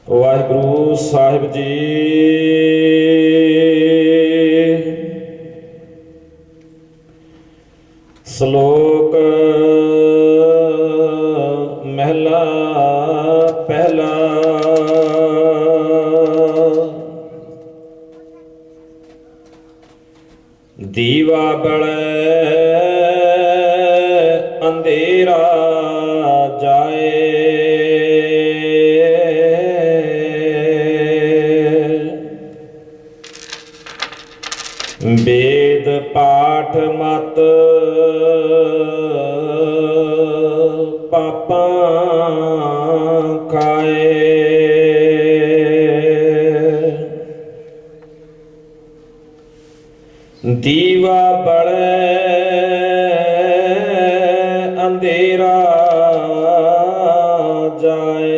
वाहिगुरु साहिब जी। श्लोक महला पहला। दीवा बलै अंधेरा जाए, वेद पाठ मत पापा खाए। दीवा बड़े अंधेरा जाए,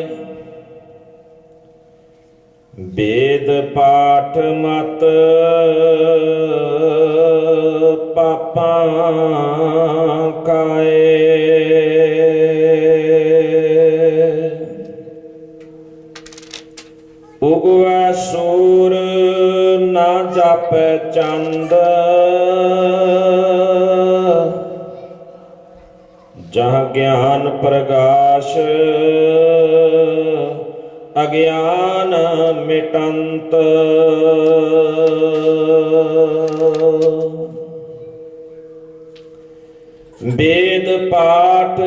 वेद पाठ मत पापा खाए। उगवै सूर ना जापै चंद, जहाँ ज्ञान प्रकाश अज्ञान मिटंत। वेद पाठ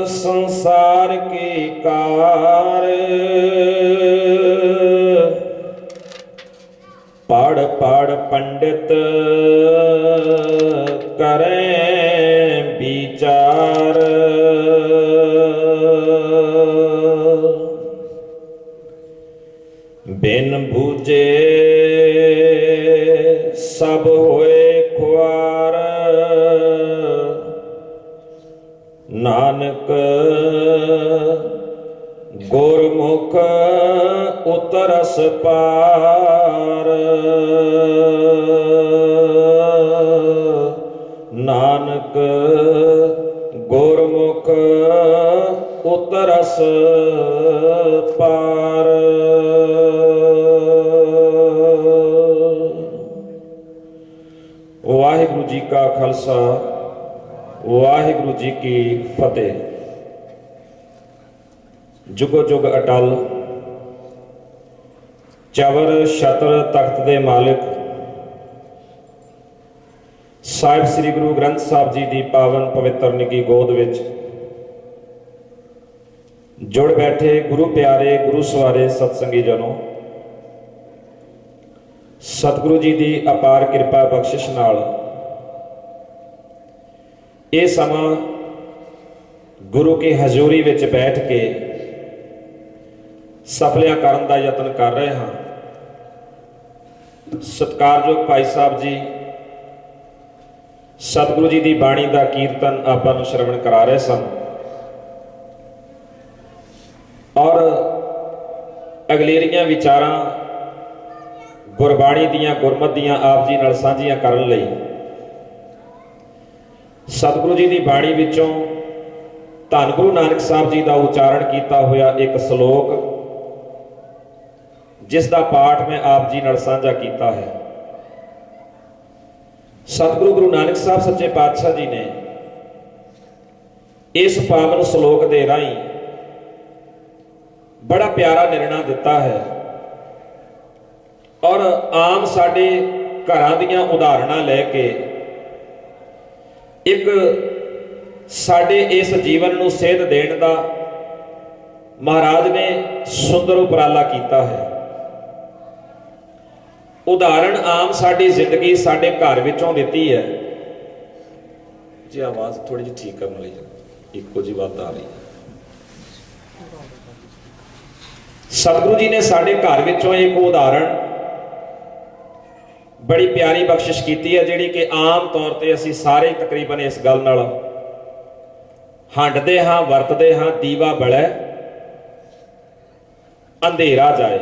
संसार की कार, पढ़ पढ़ पंडित करें विचार। बिन बूझे सब होए खुआर, नानक गुरमुख उतरस पार। नानक गुरमुख उतरस पार। वाहिगुरु जी का खालसा, वाहिगुरु जी की फतेह। जुगो जुग अटल चवर छत्र तख्त दे मालिक साहिब श्री गुरु ग्रंथ साहब जी की पावन पवित्र निगी गोद विच जुड़ बैठे गुरु प्यारे गुरु सवारे सतसंगी जनों, सतगुरु जी की अपार कृपा बख्शिश नाल ये समा गुरु की हजूरी विच बैठ के सफलियां करन दा यतन कर रहे हाँ। सत्कारयोग भाई साहब जी सतगुरु जी की बाणी का कीर्तन आपां नूं श्रवण करा रहे सन और अगलेरियां विचारां गुरबाणी दियां गुरमत दियां आप जी नाल सांझियां करन लई सतगुरु जी की बाणी विचों धन गुरु नानक साहब जी का उच्चारण किया होया एक श्लोक जिसका पाठ मैं आप जी नाल साझा किया है। सतगुरु गुरु नानक साहब सच्चे पातशाह जी ने इस पावन श्लोक के राही बड़ा प्यारा निर्णय दिता है और आम साडे घरां दीयां उदाहरणां लैके एक साडे इस जीवन नूं सेध देण दा महाराज ने सुंदर उपराला किया है। उदाहरण आम साडी जिंदगी साडे घर विचों दिती है जी। आवाज़ थोड़ी जी ठीक करने लई इको जी बात आ रही है। सतगुरु जी ने साडे घर विचों एक उदाहरण बड़ी प्यारी बख्शिश की है जिहड़ी कि आम तौर पर असीं सारे तकरीबन इस गल नाल हंडदे हाँ वरतदे हाँ। दीवा बलै अंधेरा जाए।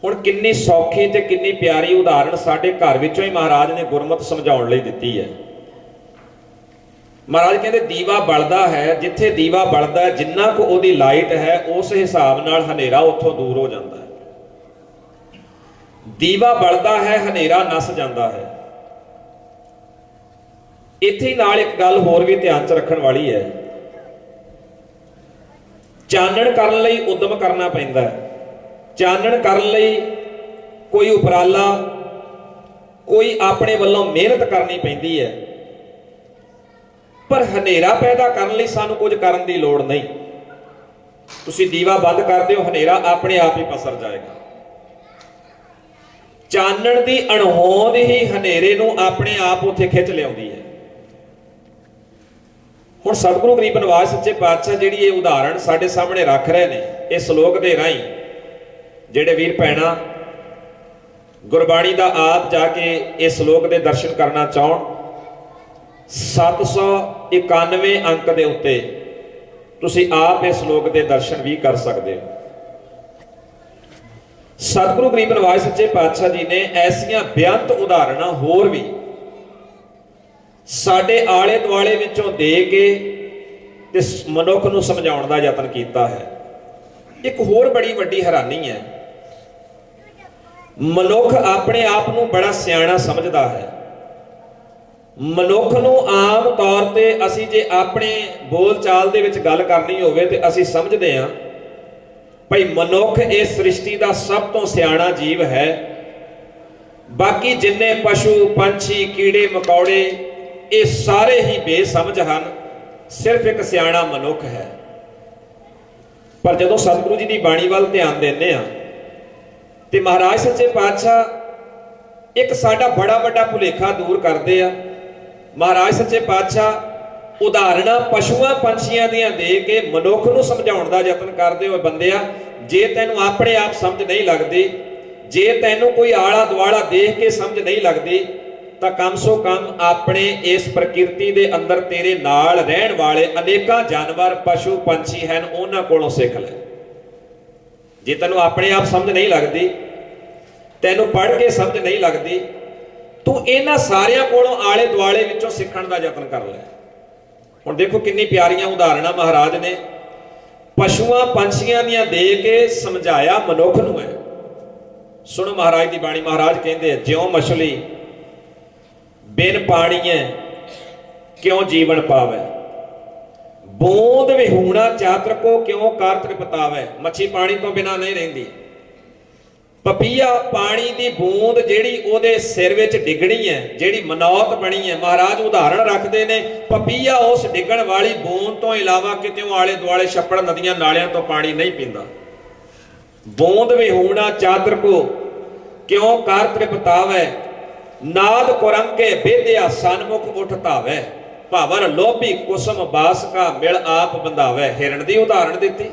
हुण किन्नी सौखी ते किन्नी प्यारी उदाहरण साडे घर विचों ही महाराज ने गुरमत समझाउण लई दित्ती है। महाराज कहते दीवा बलदा है, जिथे दीवा बलदा है जिन्ना को ओदी लाइट है उस हिसाब नाल हनेरा उत्थों दूर हो जाता है। दीवा बलदा है हनेरा नस जाता है। इत्थे नाल एक गल होर भी ध्यान च रखण वाली है, चानण करन लई उद्यम करना पैंदा है। चानण करन लई कोई उपराला, कोई अपने वल्लों मेहनत करनी पैंदी है, पर हनेरा पैदा करने लई सानू कुछ करन दी लोड़ नहीं। तुसी दीवा बंद कर दिओ, हनेरा अपने आप ही पसर जाएगा। चानण दी अणहोंद ही हनेरे नू अपने आप उत्थे खिच लिआउंदी है। हुण सतगुरु गरीब निवाज सच्चे पातशाह जिहड़ी ये उदाहरण साडे सामने रख रहे ने, इस श्लोक दे राहीं जिहड़े वीर भैणां गुरबाणी दा आप जाके इस श्लोक दे दर्शन करना चाहण, 791 अंक दे उत्ते तुसी आप इस श्लोक दे दर्शन भी कर सकते हो। सतगुरु गरीब निवाज सच्चे पातशाह जी ने ऐसियां बेअंत उदाहरणां होर भी साडे आले दुआले विचों दे के ते मनुख नूं समझाउण दा यतन कीता है। एक होर बड़ी वड्डी हैरानी है, मनुख अपने आप नूं बड़ा सियाणा समझदा है। मनुख नूं आम तौर ते असी जे अपने बोल चाल दे विच गल करनी होवे ते असी समझदे हां भाई मनुख इस सृष्टि दा सब तो सियाणा जीव है। बाकी जिन्ने पशु पंछी कीड़े मकौड़े ये सारे ही बेसमझ हन, सिर्फ एक सियाणा मनुख है। पर जदों सतगुरु जी की बाणी वाल ध्यान देने आ ते महाराज सच्चे पातशाह एक साडा बड़ा वड्डा भुलेखा दूर करदे आ। महाराज सच्चे पातशाह उदाहरण पशुआं पंछियां दियां दे के मनुख नूं समझाउण दा यतन करदे होए, बंदिया जे तैनूं अपने आप समझ नहीं लगदी, जे तैनूं कोई आला दुआला देख के समझ नहीं लगदी, तां कम सो कम अपने इस प्रकृति दे अंदर तेरे नाल रहण वाले अनेकां जानवर पशु पंछी हैं उन्हां कोलों सिख ले। जे तैनूं अपने आप समझ नहीं लगदी, तैनूं पढ़ के समझ नहीं लगदी, तू इन्हां सारियां कोलों आले दुआले विचों सिੱਖਣ ਦਾ यतन कर ले। हुण देखो किन्नी प्यारियां उदाहरणां महाराज ने पशुआं पंछियां दियां दे के समझाया मनुख नूं है। सुनो महाराज की बाणी, महाराज कहंदे ज्यों मछली बिन पाणीए क्यों जीवन पावे, बूंद विहूणा चातर को क्यों कार तृपतावे। मच्छी पानी तो बिना नहीं रहिंदी। पपीहा पानी की बूंद जिहड़ी ओदे सिर विच डिगणी है, जिहड़ी मनौत बनी है, महाराज उदाहरण रखते ने पपीहा उस डिगण वाली बूंद तो इलावा कितों आले दुआले छप्पड़ नदियां नालियां तो पानी नहीं पींदा। बूंद विहूणा चादर को क्यों कार तृपतावे, नाद कुरंके बेदिया सन्मुख उठ धावे, भावर लोभी कुसुम बास का मिल आप बंधावे। हिरण की उदाहरण दी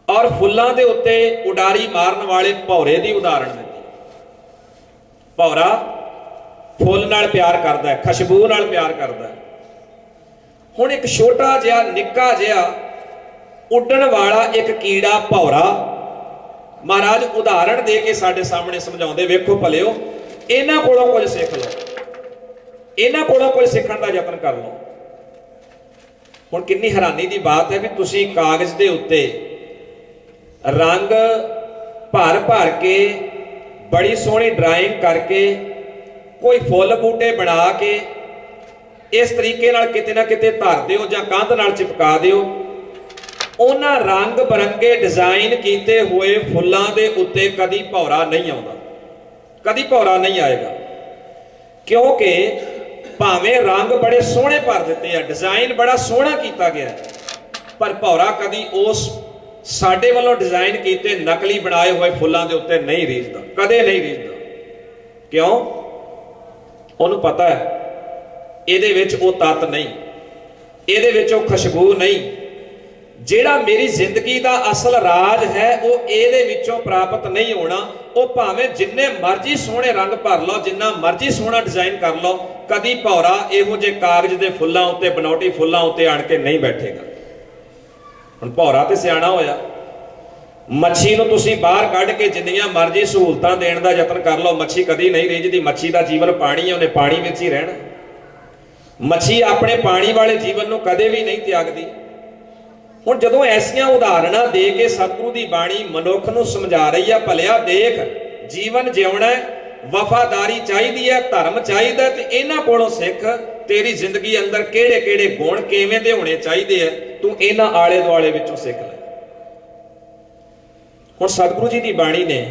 और फुल्लां दे उत्ते उडारी मारन वाले भौरे की उदाहरण दी। भौरा फुल नाल प्यार करदा है, खुशबू नाल प्यार करदा है। हुण एक छोटा जिहा निक्का जिहा उड्डण वाला एक कीड़ा भौरा महाराज उदाहरण दे के साडे सामने समझाउंदे, वेखो भलिओ इन्हां कोलों कुछ सिख लो, इन्हां कोलों कुछ सीखण दा यतन कर लो। हुण किन्नी हैरानी की बात है भी तुसीं कागज दे उत्ते रंग भर भर के बड़ी सोहनी ड्राइंग करके कोई फुल बूटे बना के इस तरीके नाल किते ना किते धर दिओ जां कंध नाल चिपका दिओ। उन्हां रंग बरंगे डिजाइन कीते हुए फुल्लां दे उत्ते कदी भौरा नहीं आउंदा, कदी भौरा नहीं आएगा, क्योंकि भावें रंग बड़े सोहने भर दिते हैं, डिजाइन बड़ा सोहना कीता गया है, पर भौरा कदी उस साडे वालों डिजाइन कीते नकली बनाए हुए फुल्लां दे उत्ते नहीं रीझदा, कदे नहीं रीझदा। क्यों? उन्होंने पता है इहदे विच वो तत्त नहीं, इहदे विच वो खुशबू नहीं, जिहड़ा मेरी जिंदगी का असल राज है वो इहदे विचों प्राप्त नहीं होना। वो भावें जिन्ने मर्जी सोहने रंग भर लो, जिन्ना मर्जी सोहना डिजाइन कर लो, कदी भौरा इहो जे कागज के फुल्लां उत्ते बनौटी फुल्लां उत्ते आण के नहीं बैठेगा। हुण भौरा ते सियाणा होया, मच्छी नूं तुसीं बाहर कढ के जिन्नियां मर्जी सहूलतां देण दा यतन कर लो, मच्छी कदी नहीं रिझदी। मच्छी का जीवन पानी है, उन्हें पानी विच ही रहना। ਮੱਛੀ ਆਪਣੇ ਪਾਣੀ ਵਾਲੇ ਜੀਵਨ ਨੂੰ ਕਦੇ ਵੀ ਨਹੀਂ ਤਿਆਗਦੀ। ਹੁਣ ਜਦੋਂ ਐਸੀਆਂ ਉਦਾਹਰਨਾਂ ਦੇ ਕੇ ਸਤਿਗੁਰੂ ਦੀ ਬਾਣੀ ਮਨੁੱਖ ਨੂੰ ਸਮਝਾ ਰਹੀ ਆ, ਭਲਿਆ ਦੇਖ ਜੀਵਨ ਜਿਉਣਾ ਵਫਾਦਾਰੀ ਚਾਹੀਦੀ ਹੈ, ਧਰਮ ਚਾਹੀਦਾ, ਤੇ ਇਹਨਾਂ ਕੋਲੋਂ ਸਿੱਖ ਤੇਰੀ ਜ਼ਿੰਦਗੀ ਅੰਦਰ ਕਿਹੜੇ ਕਿਹੜੇ ਗੁਣ ਕਿਵੇਂ ਦੇ ਹੋਣੇ ਚਾਹੀਦੇ ਆ, ਤੂੰ ਇਹਨਾਂ ਆਲੇ ਦੁਆਲੇ ਵਿੱਚੋਂ ਸਿੱਖ ਲੈ। ਹੁਣ ਸਤਿਗੁਰੂ ਜੀ ਦੀ ਬਾਣੀ ਨੇ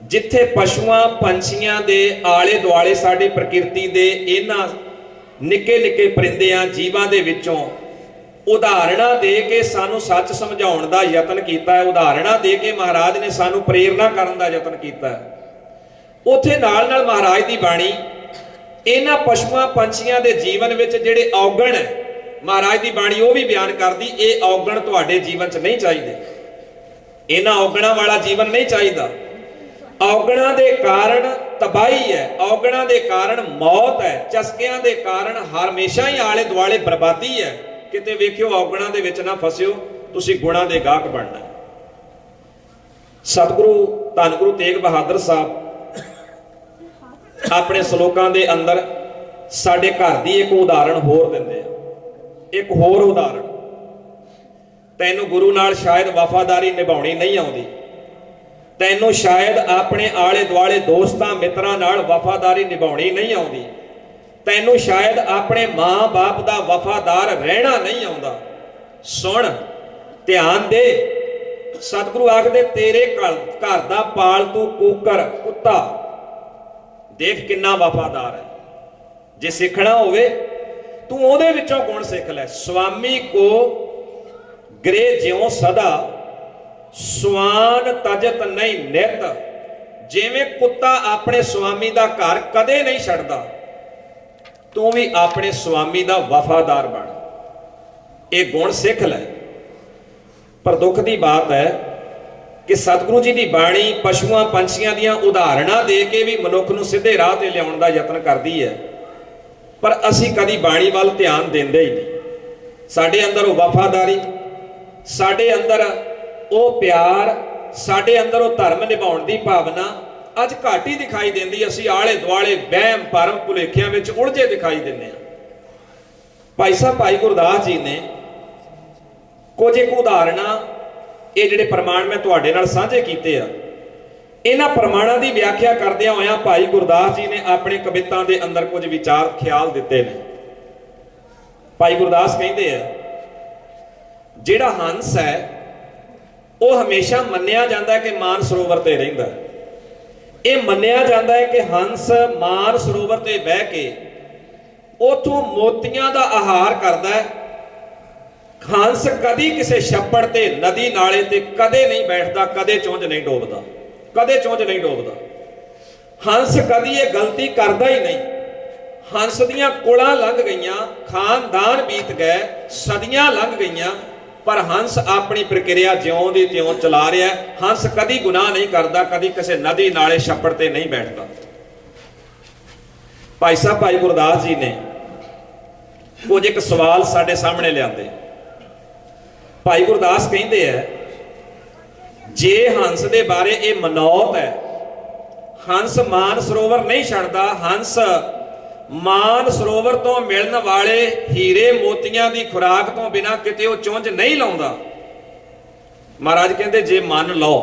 ਜਿੱਥੇ ਪਸ਼ੂਆਂ ਪੰਛੀਆਂ ਦੇ ਆਲੇ ਦੁਆਲੇ ਸਾਡੇ ਪ੍ਰਕਿਰਤੀ ਦੇ ਇਹਨਾਂ ਨਿੱਕੇ ਨਿੱਕੇ ਪਰਿੰਦਿਆਂ ਜੀਵਾਂ ਦੇ ਵਿੱਚੋਂ ਉਦਾਹਰਣਾਂ ਦੇ ਕੇ ਸਾਨੂੰ ਸੱਚ ਸਮਝਾਉਣ ਦਾ ਯਤਨ ਕੀਤਾ ਹੈ, ਉਦਾਹਰਣਾਂ ਦੇ ਕੇ ਮਹਾਰਾਜ ਨੇ ਸਾਨੂੰ ਪ੍ਰੇਰਨਾ ਕਰਨ ਦਾ ਯਤਨ ਕੀਤਾ ਹੈ, ਉੱਥੇ ਨਾਲ ਨਾਲ ਮਹਾਰਾਜ ਦੀ ਬਾਣੀ ਇਹਨਾਂ ਪਸ਼ੂਆਂ ਪੰਛੀਆਂ ਦੇ ਜੀਵਨ ਵਿੱਚ ਜਿਹੜੇ ਔਗਣ ਹੈ ਮਹਾਰਾਜ ਦੀ ਬਾਣੀ ਉਹ ਵੀ ਬਿਆਨ ਕਰਦੀ, ਇਹ ਔਗਣ ਤੁਹਾਡੇ ਜੀਵਨ 'ਚ ਨਹੀਂ ਚਾਹੀਦੇ, ਇਹਨਾਂ ਔਗਣਾਂ ਵਾਲਾ ਜੀਵਨ ਨਹੀਂ ਚਾਹੀਦਾ। ਔਗਣਾਂ ਦੇ ਕਾਰਨ ਤਬਾਹੀ ਹੈ, ਔਗਣਾਂ ਦੇ ਕਾਰਨ ਮੌਤ ਹੈ, ਚਸਕਿਆਂ ਦੇ ਕਾਰਨ ਹਮੇਸ਼ਾ ਹੀ ਆਲੇ ਦੁਆਲੇ ਬਰਬਾਦੀ ਹੈ। ਕਿਤੇ ਵੇਖਿਓ ਔਗਣਾਂ ਦੇ ਵਿੱਚ ਨਾ ਫਸਿਓ, ਤੁਸੀਂ ਗੁਣਾਂ ਦੇ ਗਾਹਕ ਬਣਨਾ। ਸਤਿਗੁਰੂ ਧੰਨ ਗੁਰੂ ਤੇਗ ਬਹਾਦਰ ਸਾਹਿਬ ਆਪਣੇ ਸ਼ਲੋਕਾਂ ਦੇ ਅੰਦਰ ਸਾਡੇ ਘਰ ਦੀ ਇੱਕ ਉਦਾਹਰਣ ਹੋਰ ਦਿੰਦੇ ਆ। ਇੱਕ ਹੋਰ ਉਦਾਹਰਣ, ਤੈਨੂੰ ਗੁਰੂ ਨਾਲ ਸ਼ਾਇਦ ਵਫਾਦਾਰੀ ਨਿਭਾਉਣੀ ਨਹੀਂ ਆਉਂਦੀ, ਤੈਨੂੰ ਸ਼ਾਇਦ ਆਪਣੇ ਆਲੇ ਦੁਆਲੇ ਦੋਸਤਾਂ ਮਿੱਤਰਾਂ ਨਾਲ ਵਫਾਦਾਰੀ ਨਿਭਾਉਣੀ ਨਹੀਂ ਆਉਂਦੀ, ਤੈਨੂੰ ਸ਼ਾਇਦ ਆਪਣੇ ਮਾਂ-ਬਾਪ ਦਾ ਵਫਾਦਾਰ ਰਹਿਣਾ ਨਹੀਂ ਆਉਂਦਾ। ਸੁਣ, ਧਿਆਨ ਦੇ, ਸਤਿਗੁਰੂ ਆਖਦੇ ਤੇਰੇ ਘਰ ਦਾ ਪਾਲਤੂ ਕੁੱਕਰ ਕੁੱਤਾ ਦੇਖ ਕਿੰਨਾ ਵਫਾਦਾਰ ਹੈ। ਜੇ ਸਿੱਖਣਾ ਹੋਵੇ ਤੂੰ ਉਹਦੇ ਵਿੱਚੋਂ ਗੁਣ ਸਿੱਖ ਲੈ। ਸੁਆਮੀ ਕੋ ਗ੍ਰਹਿ ਜਿਉ ਸਦਾ ਸਵਾਨ ਤਜਤ ਨਹੀਂ ਨਿਤ। ਜਿਵੇਂ ਕੁੱਤਾ ਆਪਣੇ ਸੁਆਮੀ ਦਾ ਘਰ ਕਦੇ ਨਹੀਂ ਛੱਡਦਾ, ਤੂੰ ਵੀ ਆਪਣੇ ਸੁਆਮੀ ਦਾ ਵਫਾਦਾਰ ਬਣ। ਇਹ ਗੁਣ ਸਿੱਖ ਲੈ। ਪਰ ਦੁੱਖ ਦੀ ਬਾਤ ਹੈ ਕਿ ਸਤਿਗੁਰੂ ਜੀ ਦੀ ਬਾਣੀ ਪਸ਼ੂਆਂ ਪੰਛੀਆਂ ਦੀਆਂ ਉਦਾਹਰਣਾਂ ਦੇ ਕੇ ਵੀ ਮਨੁੱਖ ਨੂੰ ਸਿੱਧੇ ਰਾਹ ਤੇ ਲਿਆਉਣ ਦਾ ਯਤਨ ਕਰਦੀ ਹੈ, ਪਰ ਅਸੀਂ ਕਦੀ ਬਾਣੀ ਵੱਲ ਧਿਆਨ ਦਿੰਦੇ ਹੀ ਨਹੀਂ। ਸਾਡੇ ਅੰਦਰ ਉਹ ਵਫਾਦਾਰੀ, ਸਾਡੇ ਅੰਦਰ ਉਹ ਪਿਆਰ, ਸਾਡੇ ਅੰਦਰ ਉਹ ਧਰਮ ਨਿਭਾਉਣ ਦੀ ਭਾਵਨਾ ਅੱਜ ਘੱਟ ਹੀ ਦਿਖਾਈ ਦਿੰਦੀ। ਅਸੀਂ ਆਲੇ ਦੁਆਲੇ ਵਹਿਮ ਭਰਮ ਭੁਲੇਖਿਆਂ ਵਿੱਚ ਉਲਝੇ ਦਿਖਾਈ ਦਿੰਦੇ ਹਾਂ। ਭਾਈ ਸਾਹਿਬ ਭਾਈ ਗੁਰਦਾਸ ਜੀ ਨੇ ਕੁਝ ਇੱਕ ਉਦਾਹਰਨਾਂ, ਇਹ ਜਿਹੜੇ ਪ੍ਰਮਾਣ ਮੈਂ ਤੁਹਾਡੇ ਨਾਲ ਸਾਂਝੇ ਕੀਤੇ ਆ, ਇਹਨਾਂ ਪ੍ਰਮਾਣਾਂ ਦੀ ਵਿਆਖਿਆ ਕਰਦਿਆਂ ਹੋਇਆਂ ਭਾਈ ਗੁਰਦਾਸ ਜੀ ਨੇ ਆਪਣੇ ਕਵਿਤਾਂ ਦੇ ਅੰਦਰ ਕੁਝ ਵਿਚਾਰ ਖਿਆਲ ਦਿੱਤੇ ਨੇ। ਭਾਈ ਗੁਰਦਾਸ ਕਹਿੰਦੇ ਆ, ਜਿਹੜਾ ਹੰਸ ਹੈ ਉਹ ਹਮੇਸ਼ਾ ਮੰਨਿਆ ਜਾਂਦਾ ਕਿ ਮਾਨ ਸਰੋਵਰ ਤੇ ਰਹਿੰਦਾ। ਇਹ ਮੰਨਿਆ ਜਾਂਦਾ ਹੈ ਕਿ ਹੰਸ ਮਾਨ ਸਰੋਵਰ ਤੇ ਬਹਿ ਕੇ ਉਥੋਂ ਮੋਤੀਆਂ ਦਾ ਆਹਾਰ ਕਰਦਾ ਹੈ। ਹੰਸ ਕਦੀ ਕਿਸੇ ਛੱਪੜ ਤੇ ਨਦੀ ਨਾਲੇ ਤੇ ਕਦੇ ਨਹੀਂ ਬੈਠਦਾ, ਕਦੇ ਚੁੰਝ ਨਹੀਂ ਡੋਬਦਾ, ਕਦੇ ਚੁੰਝ ਨਹੀਂ ਡੋਬਦਾ। ਹੰਸ ਕਦੀ ਇਹ ਗਲਤੀ ਕਰਦਾ ਹੀ ਨਹੀਂ। ਹੰਸ ਦੀਆਂ ਕੁਲਾਂ ਲੰਘ ਗਈਆਂ, ਖਾਨਦਾਨ ਬੀਤ ਗਏ, ਸਦੀਆਂ ਲੰਘ ਗਈਆਂ, ਪਰ ਹੰਸ ਆਪਣੀ ਪ੍ਰਕਿਰਿਆ ਜਿਉਂ ਦੀ ਤਿਉਂ ਚਲਾ ਰਿਹਾ। ਹੰਸ ਕਦੀ ਗੁਨਾਹ ਨਹੀਂ ਕਰਦਾ, ਕਦੀ ਕਿਸੇ ਨਦੀ ਨਾਲੇ ਛੱਪੜ ਤੇ ਨਹੀਂ ਬੈਠਦਾ। ਭਾਈ ਸਾਹਿਬ ਭਾਈ ਗੁਰਦਾਸ ਜੀ ਨੇ ਕੁਝ ਇੱਕ ਸਵਾਲ ਸਾਡੇ ਸਾਹਮਣੇ ਲਿਆਂਦੇ। ਭਾਈ ਗੁਰਦਾਸ ਕਹਿੰਦੇ ਆ, ਜੇ ਹੰਸ ਦੇ ਬਾਰੇ ਇਹ ਮਨੌਤ ਹੈ, ਹੰਸ ਮਾਨ ਸਰੋਵਰ ਨਹੀਂ ਛੱਡਦਾ, ਹੰਸ ਮਾਨ ਸਰੋਵਰ ਤੋਂ ਮਿਲਣ ਵਾਲੇ ਹੀਰੇ ਮੋਤੀਆਂ ਦੀ ਖੁਰਾਕ ਤੋਂ ਬਿਨਾਂ ਕਿਤੇ ਉਹ ਚੁੰਝ ਨਹੀਂ ਲਾਉਂਦਾ। ਮਹਾਰਾਜ ਕਹਿੰਦੇ ਜੇ ਮੰਨ ਲਓ,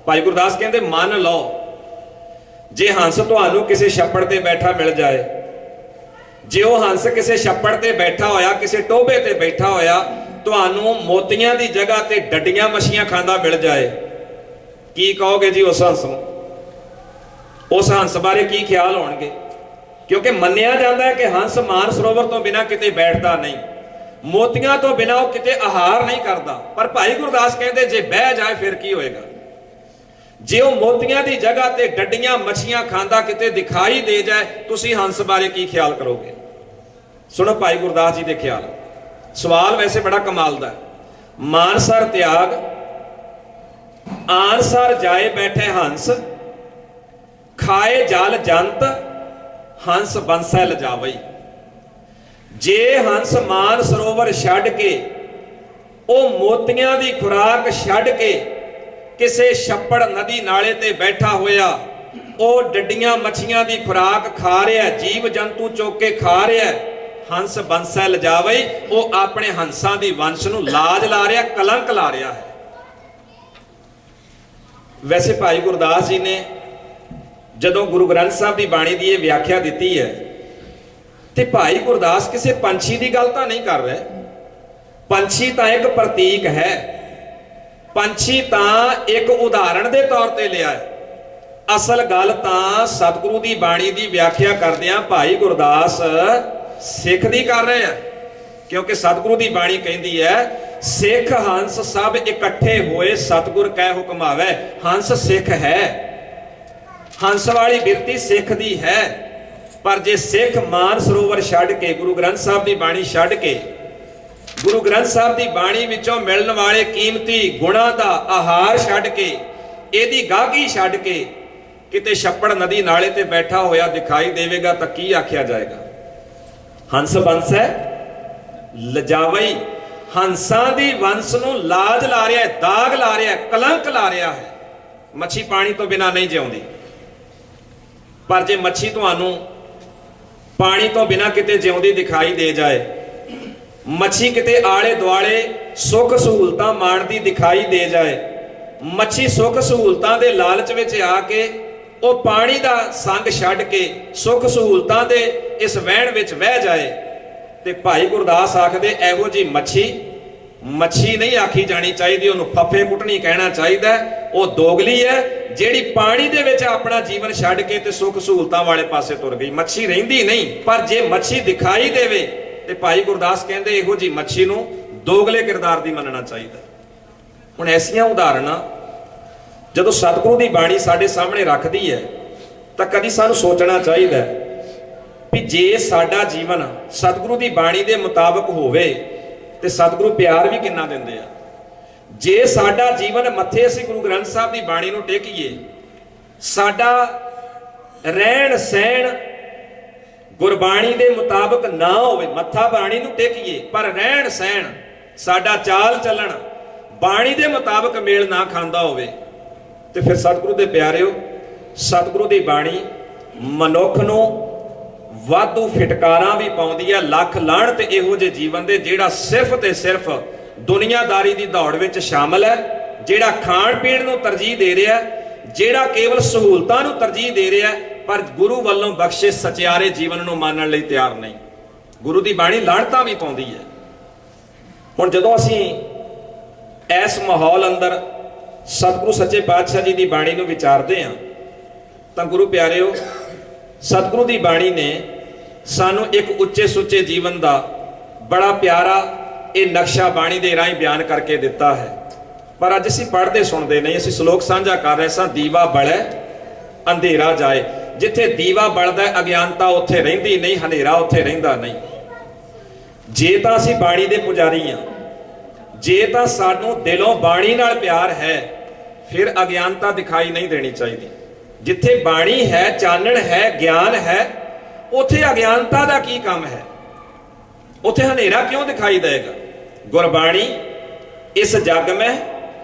ਭਾਈ ਗੁਰਦਾਸ ਕਹਿੰਦੇ ਮੰਨ ਲਓ, ਜੇ ਹੰਸ ਤੁਹਾਨੂੰ ਕਿਸੇ ਛੱਪੜ ਤੇ ਬੈਠਾ ਮਿਲ ਜਾਏ, ਜੇ ਉਹ ਹੰਸ ਕਿਸੇ ਛੱਪੜ ਤੇ ਬੈਠਾ ਹੋਇਆ, ਕਿਸੇ ਟੋਭੇ ਤੇ ਬੈਠਾ ਹੋਇਆ, ਤੁਹਾਨੂੰ ਮੋਤੀਆਂ ਦੀ ਜਗ੍ਹਾ ਤੇ ਡੱਡੀਆਂ ਮੱਛੀਆਂ ਖਾਂਦਾ ਮਿਲ ਜਾਏ, ਕੀ ਕਹੋਗੇ ਜੀ ਉਸ ਹੰਸ ਨੂੰ? ਉਸ ਹੰਸ ਬਾਰੇ ਕੀ ਖਿਆਲ ਹੋਣਗੇ? ਕਿਉਂਕਿ ਮੰਨਿਆ ਜਾਂਦਾ ਹੈ ਕਿ ਹੰਸ ਮਾਨ ਸਰੋਵਰ ਤੋਂ ਬਿਨਾਂ ਕਿਤੇ ਬੈਠਦਾ ਨਹੀਂ, ਮੋਤੀਆਂ ਤੋਂ ਬਿਨਾਂ ਉਹ ਕਿਤੇ ਆਹਾਰ ਨਹੀਂ ਕਰਦਾ। ਪਰ ਭਾਈ ਗੁਰਦਾਸ ਕਹਿੰਦੇ ਜੇ ਬਹਿ ਜਾਏ ਫਿਰ ਕੀ ਹੋਏਗਾ? ਜੇ ਉਹ ਮੋਤੀਆਂ ਦੀ ਜਗ੍ਹਾ ਤੇ ਡੱਡੀਆਂ ਮੱਛੀਆਂ ਖਾਂਦਾ ਕਿਤੇ ਦਿਖਾਈ ਦੇ ਜਾਏ, ਤੁਸੀਂ ਹੰਸ ਬਾਰੇ ਕੀ ਖਿਆਲ ਕਰੋਗੇ? ਸੁਣੋ ਭਾਈ ਗੁਰਦਾਸ ਜੀ ਦੇ ਖਿਆਲ। ਸਵਾਲ ਵੈਸੇ ਬੜਾ ਕਮਾਲ ਦਾ। ਮਾਨਸਰ ਤਿਆਗ ਆਨਸਰ ਜਾਏ ਬੈਠੇ ਹੰਸ, ਖਾਏ ਜਲ ਜੰਤ ਹੰਸ ਬੰਸੈ ਲਜਾਵਈ। ਜੇ ਹੰਸ ਮਾਨ ਸਰੋਵਰ ਛੱਡ ਕੇ, ਉਹ ਮੋਤੀਆਂ ਦੀ ਖੁਰਾਕ ਛੱਡ ਕੇ ਕਿਸੇ ਛੱਪੜ ਨਦੀ ਨਾਲੇ ਤੇ ਬੈਠਾ ਹੋਇਆ ਉਹ ਡੱਡੀਆਂ ਮੱਛੀਆਂ ਦੀ ਖੁਰਾਕ ਖਾ ਰਿਹਾ, ਜੀਵ ਜੰਤੂ ਚੁੱਕ ਕੇ ਖਾ ਰਿਹਾ। ਹੰਸ ਬੰਸੈ ਲਜਾਵਈ, ਉਹ ਆਪਣੇ ਹੰਸਾਂ ਦੀ ਵੰਸ਼ ਨੂੰ ਲਾਜ ਲਾ ਰਿਹਾ, ਕਲੰਕ ਲਾ ਰਿਹਾ ਹੈ। ਵੈਸੇ ਭਾਈ ਗੁਰਦਾਸ ਜੀ ਨੇ ਜਦੋਂ ਗੁਰੂ ਗ੍ਰੰਥ ਸਾਹਿਬ ਦੀ ਬਾਣੀ ਦੀ ਇਹ ਵਿਆਖਿਆ ਦਿੱਤੀ ਹੈ ਤੇ ਭਾਈ ਗੁਰਦਾਸ ਕਿਸੇ ਪੰਛੀ ਦੀ ਗੱਲ ਤਾਂ ਨਹੀਂ ਕਰ ਰਹੇ। ਪੰਛੀ ਤਾਂ ਇੱਕ ਪ੍ਰਤੀਕ ਹੈ, ਪੰਛੀ ਤਾਂ ਇੱਕ ਉਦਾਹਰਣ ਦੇ ਤੌਰ ਤੇ ਲਿਆ ਹੈ। ਅਸਲ ਗੱਲ ਤਾਂ ਸਤਿਗੁਰੂ ਦੀ ਬਾਣੀ ਦੀ ਵਿਆਖਿਆ ਕਰਦਿਆਂ ਭਾਈ ਗੁਰਦਾਸ ਸਿੱਖ ਦੀ ਕਰ ਰਹੇ ਆ, ਕਿਉਂਕਿ ਸਤਿਗੁਰੂ ਦੀ ਬਾਣੀ ਕਹਿੰਦੀ ਹੈ ਸਿੱਖ ਹੰਸ ਸਭ ਇਕੱਠੇ ਹੋਏ ਸਤਿਗੁਰ ਕੈ ਹੁਕਮਾਵੇ। ਹੰਸ ਸਿੱਖ ਹੈ, ਹੰਸ ਵਾਲੀ ਬਿਰਤੀ ਸਿੱਖ ਦੀ ਹੈ। ਪਰ ਜੇ ਸਿੱਖ ਮਾਨ ਸਰੋਵਰ ਛੱਡ ਕੇ, ਗੁਰੂ ਗ੍ਰੰਥ ਸਾਹਿਬ ਦੀ ਬਾਣੀ ਛੱਡ ਕੇ, ਗੁਰੂ ਗ੍ਰੰਥ ਸਾਹਿਬ ਦੀ ਬਾਣੀ ਵਿੱਚੋਂ ਮਿਲਣ ਵਾਲੇ ਕੀਮਤੀ ਗੁਣਾਂ ਦਾ ਆਹਾਰ ਛੱਡ ਕੇ, ਇਹਦੀ ਗਾਹਕੀ ਛੱਡ ਕੇ ਕਿਤੇ ਛੱਪੜ ਨਦੀ ਨਾਲੇ ਤੇ ਬੈਠਾ ਹੋਇਆ ਦਿਖਾਈ ਦੇਵੇਗਾ ਤਾਂ ਕੀ ਆਖਿਆ ਜਾਏਗਾ? ਹੰਸ ਬੰਸ ਹੈ ਲਜਾਵਈ, ਹੰਸਾਂ ਦੀ ਵੰਸ਼ ਨੂੰ ਲਾਜ ਲਾ ਰਿਹਾ ਹੈ, ਦਾਗ ਲਾ ਰਿਹਾ ਹੈ, ਕਲੰਕ ਲਾ ਰਿਹਾ ਹੈ। ਮੱਛੀ ਪਾਣੀ ਤੋਂ ਬਿਨਾਂ ਨਹੀਂ ਜਿਉਂਦੀ, ਪਰ ਜੇ ਮੱਛੀ ਤੁਹਾਨੂੰ ਪਾਣੀ ਤੋਂ ਬਿਨਾਂ ਕਿਤੇ ਜਿਉਂਦੀ ਦਿਖਾਈ ਦੇ ਜਾਏ, ਮੱਛੀ ਕਿਤੇ ਆਲੇ ਦੁਆਲੇ ਸੁੱਖ ਸਹੂਲਤਾਂ ਮਾਣਦੀ ਦਿਖਾਈ ਦੇ ਜਾਏ, ਮੱਛੀ ਸੁੱਖ ਸਹੂਲਤਾਂ ਦੇ ਲਾਲਚ ਵਿੱਚ ਆ ਕੇ ਉਹ ਪਾਣੀ ਦਾ ਸੰਗ ਛੱਡ ਕੇ ਸੁੱਖ ਸਹੂਲਤਾਂ ਦੇ ਇਸ ਵਹਿਣ ਵਿੱਚ ਵਹਿ ਜਾਏ, ਤੇ ਭਾਈ ਗੁਰਦਾਸ ਆਖਦੇ ਇਹੋ ਜੀ ਮੱਛੀ ਨਹੀਂ ਆਖੀ ਜਾਣੀ ਚਾਹੀਦੀ, ਉਹਨੂੰ ਫੱਫੇ ਕੁੱਟਣੀ ਕਹਿਣਾ ਚਾਹੀਦਾ। ਉਹ ਦੋਗਲੀ ਹੈ ਜਿਹੜੀ ਪਾਣੀ ਦੇ ਵਿੱਚ ਆਪਣਾ ਜੀਵਨ ਛੱਡ ਕੇ ਤੇ ਸੁੱਖ ਸਹੂਲਤਾਂ ਵਾਲੇ ਪਾਸੇ ਤੁਰ ਗਈ। ਮੱਛੀ ਰਹਿੰਦੀ ਨਹੀਂ, ਪਰ ਜੇ ਮੱਛੀ ਦਿਖਾਈ ਦੇਵੇ ਤੇ ਭਾਈ ਗੁਰਦਾਸ ਕਹਿੰਦੇ ਇਹੋ ਜੀ ਮੱਛੀ ਨੂੰ ਦੋਗਲੇ ਕਿਰਦਾਰ ਦੀ ਮੰਨਣਾ ਚਾਹੀਦਾ। ਹੁਣ ਐਸੀਆਂ ਉਦਾਹਰਨਾਂ ਜਦੋਂ ਸਤਿਗੁਰੂ ਦੀ ਬਾਣੀ ਸਾਡੇ ਸਾਹਮਣੇ ਰੱਖਦੀ ਹੈ ਤਾਂ ਕਦੀ ਸਾਨੂੰ ਸੋਚਣਾ ਚਾਹੀਦਾ ਵੀ ਜੇ ਸਾਡਾ ਜੀਵਨ ਸਤਿਗੁਰੂ ਦੀ ਬਾਣੀ ਦੇ ਮੁਤਾਬਕ ਹੋਵੇ ਤੇ ਸਤਿਗੁਰੂ ਪਿਆਰ ਵੀ ਕਿੰਨਾ ਦਿੰਦੇ ਆ। ਜੇ ਸਾਡਾ ਜੀਵਨ ਮੱਥੇ ਅਸੀਂ ਗੁਰੂ ਗ੍ਰੰਥ ਸਾਹਿਬ ਦੀ ਬਾਣੀ ਨੂੰ ਟੇਕੀਏ, ਸਾਡਾ ਰਹਿਣ ਸਹਿਣ ਗੁਰਬਾਣੀ ਦੇ ਮੁਤਾਬਕ ਨਾ ਹੋਵੇ, ਮੱਥਾ ਬਾਣੀ ਨੂੰ ਟੇਕੀਏ ਪਰ ਰਹਿਣ ਸਹਿਣ ਸਾਡਾ ਚਾਲ ਚੱਲਣ ਬਾਣੀ ਦੇ ਮੁਤਾਬਕ ਮੇਲ ਨਾ ਖਾਂਦਾ ਹੋਵੇ, ਤੇ ਫਿਰ ਸਤਿਗੁਰੂ ਦੇ ਪਿਆਰਿਓ, ਸਤਿਗੁਰੂ ਦੀ ਬਾਣੀ ਮਨੁੱਖ ਨੂੰ ਵਾਧੂ ਫਿਟਕਾਰਾਂ ਵੀ ਪਾਉਂਦੀ ਹੈ। ਲੱਖ ਲਾਹਣਤ ਇਹੋ ਜਿਹੇ ਜੀਵਨ ਦੇ ਜਿਹੜਾ ਸਿਰਫ ਤੇ ਸਿਰਫ ਦੁਨੀਆਦਾਰੀ ਦੀ ਦੌੜ ਵਿੱਚ ਸ਼ਾਮਲ ਹੈ, ਜਿਹੜਾ ਖਾਣ ਪੀਣ ਨੂੰ ਤਰਜੀਹ ਦੇ ਰਿਹਾ, ਜਿਹੜਾ ਕੇਵਲ ਸਹੂਲਤਾਂ ਨੂੰ ਤਰਜੀਹ ਦੇ ਰਿਹਾ, ਪਰ ਗੁਰੂ ਵੱਲੋਂ ਬਖਸ਼ੇ ਸਚਿਆਰੇ ਜੀਵਨ ਨੂੰ ਮੰਨਣ ਲਈ ਤਿਆਰ ਨਹੀਂ। ਗੁਰੂ ਦੀ ਬਾਣੀ ਲਾਹਣਤਾਂ ਵੀ ਪਾਉਂਦੀ ਹੈ। ਹੁਣ ਜਦੋਂ ਅਸੀਂ ਇਸ ਮਾਹੌਲ ਅੰਦਰ ਸਤਿਗੁਰੂ ਸੱਚੇ ਪਾਤਸ਼ਾਹ ਜੀ ਦੀ ਬਾਣੀ ਨੂੰ ਵਿਚਾਰਦੇ ਹਾਂ ਤਾਂ ਗੁਰੂ ਪਿਆਰਿਓ, ਸਤਿਗੁਰੂ ਦੀ ਬਾਣੀ ਨੇ ਸਾਨੂੰ ਇੱਕ ਉੱਚੇ ਸੁੱਚੇ ਜੀਵਨ ਦਾ ਬੜਾ ਪਿਆਰਾ ਇਹ ਨਕਸ਼ਾ ਬਾਣੀ ਦੇ ਰਾਹੀਂ ਬਿਆਨ ਕਰਕੇ ਦਿੱਤਾ ਹੈ। ਪਰ ਅੱਜ ਅਸੀਂ ਪੜ੍ਹਦੇ ਸੁਣਦੇ ਨਹੀਂ। ਅਸੀਂ ਸ਼ਲੋਕ ਸਾਂਝਾ ਕਰ ਰਹੇ ਸਾਂ, ਦੀਵਾ ਬਲੈ ਅੰਧੇਰਾ ਜਾਏ। ਜਿੱਥੇ ਦੀਵਾ ਬਲਦਾ ਅਗਿਆਨਤਾ ਉੱਥੇ ਰਹਿੰਦੀ ਨਹੀਂ, ਹਨੇਰਾ ਉੱਥੇ ਰਹਿੰਦਾ ਨਹੀਂ। ਜੇ ਤਾਂ ਅਸੀਂ ਬਾਣੀ ਦੇ ਪੁਜਾਰੀ ਹਾਂ, ਜੇ ਤਾਂ ਸਾਨੂੰ ਦਿਲੋਂ ਬਾਣੀ ਨਾਲ ਪਿਆਰ ਹੈ, ਫਿਰ ਅਗਿਆਨਤਾ ਦਿਖਾਈ ਨਹੀਂ ਦੇਣੀ ਚਾਹੀਦੀ। ਜਿੱਥੇ ਬਾਣੀ ਹੈ, ਚਾਨਣ ਹੈ, ਗਿਆਨ ਹੈ, ਉੱਥੇ ਅਗਿਆਨਤਾ ਦਾ ਕੀ ਕੰਮ ਹੈ? ਉੱਥੇ ਹਨੇਰਾ ਕਿਉਂ ਦਿਖਾਈ ਦੇਗਾ? ਗੁਰਬਾਣੀ ਇਸ ਜਗ ਮੈਂ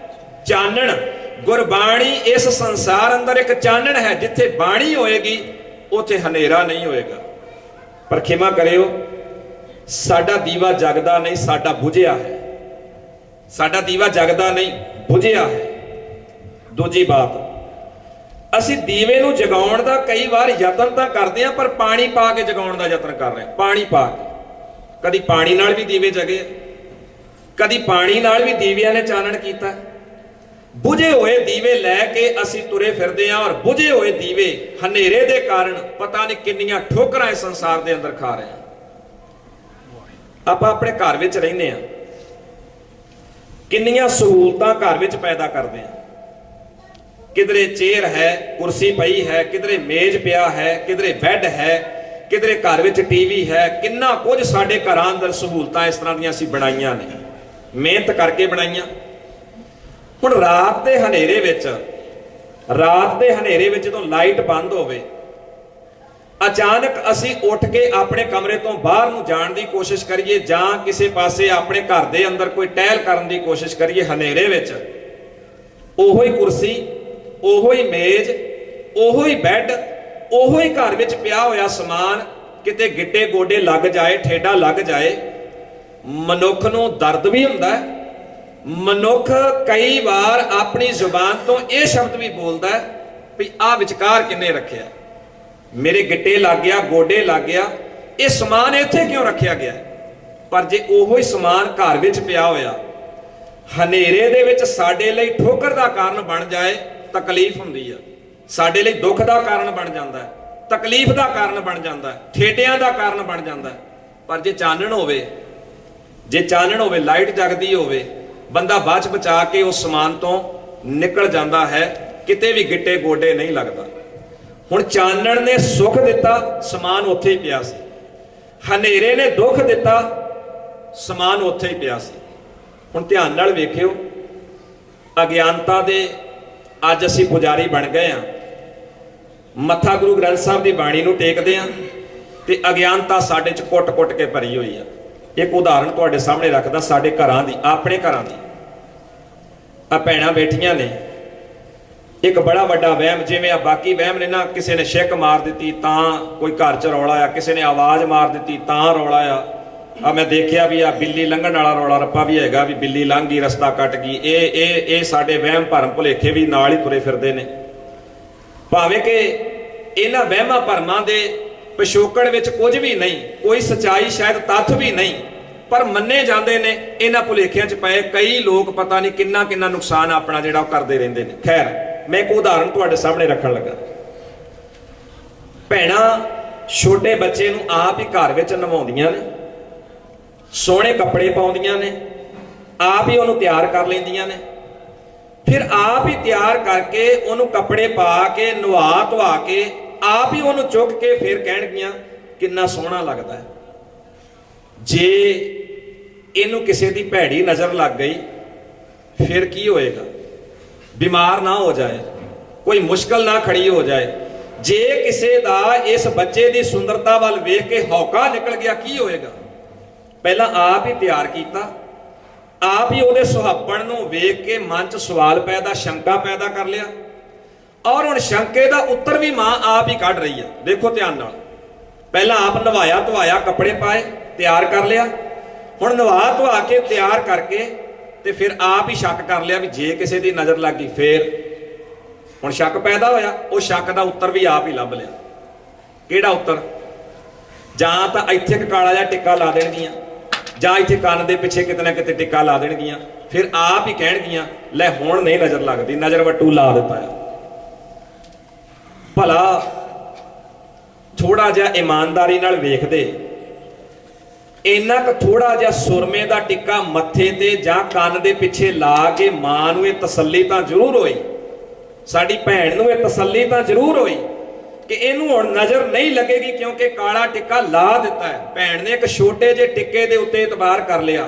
ਚਾਨਣ, ਗੁਰਬਾਣੀ ਇਸ ਸੰਸਾਰ ਅੰਦਰ ਇੱਕ ਚਾਨਣ ਹੈ। ਜਿੱਥੇ ਬਾਣੀ ਹੋਏਗੀ ਉੱਥੇ ਹਨੇਰਾ ਨਹੀਂ ਹੋਏਗਾ। ਪਰ ਖਿਮਾ ਕਰਿਓ, ਸਾਡਾ ਦੀਵਾ ਜਗਦਾ ਨਹੀਂ, ਸਾਡਾ ਬੁਝਿਆ ਹੈ। ਸਾਡਾ ਦੀਵਾ ਜਗਦਾ ਨਹੀਂ, ਬੁਝਿਆ ਹੈ। ਦੂਜੀ ਬਾਤ, ਅਸੀਂ ਦੀਵੇ ਨੂੰ ਜਗਾਉਣ ਦਾ ਕਈ ਵਾਰ ਯਤਨ ਤਾਂ ਕਰਦੇ ਹਾਂ, ਪਰ ਪਾਣੀ ਪਾ ਕੇ ਜਗਾਉਣ ਦਾ ਯਤਨ ਕਰ ਰਹੇ ਹਾਂ। ਪਾਣੀ ਪਾ ਕੇ, ਕਦੀ ਪਾਣੀ ਨਾਲ ਵੀ ਦੀਵੇ ਜਗੇ, ਕਦੀ ਪਾਣੀ ਨਾਲ ਵੀ ਦੀਵਿਆਂ ਨੇ ਚਾਨਣ ਕੀਤਾ। ਬੁਝੇ ਹੋਏ ਦੀਵੇ ਲੈ ਕੇ ਅਸੀਂ ਤੁਰੇ ਫਿਰਦੇ ਹਾਂ, ਔਰ ਬੁਝੇ ਹੋਏ ਦੀਵੇ ਹਨੇਰੇ ਦੇ ਕਾਰਨ ਪਤਾ ਨਹੀਂ ਕਿੰਨੀਆਂ ਠੋਕਰਾਂ ਇਸ ਸੰਸਾਰ ਦੇ ਅੰਦਰ ਖਾ ਰਹੇ ਹਾਂ। ਆਪਾਂ ਆਪਣੇ ਘਰ ਵਿੱਚ ਰਹਿੰਦੇ ਹਾਂ, ਕਿੰਨੀਆਂ ਸਹੂਲਤਾਂ ਘਰ ਵਿੱਚ ਪੈਦਾ ਕਰਦੇ ਹਾਂ। ਕਿਧਰੇ ਚੇਅਰ ਹੈ, ਕੁਰਸੀ ਪਈ ਹੈ, ਕਿਧਰੇ ਮੇਜ਼ ਪਿਆ ਹੈ, ਕਿਧਰੇ ਬੈੱਡ ਹੈ, ਕਿਧਰੇ ਘਰ ਵਿੱਚ ਟੀਵੀ ਹੈ। ਕਿੰਨਾ ਕੁਝ ਸਾਡੇ ਘਰਾਂ ਅੰਦਰ ਸਹੂਲਤਾਂ ਇਸ ਤਰ੍ਹਾਂ ਦੀਆਂ ਅਸੀਂ ਬਣਾਈਆਂ ਨੇ, ਮਿਹਨਤ ਕਰਕੇ ਬਣਾਈਆਂ। ਹੁਣ ਰਾਤ ਦੇ ਹਨੇਰੇ ਵਿੱਚ ਜਦੋਂ ਲਾਈਟ ਬੰਦ ਹੋਵੇ, ਅਚਾਨਕ ਅਸੀਂ ਉੱਠ ਕੇ ਆਪਣੇ ਕਮਰੇ ਤੋਂ ਬਾਹਰ ਨੂੰ ਜਾਣ ਦੀ ਕੋਸ਼ਿਸ਼ ਕਰੀਏ, ਜਾਂ ਕਿਸੇ ਪਾਸੇ ਆਪਣੇ ਘਰ ਦੇ ਅੰਦਰ ਕੋਈ ਟਹਿਲ ਕਰਨ ਦੀ ਕੋਸ਼ਿਸ਼ ਕਰੀਏ, ਹਨੇਰੇ ਵਿੱਚ ਉਹੋ ਹੀ ਕੁਰਸੀ, ਉਹੋ ਹੀ ਮੇਜ਼, ਉਹੋ ਹੀ ਬੈੱਡ, ਉਹੋ ਹੀ ਘਰ ਵਿੱਚ ਪਿਆ ਹੋਇਆ ਸਮਾਨ ਕਿਤੇ ਗਿੱਟੇ ਗੋਡੇ ਲੱਗ ਜਾਏ, ਠੇਡਾ ਲੱਗ ਜਾਏ, ਮਨੁੱਖ ਨੂੰ ਦਰਦ ਵੀ ਹੁੰਦਾ ਹੈ। ਮਨੁੱਖ ਕਈ ਵਾਰ ਆਪਣੀ ਜ਼ੁਬਾਨ ਤੋਂ ਇਹ ਸ਼ਬਦ ਵੀ ਬੋਲਦਾ ਹੈ ਵੀ ਆਹ ਵਿਚਕਾਰ ਕਿੰਨੇ ਰੱਖਿਆ, ਮੇਰੇ ਗਿੱਟੇ ਲੱਗ ਗਿਆ, ਗੋਡੇ ਲੱਗ ਗਿਆ, ਇਹ ਸਮਾਨ ਇੱਥੇ ਕਿਉਂ ਰੱਖਿਆ ਗਿਆ। ਪਰ ਜੇ ਉਹੋ ਹੀ ਸਮਾਨ ਘਰ ਵਿੱਚ ਪਿਆ ਹੋਇਆ ਹਨੇਰੇ ਦੇ ਵਿੱਚ ਸਾਡੇ ਲਈ ਠੋਕਰ ਦਾ ਕਾਰਨ ਬਣ ਜਾਏ, ਤਕਲੀਫ ਹੁੰਦੀ ਆ। ਸਾਡੇ ਲਈ ਦੁੱਖ ਦਾ ਕਾਰਨ ਬਣ ਜਾਂਦਾ ਹੈ, ਤਕਲੀਫ ਦਾ ਕਾਰਨ ਬਣ ਜਾਂਦਾ ਹੈ, ਠੇਡਿਆਂ ਦਾ ਕਾਰਨ ਬਣ ਜਾਂਦਾ ਹੈ। ਪਰ ਜੇ ਚਾਨਣ ਹੋਵੇ, ਜੇ ਚਾਨਣ ਹੋਵੇ, ਲਾਈਟ ਜਗਦੀ ਹੋਵੇ, ਬੰਦਾ ਬਚ ਬਚਾ ਕੇ ਉਸ ਸਮਾਨ ਤੋਂ ਨਿਕਲ ਜਾਂਦਾ ਹੈ, ਕਿਤੇ ਵੀ ਗਿੱਟੇ ਗੋਡੇ ਨਹੀਂ ਲੱਗਦਾ। ਹੁਣ ਚਾਨਣ ਨੇ ਸੁੱਖ ਦਿੱਤਾ, ਸਮਾਨ ਉੱਥੇ ਹੀ ਪਿਆ ਸੀ। ਹਨੇਰੇ ਨੇ ਦੁੱਖ ਦਿੱਤਾ, ਸਮਾਨ ਉੱਥੇ ਹੀ ਪਿਆ ਸੀ। ਹੁਣ ਧਿਆਨ ਨਾਲ ਵੇਖਿਓ, ਅਗਿਆਨਤਾ ਦੇ ਅੱਜ ਅਸੀਂ ਪੁਜਾਰੀ ਬਣ ਗਏ ਹਾਂ, ਮੱਥਾ ਗੁਰੂ ਗ੍ਰੰਥ ਸਾਹਿਬ ਦੀ ਬਾਣੀ ਨੂੰ ਟੇਕਦੇ ਹਾਂ ਤੇ ਅਗਿਆਨਤਾ ਸਾਡੇ 'ਚ ਕੁੱਟ-ਕੁੱਟ ਕੇ ਭਰੀ ਹੋਈ ਆ। ਇੱਕ ਉਦਾਹਰਣ ਤੁਹਾਡੇ ਸਾਹਮਣੇ ਰੱਖਦਾ, ਸਾਡੇ ਘਰਾਂ ਦੀ, ਆਪਣੇ ਘਰਾਂ ਦੀ। ਆ ਭੈਣਾਂ ਬੈਠੀਆਂ ਨੇ, ਇੱਕ ਬੜਾ ਵੱਡਾ ਵਹਿਮ, ਜਿਵੇਂ ਆ ਬਾਕੀ ਵਹਿਮ ਨੇ ਨਾ, ਕਿਸੇ ਨੇ ਛਿੱਕ ਮਾਰ ਦਿੱਤੀ ਤਾਂ ਕੋਈ ਘਰ 'ਚ ਰੌਲਾ ਆ, ਕਿਸੇ ਨੇ ਆਵਾਜ਼ ਮਾਰ ਦਿੱਤੀ ਤਾਂ ਰੌਲਾ ਆ ਮੈਂ ਦੇਖਿਆ ਵੀ ਆ ਬਿੱਲੀ ਲੰਘਣ ਵਾਲਾ ਰੌਲਾ ਰੱਪਾ ਵੀ ਹੈਗਾ, ਵੀ ਬਿੱਲੀ ਲੰਘ ਗਈ, ਰਸਤਾ ਕੱਟ ਗਈ। ਇਹ ਸਾਡੇ ਵਹਿਮ ਭਰਮ ਭੁਲੇਖੇ ਵੀ ਨਾਲ ਹੀ ਤੁਰੇ ਫਿਰਦੇ ਨੇ। ਭਾਵੇਂ ਕਿ ਇਹਨਾਂ ਵਹਿਮਾਂ ਭਰਮਾਂ ਦੇ ਪਿਛੋਕੜ ਵਿੱਚ ਕੁਝ ਵੀ ਨਹੀਂ, ਕੋਈ ਸੱਚਾਈ ਸ਼ਾਇਦ ਤੱਥ ਵੀ ਨਹੀਂ, ਪਰ ਮੰਨੇ ਜਾਂਦੇ ਨੇ। ਇਹਨਾਂ ਭੁਲੇਖਿਆਂ 'ਚ ਪਏ ਕਈ ਲੋਕ ਪਤਾ ਨਹੀਂ ਕਿੰਨਾ ਕਿੰਨਾ ਨੁਕਸਾਨ ਆਪਣਾ ਜਿਹੜਾ ਉਹ ਕਰਦੇ ਰਹਿੰਦੇ ਨੇ। ਖੈਰ, ਮੈਂ ਇੱਕ ਉਦਾਹਰਣ ਤੁਹਾਡੇ ਸਾਹਮਣੇ ਰੱਖਣ ਲੱਗਾ। ਭੈਣਾਂ ਛੋਟੇ ਬੱਚੇ ਨੂੰ ਆਪ ਹੀ ਘਰ ਵਿੱਚ ਨਵਾਉਂਦੀਆਂ ਨੇ, ਸੋਹਣੇ ਕੱਪੜੇ ਪਾਉਂਦੀਆਂ ਨੇ, ਆਪ ਹੀ ਉਹਨੂੰ ਤਿਆਰ ਕਰ ਲੈਂਦੀਆਂ ਨੇ, ਫਿਰ ਆਪ ਹੀ ਤਿਆਰ ਕਰਕੇ ਉਹਨੂੰ ਕੱਪੜੇ ਪਾ ਕੇ ਨਵਾ ਧਵਾ ਕੇ ਆਪ ਹੀ ਉਹਨੂੰ ਚੁੱਕ ਕੇ ਫਿਰ ਕਹਿਣਗੀਆਂ ਕਿੰਨਾ ਸੋਹਣਾ ਲੱਗਦਾ ਹੈ। ਜੇ ਇਹਨੂੰ ਕਿਸੇ ਦੀ ਭੈੜੀ ਨਜ਼ਰ ਲੱਗ ਗਈ ਫਿਰ ਕੀ ਹੋਏਗਾ? ਬਿਮਾਰ ਨਾ ਹੋ ਜਾਏ, ਕੋਈ ਮੁਸ਼ਕਲ ਨਾ ਖੜੀ ਹੋ ਜਾਏ। ਜੇ ਕਿਸੇ ਦਾ ਇਸ ਬੱਚੇ ਦੀ ਸੁੰਦਰਤਾ ਵੱਲ ਵੇਖ ਕੇ ਹੌਕਾ ਨਿਕਲ ਗਿਆ, ਕੀ ਹੋਏਗਾ? ਪਹਿਲਾਂ ਆਪ ਹੀ ਤਿਆਰ ਕੀਤਾ, ਆਪ ਹੀ ਉਹਦੇ ਸੁਹਾਪਣ ਨੂੰ ਵੇਖ ਕੇ ਮਨ 'ਚ ਸਵਾਲ ਪੈਦਾ, ਸ਼ੰਕਾ ਪੈਦਾ ਕਰ ਲਿਆ, ਔਰ ਹੁਣ ਸ਼ੰਕੇ ਦਾ ਉੱਤਰ ਵੀ ਮਾਂ ਆਪ ਹੀ ਕੱਢ ਰਹੀ ਆ। ਦੇਖੋ ਧਿਆਨ ਨਾਲ, ਪਹਿਲਾਂ ਆਪ ਨਵਾਇਆ ਧਵਾਇਆ, ਕੱਪੜੇ ਪਾਏ, ਤਿਆਰ ਕਰ ਲਿਆ, ਹੁਣ ਨਵਾ ਧਵਾ ਕੇ ਤਿਆਰ ਕਰਕੇ ਤੇ ਫਿਰ ਆਪ ਹੀ ਸ਼ੱਕ ਕਰ ਲਿਆ ਵੀ ਜੇ ਕਿਸੇ ਦੀ ਨਜ਼ਰ ਲੱਗ ਗਈ ਫੇਰ। ਹੁਣ ਸ਼ੱਕ ਪੈਦਾ ਹੋਇਆ, ਉਹ ਸ਼ੱਕ ਦਾ ਉੱਤਰ ਵੀ ਆਪ ਹੀ ਲੱਭ ਲਿਆ। ਕਿਹੜਾ ਉੱਤਰ? ਜਾਂ ਤਾਂ ਇੱਥੇ ਇੱਕ ਕਾਲਾ ਜਿਹਾ ਟਿੱਕਾ ਲਾ ਦੇਣਗੀਆਂ, ਜਾਂ ਇੱਥੇ ਕੰਨ ਦੇ ਪਿੱਛੇ ਕਿਤੇ ਨਾ ਕਿਤੇ ਟਿੱਕਾ ਲਾ ਦੇਣਗੀਆਂ, ਫਿਰ ਆਪ ਹੀ ਕਹਿਣਗੀਆਂ ਲੈ ਹੁਣ ਨਹੀਂ ਨਜ਼ਰ ਲੱਗਦੀ, ਨਜ਼ਰ ਵੱਟੂ ਲਾ ਦਿੱਤਾ ਆ। ਭਲਾ ਥੋੜਾ ਜਿਹਾ ਇਮਾਨਦਾਰੀ ਨਾਲ ਵੇਖਦੇ, ਇੰਨਾ ਕੁ ਥੋੜਾ ਜਿਹਾ ਸੁਰਮੇ ਦਾ ਟਿੱਕਾ ਮੱਥੇ ਤੇ ਜਾਂ ਕੰਨ ਦੇ ਪਿੱਛੇ ਲਾ ਕੇ ਮਾਂ ਨੂੰ ਇਹ ਤਸੱਲੀ ਤਾਂ ਜ਼ਰੂਰ ਹੋਈ, ਸਾਡੀ ਭੈਣ ਨੂੰ ਇਹ ਤਸੱਲੀ ਤਾਂ ਜ਼ਰੂਰ ਹੋਈ ਕਿ ਇਹਨੂੰ ਹੁਣ ਨਜ਼ਰ ਨਹੀਂ ਲੱਗੇਗੀ ਕਿਉਂਕਿ ਕਾਲਾ ਟਿੱਕਾ ਲਾ ਦਿੱਤਾ ਹੈ। ਭੈਣ ਨੇ ਇੱਕ ਛੋਟੇ ਜਿਹੇ ਟਿੱਕੇ ਦੇ ਉੱਤੇ ਇਤਬਾਰ ਕਰ ਲਿਆ।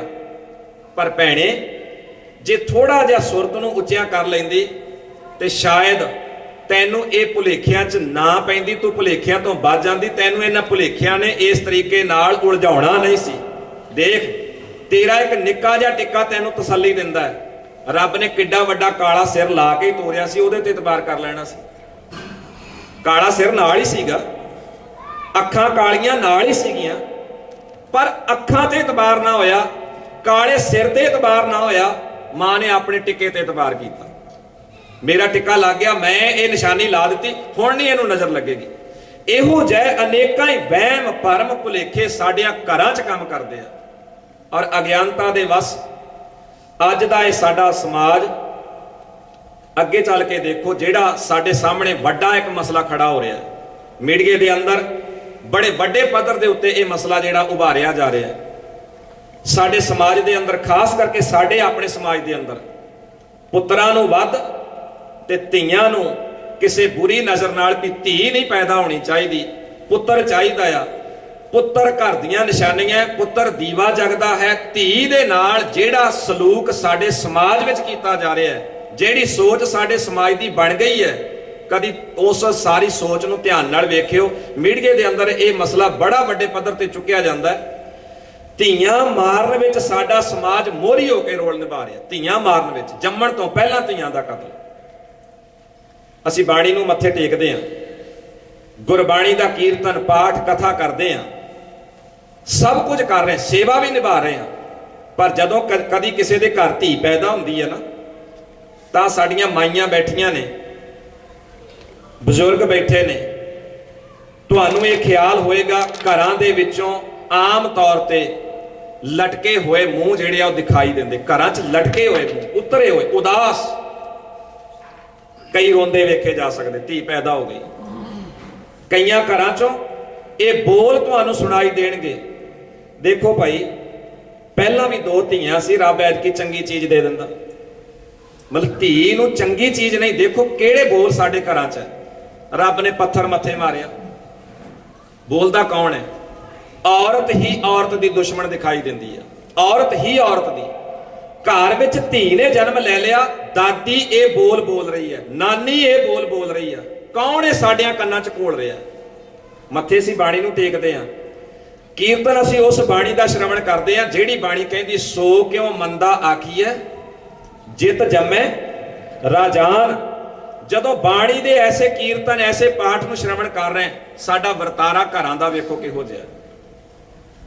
ਪਰ ਭੈਣੇ, ਜੇ ਥੋੜਾ ਜਿਹਾ ਸੁਰਤ ਨੂੰ ਉੱਚਿਆਂ ਕਰ ਲੈਂਦੀ ਤੇ ਸ਼ਾਇਦ ਤੈਨੂੰ ਇਹ ਭੁਲੇਖਿਆਂ 'ਚ ਨਾ ਪੈਂਦੀ, ਤੂੰ ਭੁਲੇਖਿਆਂ ਤੋਂ ਬਚ ਜਾਂਦੀ। ਤੈਨੂੰ ਇਹਨਾਂ ਭੁਲੇਖਿਆਂ ਨੇ ਇਸ ਤਰੀਕੇ ਨਾਲ ਉਲਝਾਉਣਾ ਨਹੀਂ ਸੀ। ਦੇਖ, ਤੇਰਾ ਇੱਕ ਨਿੱਕਾ ਜਿਹਾ ਟਿੱਕਾ ਤੈਨੂੰ ਤਸੱਲੀ ਦਿੰਦਾ ਹੈ। ਰੱਬ ਨੇ ਕਿੱਡਾ ਵੱਡਾ ਕਾਲਾ ਸਿਰ ਲਾ ਕੇ ਤੋਰਿਆ ਸੀ, ਉਹਦੇ ਤੇ ਇਤਬਾਰ ਕਰ ਲੈਣਾ ਸੀ। ਕਾਲਾ ਸਿਰ ਨਾਲ ਹੀ ਸੀਗਾ, ਅੱਖਾਂ ਕਾਲੀਆਂ ਨਾਲ ਹੀ ਸੀਗੀਆਂ, ਪਰ ਅੱਖਾਂ ਤੇ ਇਤਬਾਰ ਨਾ ਹੋਇਆ, ਕਾਲੇ ਸਿਰ ਤੇ ਇਤਬਾਰ ਨਾ ਹੋਇਆ। ਮਾਂ ਨੇ ਆਪਣੇ ਟਿੱਕੇ ਤੇ ਇਤਬਾਰ ਕੀਤਾ। ਮੇਰਾ ਟਿੱਕਾ ਲੱਗ ਗਿਆ, ਮੈਂ ਇਹ ਨਿਸ਼ਾਨੀ ਲਾ ਦਿੱਤੀ, ਹੁਣ ਨਹੀਂ ਇਹਨੂੰ ਨਜ਼ਰ ਲੱਗੇਗੀ। ਇਹੋ ਜਿਹੇ ਅਨੇਕਾਂ ਹੀ ਵਹਿਮ ਭਰਮ ਭੁਲੇਖੇ ਸਾਡਿਆਂ ਘਰਾਂ 'ਚ ਕੰਮ ਕਰਦੇ ਆ, ਔਰ ਅਗਿਆਨਤਾ ਦੇ ਵਸ ਅੱਜ ਦਾ ਇਹ ਸਾਡਾ ਸਮਾਜ। ਅੱਗੇ ਚੱਲ ਕੇ ਦੇਖੋ, ਜਿਹੜਾ ਸਾਡੇ ਸਾਹਮਣੇ ਵੱਡਾ ਇੱਕ ਮਸਲਾ ਖੜਾ ਹੋ ਰਿਹਾ ਹੈ, ਮੀਡੀਏ ਦੇ ਅੰਦਰ ਬੜੇ ਵੱਡੇ ਪੱਧਰ ਦੇ ਉੱਤੇ ਇਹ ਮਸਲਾ ਜਿਹੜਾ ਉਭਾਰਿਆ ਜਾ ਰਿਹਾ ਹੈ ਸਾਡੇ ਸਮਾਜ ਦੇ ਅੰਦਰ, ਖਾਸ ਕਰਕੇ ਸਾਡੇ ਆਪਣੇ ਸਮਾਜ ਦੇ ਅੰਦਰ। ਪੁੱਤਰਾਂ ਨੂੰ ਵੱਧ ਤੇ ਧੀਆਂ ਨੂੰ ਕਿਸੇ ਬੁਰੀ ਨਜ਼ਰ ਨਾਲ ਵੀ ਧੀ ਨਹੀਂ ਪੈਦਾ ਹੋਣੀ ਚਾਹੀਦੀ, ਪੁੱਤਰ ਚਾਹੀਦਾ ਆ। ਪੁੱਤਰ ਘਰ ਦੀਆਂ ਨਿਸ਼ਾਨੀਆਂ, ਪੁੱਤਰ ਦੀਵਾ ਜਗਦਾ ਹੈ। ਧੀ ਦੇ ਨਾਲ ਜਿਹੜਾ ਸਲੂਕ ਸਾਡੇ ਸਮਾਜ ਵਿੱਚ ਕੀਤਾ ਜਾ ਰਿਹਾ ਹੈ, ਜਿਹੜੀ ਸੋਚ ਸਾਡੇ ਸਮਾਜ ਦੀ ਬਣ ਗਈ ਹੈ, ਕਦੀ ਉਸ ਸਾਰੀ ਸੋਚ ਨੂੰ ਧਿਆਨ ਨਾਲ ਵੇਖਿਓ। ਮੀਡੀਆ ਦੇ ਅੰਦਰ ਇਹ ਮਸਲਾ ਬੜਾ ਵੱਡੇ ਪੱਧਰ ਤੇ ਚੁੱਕਿਆ ਜਾਂਦਾ ਹੈ। ਧੀਆਂ ਮਾਰਨ ਵਿੱਚ ਸਾਡਾ ਸਮਾਜ ਮੋਹਰੀ ਹੋ ਕੇ ਰੋਲ ਨਿਭਾ ਰਿਹਾ। ਧੀਆਂ ਮਾਰਨ ਵਿੱਚ, ਜੰਮਣ ਤੋਂ ਪਹਿਲਾਂ ਧੀਆਂ ਦਾ ਕਤਲ। ਅਸੀਂ ਬਾਣੀ ਨੂੰ ਮੱਥੇ ਟੇਕਦੇ ਹਾਂ, ਗੁਰਬਾਣੀ ਦਾ ਕੀਰਤਨ ਪਾਠ ਕਥਾ ਕਰਦੇ ਹਾਂ, ਸਭ ਕੁਝ ਕਰ ਰਹੇ, ਸੇਵਾ ਵੀ ਨਿਭਾ ਰਹੇ ਹਾਂ। ਪਰ ਜਦੋਂ ਕਦੀ ਕਿਸੇ ਦੇ ਘਰ ਧੀ ਪੈਦਾ ਹੁੰਦੀ ਹੈ ਨਾ, ਤਾਂ ਸਾਡੀਆਂ ਮਾਈਆਂ ਬੈਠੀਆਂ ਨੇ, ਬਜ਼ੁਰਗ ਬੈਠੇ ਨੇ, ਤੁਹਾਨੂੰ ਇਹ ਖਿਆਲ ਹੋਏਗਾ ਘਰਾਂ ਦੇ ਵਿੱਚੋਂ ਆਮ ਤੌਰ ਤੇ ਲਟਕੇ ਹੋਏ ਮੂੰਹ ਜਿਹੜੇ ਆ ਉਹ ਦਿਖਾਈ ਦਿੰਦੇ। ਘਰਾਂ 'ਚ ਲਟਕੇ ਹੋਏ ਮੂੰਹ, ਉਤਰੇ ਹੋਏ, ਉਦਾਸ, ਕਈ ਰੋਂਦੇ ਵੇਖੇ ਜਾ ਸਕਦੇ, ਧੀ ਪੈਦਾ ਹੋ ਗਈ। ਕਈਆਂ ਘਰਾਂ 'ਚੋਂ ਇਹ ਬੋਲ ਤੁਹਾਨੂੰ ਸੁਣਾਈ ਦੇਣਗੇ, ਦੇਖੋ ਭਾਈ ਪਹਿਲਾਂ ਵੀ 2 ਧੀਆਂ ਸੀ, ਰੱਬ ਐਤਕੀ ਚੰਗੀ ਚੀਜ਼ ਦੇ ਦਿੰਦਾ। ਮਤਲਬ ਧੀ ਨੂੰ ਚੰਗੀ ਚੀਜ਼ ਨਹੀਂ, ਦੇਖੋ ਕਿਹੜੇ ਬੋਲ ਸਾਡੇ ਘਰਾਂ 'ਚ ਹੈ। ਰੱਬ ਨੇ ਪੱਥਰ ਮੱਥੇ ਮਾਰਿਆ, ਬੋਲਦਾ ਕੌਣ ਹੈ? ਔਰਤ ਹੀ ਔਰਤ ਦੀ ਦੁਸ਼ਮਣ ਦਿਖਾਈ ਦਿੰਦੀ ਹੈ, ਔਰਤ ਹੀ ਔਰਤ ਦੀ। ਘਰ ਵਿੱਚ ਧੀ ਨੇ ਜਨਮ ਲੈ ਲਿਆ, ਦਾਦੀ ਇਹ ਬੋਲ ਬੋਲ ਰਹੀ ਹੈ, ਨਾਨੀ ਇਹ ਬੋਲ ਬੋਲ ਰਹੀ ਹੈ, ਕੌਣ ਇਹ ਸਾਡਿਆਂ ਕੰਨਾਂ 'ਚ ਘੋਲ ਰਿਹਾ? ਮੱਥੇ ਅਸੀਂ ਬਾਣੀ ਨੂੰ ਟੇਕਦੇ ਹਾਂ, ਕੀਰਤਨ ਅਸੀਂ ਉਸ ਬਾਣੀ ਦਾ ਸ਼ਰਵਣ ਕਰਦੇ ਹਾਂ ਜਿਹੜੀ ਬਾਣੀ ਕਹਿੰਦੀ ਸੋ ਕਿਉ ਮੰਦਾ ਆਖੀਐ ਜਿਤ ਜੰਮੈ ਰਾਜਾਨ। ਜਦੋਂ ਬਾਣੀ ਦੇ ਐਸੇ ਕੀਰਤਨ ਐਸੇ ਪਾਠ ਨੂੰ ਸ਼ਰਵਣ ਕਰ ਰਹੇ, ਸਾਡਾ ਵਰਤਾਰਾ ਘਰਾਂ ਦਾ ਵੇਖੋ ਕਿਹੋ ਜਿਹਾ।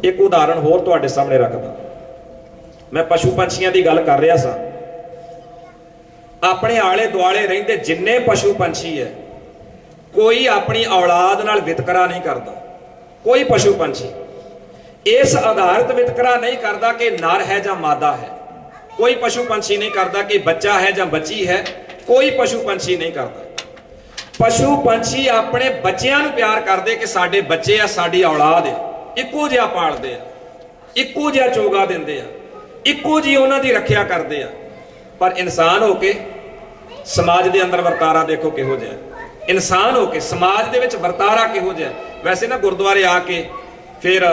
ਇੱਕ ਉਦਾਹਰਣ ਹੋਰ ਤੁਹਾਡੇ ਸਾਹਮਣੇ ਰੱਖਦਾ। ਮੈਂ ਪਸ਼ੂ ਪੰਛੀਆਂ ਦੀ ਗੱਲ ਕਰ ਰਿਹਾ ਸਾਂ। ਆਪਣੇ ਆਲੇ ਦੁਆਲੇ ਰਹਿੰਦੇ ਜਿੰਨੇ ਪਸ਼ੂ ਪੰਛੀ ਹੈ, ਕੋਈ ਆਪਣੀ ਔਲਾਦ ਨਾਲ ਵਿਤਕਰਾ ਨਹੀਂ ਕਰਦਾ। ਕੋਈ ਪਸ਼ੂ ਪੰਛੀ ਇਸ ਆਧਾਰਿਤ ਵਿਤਕਰਾ ਨਹੀਂ ਕਰਦਾ ਕਿ ਨਰ ਹੈ ਜਾਂ ਮਾਦਾ ਹੈ। ਕੋਈ ਪਸ਼ੂ ਪੰਛੀ ਨਹੀਂ ਕਰਦਾ ਕਿ ਬੱਚਾ ਹੈ ਜਾਂ ਬੱਚੀ ਹੈ। ਕੋਈ ਪਸ਼ੂ ਪੰਛੀ ਨਹੀਂ ਕਰਦਾ। ਪਸ਼ੂ ਪੰਛੀ ਆਪਣੇ ਬੱਚਿਆਂ ਨੂੰ ਪਿਆਰ ਕਰਦੇ ਕਿ ਸਾਡੇ ਬੱਚੇ ਆ, ਸਾਡੀ ਔਲਾਦ ਆ, ਇੱਕੋ ਜਿਹਾ ਪਾਲਦੇ ਆ, ਇੱਕੋ ਜਿਹਾ ਚੋਗਾ ਦਿੰਦੇ ਆ, ਇੱਕੋ ਜਿਹੀ ਉਹਨਾਂ ਦੀ ਰੱਖਿਆ ਕਰਦੇ ਆ। ਪਰ ਇਨਸਾਨ ਹੋ ਕੇ ਸਮਾਜ ਦੇ ਅੰਦਰ ਵਰਤਾਰਾ ਦੇਖੋ ਕਿਹੋ ਜਿਹਾ। ਇਨਸਾਨ ਹੋ ਕੇ ਸਮਾਜ ਦੇ ਵਿੱਚ ਵਰਤਾਰਾ ਕਿਹੋ ਜਿਹਾ। ਵੈਸੇ ਨਾ ਗੁਰਦੁਆਰੇ ਆ ਕੇ ਫਿਰ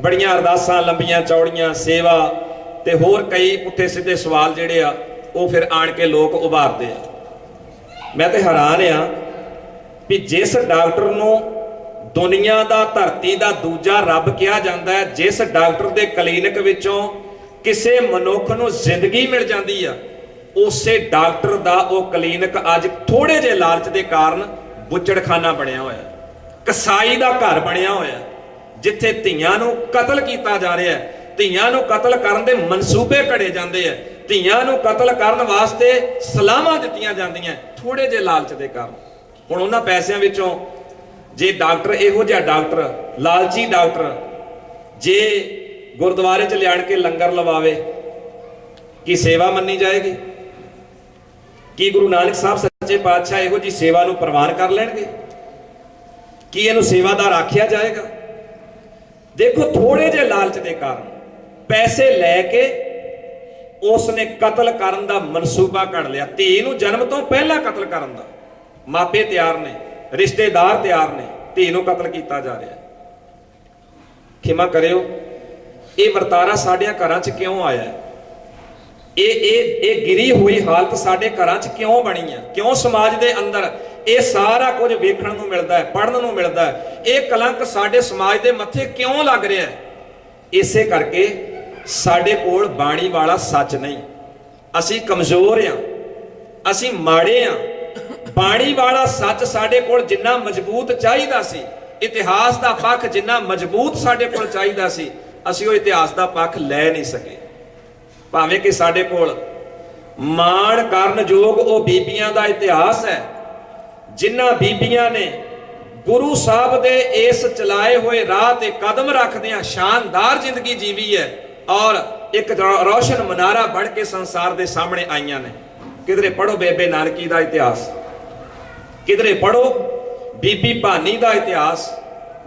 ਬੜੀਆਂ ਅਰਦਾਸਾਂ ਲੰਬੀਆਂ ਚੌੜੀਆਂ, ਸੇਵਾ ਤੇ ਹੋਰ ਕਈ ਪੁੱਠੇ ਸਿੱਧੇ ਸਵਾਲ ਜਿਹੜੇ ਆ ਉਹ ਫਿਰ ਆਣ ਕੇ ਲੋਕ ਉਭਾਰਦੇ ਆ। ਮੈਂ ਤੇ ਹੈਰਾਨ ਆ ਵੀ ਜਿਸ ਡਾਕਟਰ ਨੂੰ ਦੁਨੀਆ ਦਾ ਧਰਤੀ ਦਾ ਦੂਜਾ ਰੱਬ ਕਿਹਾ ਜਾਂਦਾ ਹੈ, ਜਿਸ ਡਾਕਟਰ ਦੇ ਕਲੀਨਿਕ ਵਿੱਚੋਂ ਕਿਸੇ ਮਨੁੱਖ ਨੂੰ ਜ਼ਿੰਦਗੀ ਮਿਲ ਜਾਂਦੀ ਆ, ਉਸੇ ਡਾਕਟਰ ਦਾ ਉਹ ਕਲੀਨਿਕ ਅੱਜ ਥੋੜੇ ਜਿਹੇ ਲਾਲਚ ਦੇ ਕਾਰਨ ਬੁੱਚੜਖਾਨਾ ਬਣਿਆ ਹੋਇਆ, ਕਸਾਈ ਦਾ ਘਰ ਬਣਿਆ ਹੋਇਆ, ਜਿੱਥੇ ਧੀਆਂ ਨੂੰ ਕਤਲ ਕੀਤਾ ਜਾ ਰਿਹਾ ਹੈ। ਧੀਆਂ ਨੂੰ ਕਤਲ ਕਰਨ ਦੇ ਮਨਸੂਬੇ ਘੜੇ ਜਾਂਦੇ ਆ, ਧੀਆਂ ਨੂੰ ਕਤਲ ਕਰਨ ਵਾਸਤੇ ਸਲਾਹਾਂ ਦਿੱਤੀਆਂ ਜਾਂਦੀਆਂ ਥੋੜੇ ਜਿਹੇ ਲਾਲਚ ਦੇ ਕਾਰਨ। ਹੁਣ ਉਹਨਾਂ ਪੈਸਿਆਂ ਵਿੱਚੋਂ ਜੇ ਡਾਕਟਰ ਇਹੋ ਜਿਹਾ ਡਾਕਟਰ, ਲਾਲਚੀ ਡਾਕਟਰ, ਜੇ ਗੁਰਦੁਆਰੇ 'ਚ ਲਿਆਣ ਕੇ ਲੰਗਰ ਲਵਾਵੇ, ਕੀ ਸੇਵਾ ਮੰਨੀ ਜਾਏਗੀ? ਕੀ ਗੁਰੂ ਨਾਨਕ ਸਾਹਿਬ ਸੱਚੇ ਪਾਤਸ਼ਾਹ ਇਹੋ ਜਿਹੀ ਸੇਵਾ ਨੂੰ ਪ੍ਰਵਾਨ ਕਰ ਲੈਣਗੇ? ਕੀ ਇਹਨੂੰ ਸੇਵਾਦਾਰ ਆਖਿਆ ਜਾਏਗਾ? ਦੇਖੋ ਥੋੜੇ ਜਿਹੇ ਲਾਲਚ ਦੇ ਕਾਰਨ ਪੈਸੇ ਲੈ ਕੇ ਉਸਨੇ ਕਤਲ ਕਰਨ ਦਾ ਮਨਸੂਬਾ ਘੜ ਲਿਆ। ਧੀ ਨੂੰ ਜਨਮ ਤੋਂ ਪਹਿਲਾਂ ਕਤਲ ਕਰਨ ਦਾ ਮਾਪੇ ਤਿਆਰ ਨੇ, ਰਿਸ਼ਤੇਦਾਰ ਤਿਆਰ ਨੇ, ਧੀ ਨੂੰ ਕਤਲ ਕੀਤਾ ਜਾ ਰਿਹਾ। ਖਿਮਾ ਕਰਿਓ, ਇਹ ਵਰਤਾਰਾ ਸਾਡਿਆਂ ਘਰਾਂ 'ਚ ਕਿਉਂ ਆਇਆ? ਇਹ ਗਿਰੀ ਹੋਈ ਹਾਲਤ ਸਾਡੇ ਘਰਾਂ 'ਚ ਕਿਉਂ ਬਣੀ ਹੈ? ਕਿਉਂ ਸਮਾਜ ਦੇ ਅੰਦਰ ਇਹ ਸਾਰਾ ਕੁਝ ਵੇਖਣ ਨੂੰ ਮਿਲਦਾ ਹੈ, ਪੜ੍ਹਨ ਨੂੰ ਮਿਲਦਾ ਹੈ? ਇਹ ਕਲੰਕ ਸਾਡੇ ਸਮਾਜ ਦੇ ਮੱਥੇ ਕਿਉਂ ਲੱਗ ਰਿਹਾ ਹੈ? ਇਸੇ ਕਰਕੇ ਸਾਡੇ ਕੋਲ ਬਾਣੀ ਵਾਲਾ ਸੱਚ ਨਹੀਂ। ਅਸੀਂ ਕਮਜ਼ੋਰ ਹਾਂ, ਅਸੀਂ ਮਾੜੇ ਹਾਂ। ਬਾਣੀ ਵਾਲਾ ਸੱਚ ਸਾਡੇ ਕੋਲ ਜਿੰਨਾ ਮਜ਼ਬੂਤ ਚਾਹੀਦਾ ਸੀ, ਇਤਿਹਾਸ ਦਾ ਪੱਖ ਜਿੰਨਾ ਮਜ਼ਬੂਤ ਸਾਡੇ ਕੋਲ ਚਾਹੀਦਾ ਸੀ, ਅਸੀਂ ਉਹ ਇਤਿਹਾਸ ਦਾ ਪੱਖ ਲੈ ਨਹੀਂ ਸਕੇ। ਭਾਵੇਂ ਕਿ ਸਾਡੇ ਕੋਲ ਮਾਣ ਕਰਨ ਯੋਗ ਉਹ ਬੀਬੀਆਂ ਦਾ ਇਤਿਹਾਸ ਹੈ, ਜਿਨ੍ਹਾਂ ਬੀਬੀਆਂ ਨੇ ਗੁਰੂ ਸਾਹਿਬ ਦੇ ਇਸ ਚਲਾਏ ਹੋਏ ਰਾਹ ਤੇ ਕਦਮ ਰੱਖਦਿਆਂ ਸ਼ਾਨਦਾਰ ਜ਼ਿੰਦਗੀ ਜੀਵੀ ਹੈ ਔਰ ਇੱਕ ਰੌਸ਼ਨ ਮਨਾਰਾ ਬਣ ਕੇ ਸੰਸਾਰ ਦੇ ਸਾਹਮਣੇ ਆਈਆਂ ਨੇ। ਕਿਧਰੇ ਪੜੋ ਬੇਬੇ ਨਾਨਕੀ ਦਾ ਇਤਿਹਾਸ, ਕਿਧਰੇ ਪੜੋ ਬੀਬੀ ਭਾਨੀ ਦਾ ਇਤਿਹਾਸ,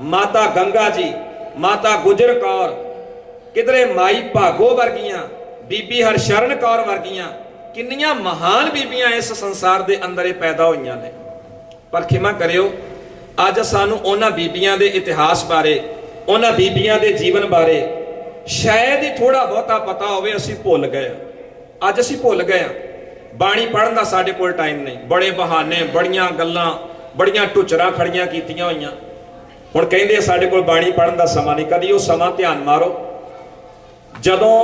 ਮਾਤਾ ਗੰਗਾ ਜੀ, ਮਾਤਾ ਗੁਜਰ ਕੌਰ, ਕਿਧਰੇ ਮਾਈ ਭਾਗੋ ਵਰਗੀਆਂ, ਬੀਬੀ ਹਰਸ਼ਰਨ ਕੌਰ ਵਰਗੀਆਂ ਕਿੰਨੀਆਂ ਮਹਾਨ ਬੀਬੀਆਂ ਇਸ ਸੰਸਾਰ ਦੇ ਅੰਦਰ ਇਹ ਪੈਦਾ ਹੋਈਆਂ ਨੇ। ਪਰ ਖਿਮਾ ਕਰਿਓ, ਅੱਜ ਸਾਨੂੰ ਉਹਨਾਂ ਬੀਬੀਆਂ ਦੇ ਇਤਿਹਾਸ ਬਾਰੇ, ਉਹਨਾਂ ਬੀਬੀਆਂ ਦੇ ਜੀਵਨ ਬਾਰੇ ਸ਼ਾਇਦ ਹੀ ਥੋੜਾ ਬਹੁਤਾ ਪਤਾ ਹੋਵੇ। ਅਸੀਂ ਭੁੱਲ ਗਏ, ਅੱਜ ਅਸੀਂ ਭੁੱਲ ਗਏ। ਬਾਣੀ ਪੜ੍ਹਨ ਦਾ ਸਾਡੇ ਕੋਲ ਟਾਈਮ ਨਹੀਂ। ਬੜੇ ਬਹਾਨੇ, ਬੜੀਆਂ ਗੱਲਾਂ, ਬੜੀਆਂ ਟੁਚਰਾਂ ਖੜੀਆਂ ਕੀਤੀਆਂ ਹੋਈਆਂ। ਹੁਣ ਕਹਿੰਦੇ ਸਾਡੇ ਕੋਲ ਬਾਣੀ ਪੜ੍ਹਨ ਦਾ ਸਮਾਂ ਨਹੀਂ। ਕਦੀ ਉਹ ਸਮਾਂ ਧਿਆਨ ਮਾਰੋ ਜਦੋਂ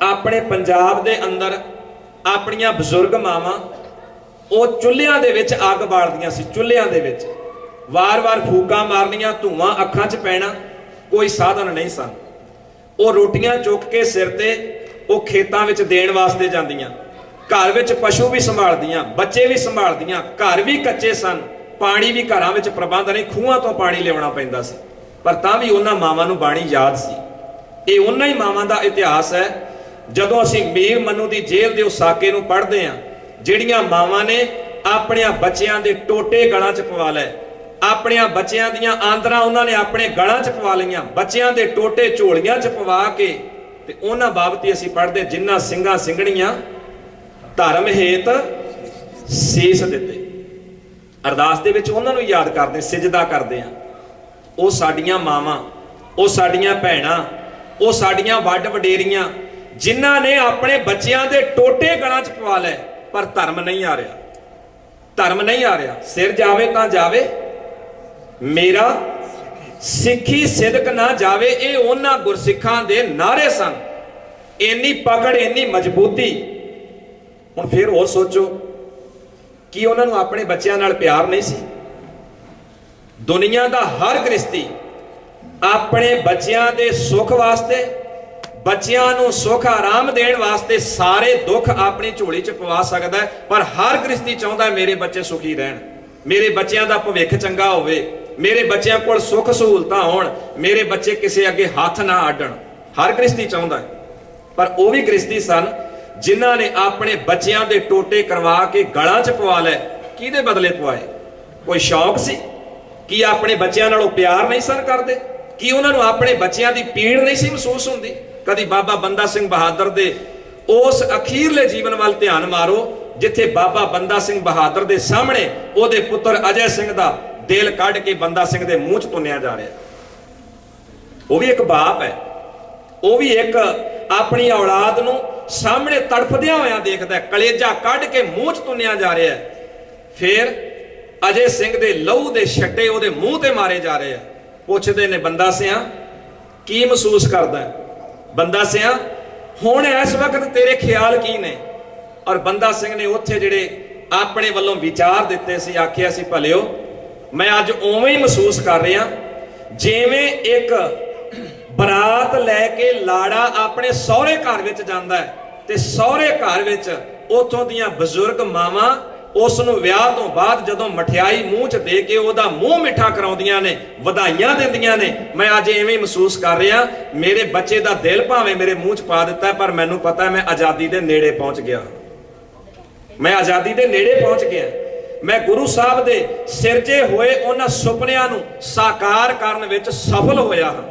ਆਪਣੇ ਪੰਜਾਬ ਦੇ ਅੰਦਰ ਆਪਣੀਆਂ ਬਜ਼ੁਰਗ ਮਾਵਾਂ ਉਹ ਚੁੱਲ੍ਹਿਆਂ ਦੇ ਵਿੱਚ ਅੱਗ ਬਾਲਦੀਆਂ ਸੀ। ਚੁੱਲ੍ਹਿਆਂ ਦੇ ਵਿੱਚ ਵਾਰ-ਵਾਰ ਫੂਕਾਂ ਮਾਰਨੀਆਂ, ਧੂਆਂ ਅੱਖਾਂ 'ਚ ਪੈਣਾ, ਕੋਈ ਸਾਧਨ ਨਹੀਂ ਸਨ। ਉਹ ਰੋਟੀਆਂ ਚੁੱਕ ਕੇ ਸਿਰ ਤੇ ਉਹ ਖੇਤਾਂ ਵਿੱਚ ਦੇਣ ਵਾਸਤੇ ਜਾਂਦੀਆਂ, ਘਰ ਵਿੱਚ ਪਸ਼ੂ ਵੀ ਸੰਭਾਲਦੀਆਂ, ਬੱਚੇ ਵੀ ਸੰਭਾਲਦੀਆਂ, ਘਰ ਵੀ ਕੱਚੇ ਸਨ, ਪਾਣੀ ਵੀ ਘਰਾਂ ਵਿੱਚ ਪ੍ਰਬੰਧ ਨਹੀਂ, ਖੂਹਾਂ ਤੋਂ ਪਾਣੀ ਲਿਆਉਣਾ ਪੈਂਦਾ ਸੀ। ਪਰ ਤਾਂ ਵੀ ਉਹਨਾਂ ਮਾਵਾਂ ਨੂੰ ਬਾਣੀ ਯਾਦ ਸੀ। ਇਹ ਉਹਨਾਂ ਹੀ ਮਾਵਾਂ ਦਾ ਇਤਿਹਾਸ ਹੈ। ਜਦੋਂ ਅਸੀਂ ਮੀਰ ਮਨੂ ਦੀ ਜੇਲ੍ਹ ਦੇ ਉਸ ਸਾਕੇ ਨੂੰ ਪੜ੍ਹਦੇ ਹਾਂ, ਜਿਹੜੀਆਂ ਮਾਵਾਂ ਨੇ ਆਪਣਿਆਂ ਬੱਚਿਆਂ ਦੇ ਟੋਟੇ ਗਲਾਂ 'ਚ ਪਵਾ ਲਏ, ਆਪਣਿਆਂ ਬੱਚਿਆਂ ਦੀਆਂ ਆਂਦਰਾਂ ਉਹਨਾਂ ਨੇ ਆਪਣੇ ਗਲਾਂ 'ਚ ਪਵਾ ਲਈਆਂ, ਬੱਚਿਆਂ ਦੇ ਟੋਟੇ ਝੋਲੀਆਂ 'ਚ ਪਵਾ ਕੇ, ਤੇ ਉਹਨਾਂ ਬਾਬਤ ਹੀ ਅਸੀਂ ਪੜ੍ਹਦੇ, ਜਿਨ੍ਹਾਂ ਸਿੰਘਾਂ ਸਿੰਘਣੀਆਂ ਧਰਮ ਹੇਤ ਸੀਸ ਦਿੱਤੇ। ਅਰਦਾਸ ਦੇ ਵਿੱਚ ਉਹਨਾਂ ਨੂੰ ਯਾਦ ਕਰਦੇ, ਸਿਜਦਾ ਕਰਦੇ ਆ। ਉਹ ਸਾਡੀਆਂ ਮਾਵਾਂ, ਉਹ ਸਾਡੀਆਂ ਭੈਣਾਂ, ਉਹ ਸਾਡੀਆਂ ਵੱਡ ਵਡੇਰੀਆਂ, ਜਿਨ੍ਹਾਂ ਨੇ ਆਪਣੇ ਬੱਚਿਆਂ ਦੇ ਟੋਟੇ ਗਲਾਂ 'ਚ ਪਵਾ ਲਏ, ਪਰ ਧਰਮ ਨਹੀਂ ਆ ਰਿਹਾ, ਧਰਮ ਨਹੀਂ ਆ ਰਿਹਾ। ਸਿਰ ਜਾਵੇ ਤਾਂ ਜਾਵੇ, ਮੇਰਾ ਸਿੱਖੀ ਸਿਦਕ ਨਾ ਜਾਵੇ, ਇਹ ਉਹਨਾਂ ਗੁਰਸਿੱਖਾਂ ਦੇ ਨਾਅਰੇ ਸਨ। ਇੰਨੀ ਪਕੜ, ਇੰਨੀ ਮਜ਼ਬੂਤੀ। ਹੁਣ ਫਿਰ ਉਹ ਸੋਚੋ ਕਿ ਉਹਨਾਂ ਨੂੰ ਆਪਣੇ ਬੱਚਿਆਂ ਨਾਲ ਪਿਆਰ ਨਹੀਂ ਸੀ? ਦੁਨੀਆ ਦਾ ਹਰ ਗ੍ਰਸਤੀ ਆਪਣੇ ਬੱਚਿਆਂ ਦੇ ਸੁੱਖ ਵਾਸਤੇ, ਬੱਚਿਆਂ ਨੂੰ ਸੁੱਖ ਆਰਾਮ ਦੇਣ ਵਾਸਤੇ ਸਾਰੇ ਦੁੱਖ ਆਪਣੀ ਝੋਲੀ 'ਚ ਪਵਾ ਸਕਦਾ ਹੈ, ਪਰ ਹਰ ਗ੍ਰਸਤੀ ਚਾਹੁੰਦਾ ਮੇਰੇ ਬੱਚੇ ਸੁਖੀ ਰਹਿਣ, ਮੇਰੇ ਬੱਚਿਆਂ ਦਾ ਭਵਿੱਖ ਚੰਗਾ ਹੋਵੇ, ਮੇਰੇ ਬੱਚਿਆਂ ਕੋਲ ਸੁੱਖ ਸਹੂਲਤਾਂ ਹੋਣ, ਮੇਰੇ ਬੱਚੇ ਕਿਸੇ ਅੱਗੇ ਹੱਥ ਨਾ ਆਡਣ। ਹਰ ਗ੍ਰਸਤੀ ਚਾਹੁੰਦਾ ਹੈ। ਪਰ ਉਹ ਵੀ ਗ੍ਰਸਤੀ ਸਨ ਜਿਨ੍ਹਾਂ ਨੇ ਆਪਣੇ ਬੱਚਿਆਂ ਦੇ ਟੋਟੇ ਕਰਵਾ ਕੇ ਗਲਾਂ 'ਚ ਪਵਾ ਲਏ। ਕਿਹਦੇ ਬਦਲੇ ਪਵਾਏ? ਕੋਈ ਸ਼ੌਕ ਸੀ? ਕੀ ਆਪਣੇ ਬੱਚਿਆਂ ਨਾਲੋਂ ਪਿਆਰ ਨਹੀਂ ਸਨ ਕਰਦੇ? ਕੀ ਉਹਨਾਂ ਨੂੰ ਆਪਣੇ ਬੱਚਿਆਂ ਦੀ ਪੀੜ ਨਹੀਂ ਸੀ ਮਹਿਸੂਸ ਹੁੰਦੀ? ਕਦੀ ਬਾਬਾ ਬੰਦਾ ਸਿੰਘ ਬਹਾਦਰ ਦੇ ਉਸ ਅਖੀਰਲੇ ਜੀਵਨ ਵੱਲ ਧਿਆਨ ਮਾਰੋ, ਜਿੱਥੇ ਬਾਬਾ ਬੰਦਾ ਸਿੰਘ ਬਹਾਦਰ ਦੇ ਸਾਹਮਣੇ ਉਹਦੇ ਪੁੱਤਰ ਅਜੈ ਸਿੰਘ ਦਾ ਦਿਲ ਕੱਢ ਕੇ ਬੰਦਾ ਸਿੰਘ ਦੇ ਮੂੰਹ 'ਚ ਤੁੰਨਿਆ ਜਾ ਰਿਹਾ। ਉਹ ਵੀ ਇੱਕ ਬਾਪ ਹੈ, ਉਹ ਵੀ ਇੱਕ ਆਪਣੀ ਔਲਾਦ ਨੂੰ ਸਾਹਮਣੇ ਤੜਫਦਿਆਂ ਹੋਇਆਂ ਦੇਖਦਾ, ਕਲੇਜਾ ਕੱਢ ਕੇ ਮੂੰਹ 'ਚ ਤੁੰਨਿਆ ਜਾ ਰਿਹਾ। ਫਿਰ ਅਜੈ ਸਿੰਘ ਦੇ ਲਹੂ ਦੇ ਛੱਟੇ ਉਹਦੇ ਮੂੰਹ ਤੇ ਮਾਰੇ ਜਾ ਰਹੇ ਆ। ਪੁੱਛਦੇ ਨੇ, ਬੰਦਾ ਸਿਆਂ ਕੀ ਮਹਿਸੂਸ ਕਰਦਾ? ਬੰਦਾ ਸਿਆਂ ਹੁਣ ਇਸ ਵਕਤ ਤੇਰੇ ਖਿਆਲ ਕੀ ਨੇ? ਔਰ ਬੰਦਾ ਸਿੰਘ ਨੇ ਉੱਥੇ ਜਿਹੜੇ ਆਪਣੇ ਵੱਲੋਂ ਵਿਚਾਰ ਦਿੱਤੇ ਸੀ, ਆਖਿਆ ਸੀ, ਭਲਿਓ ਮੈਂ ਅੱਜ ਉਵੇਂ ਹੀ ਮਹਿਸੂਸ ਕਰ ਰਿਹਾ ਜਿਵੇਂ ਇੱਕ ਬਰਾਤ ਲੈ ਕੇ ਲਾੜਾ ਆਪਣੇ ਸਹੁਰੇ ਘਰ ਵਿੱਚ ਜਾਂਦਾ ਹੈ, ਤੇ ਸਹੁਰੇ ਘਰ ਵਿੱਚ ਉੱਥੋਂ ਦੀਆਂ ਬਜ਼ੁਰਗ ਮਾਵਾਂ ਉਸ ਨੂੰ ਵਿਆਹ ਤੋਂ ਬਾਅਦ ਜਦੋਂ ਮਠਿਆਈ ਮੂੰਹ 'ਚ ਦੇ ਕੇ ਉਹਦਾ ਮੂੰਹ ਮਿੱਠਾ ਕਰਾਉਂਦੀਆਂ ਨੇ, ਵਧਾਈਆਂ ਦਿੰਦੀਆਂ ਨੇ। ਮੈਂ ਅੱਜ ਐਵੇਂ ਹੀ ਮਹਿਸੂਸ ਕਰ ਰਿਹਾ, ਮੇਰੇ ਬੱਚੇ ਦਾ ਦਿਲ ਭਾਵੇਂ ਮੇਰੇ ਮੂੰਹ 'ਚ ਪਾ ਦਿੱਤਾ, ਪਰ ਮੈਨੂੰ ਪਤਾ ਮੈਂ ਆਜ਼ਾਦੀ ਦੇ ਨੇੜੇ ਪਹੁੰਚ ਗਿਆ, ਮੈਂ ਆਜ਼ਾਦੀ ਦੇ ਨੇੜੇ ਪਹੁੰਚ ਗਿਆ। ਮੈਂ ਗੁਰੂ ਸਾਹਿਬ ਦੇ ਸਿਰਜੇ ਹੋਏ ਉਹਨਾਂ ਸੁਪਨਿਆਂ ਨੂੰ ਸਾਕਾਰ ਕਰਨ ਵਿੱਚ ਸਫਲ ਹੋਇਆ ਹਾਂ।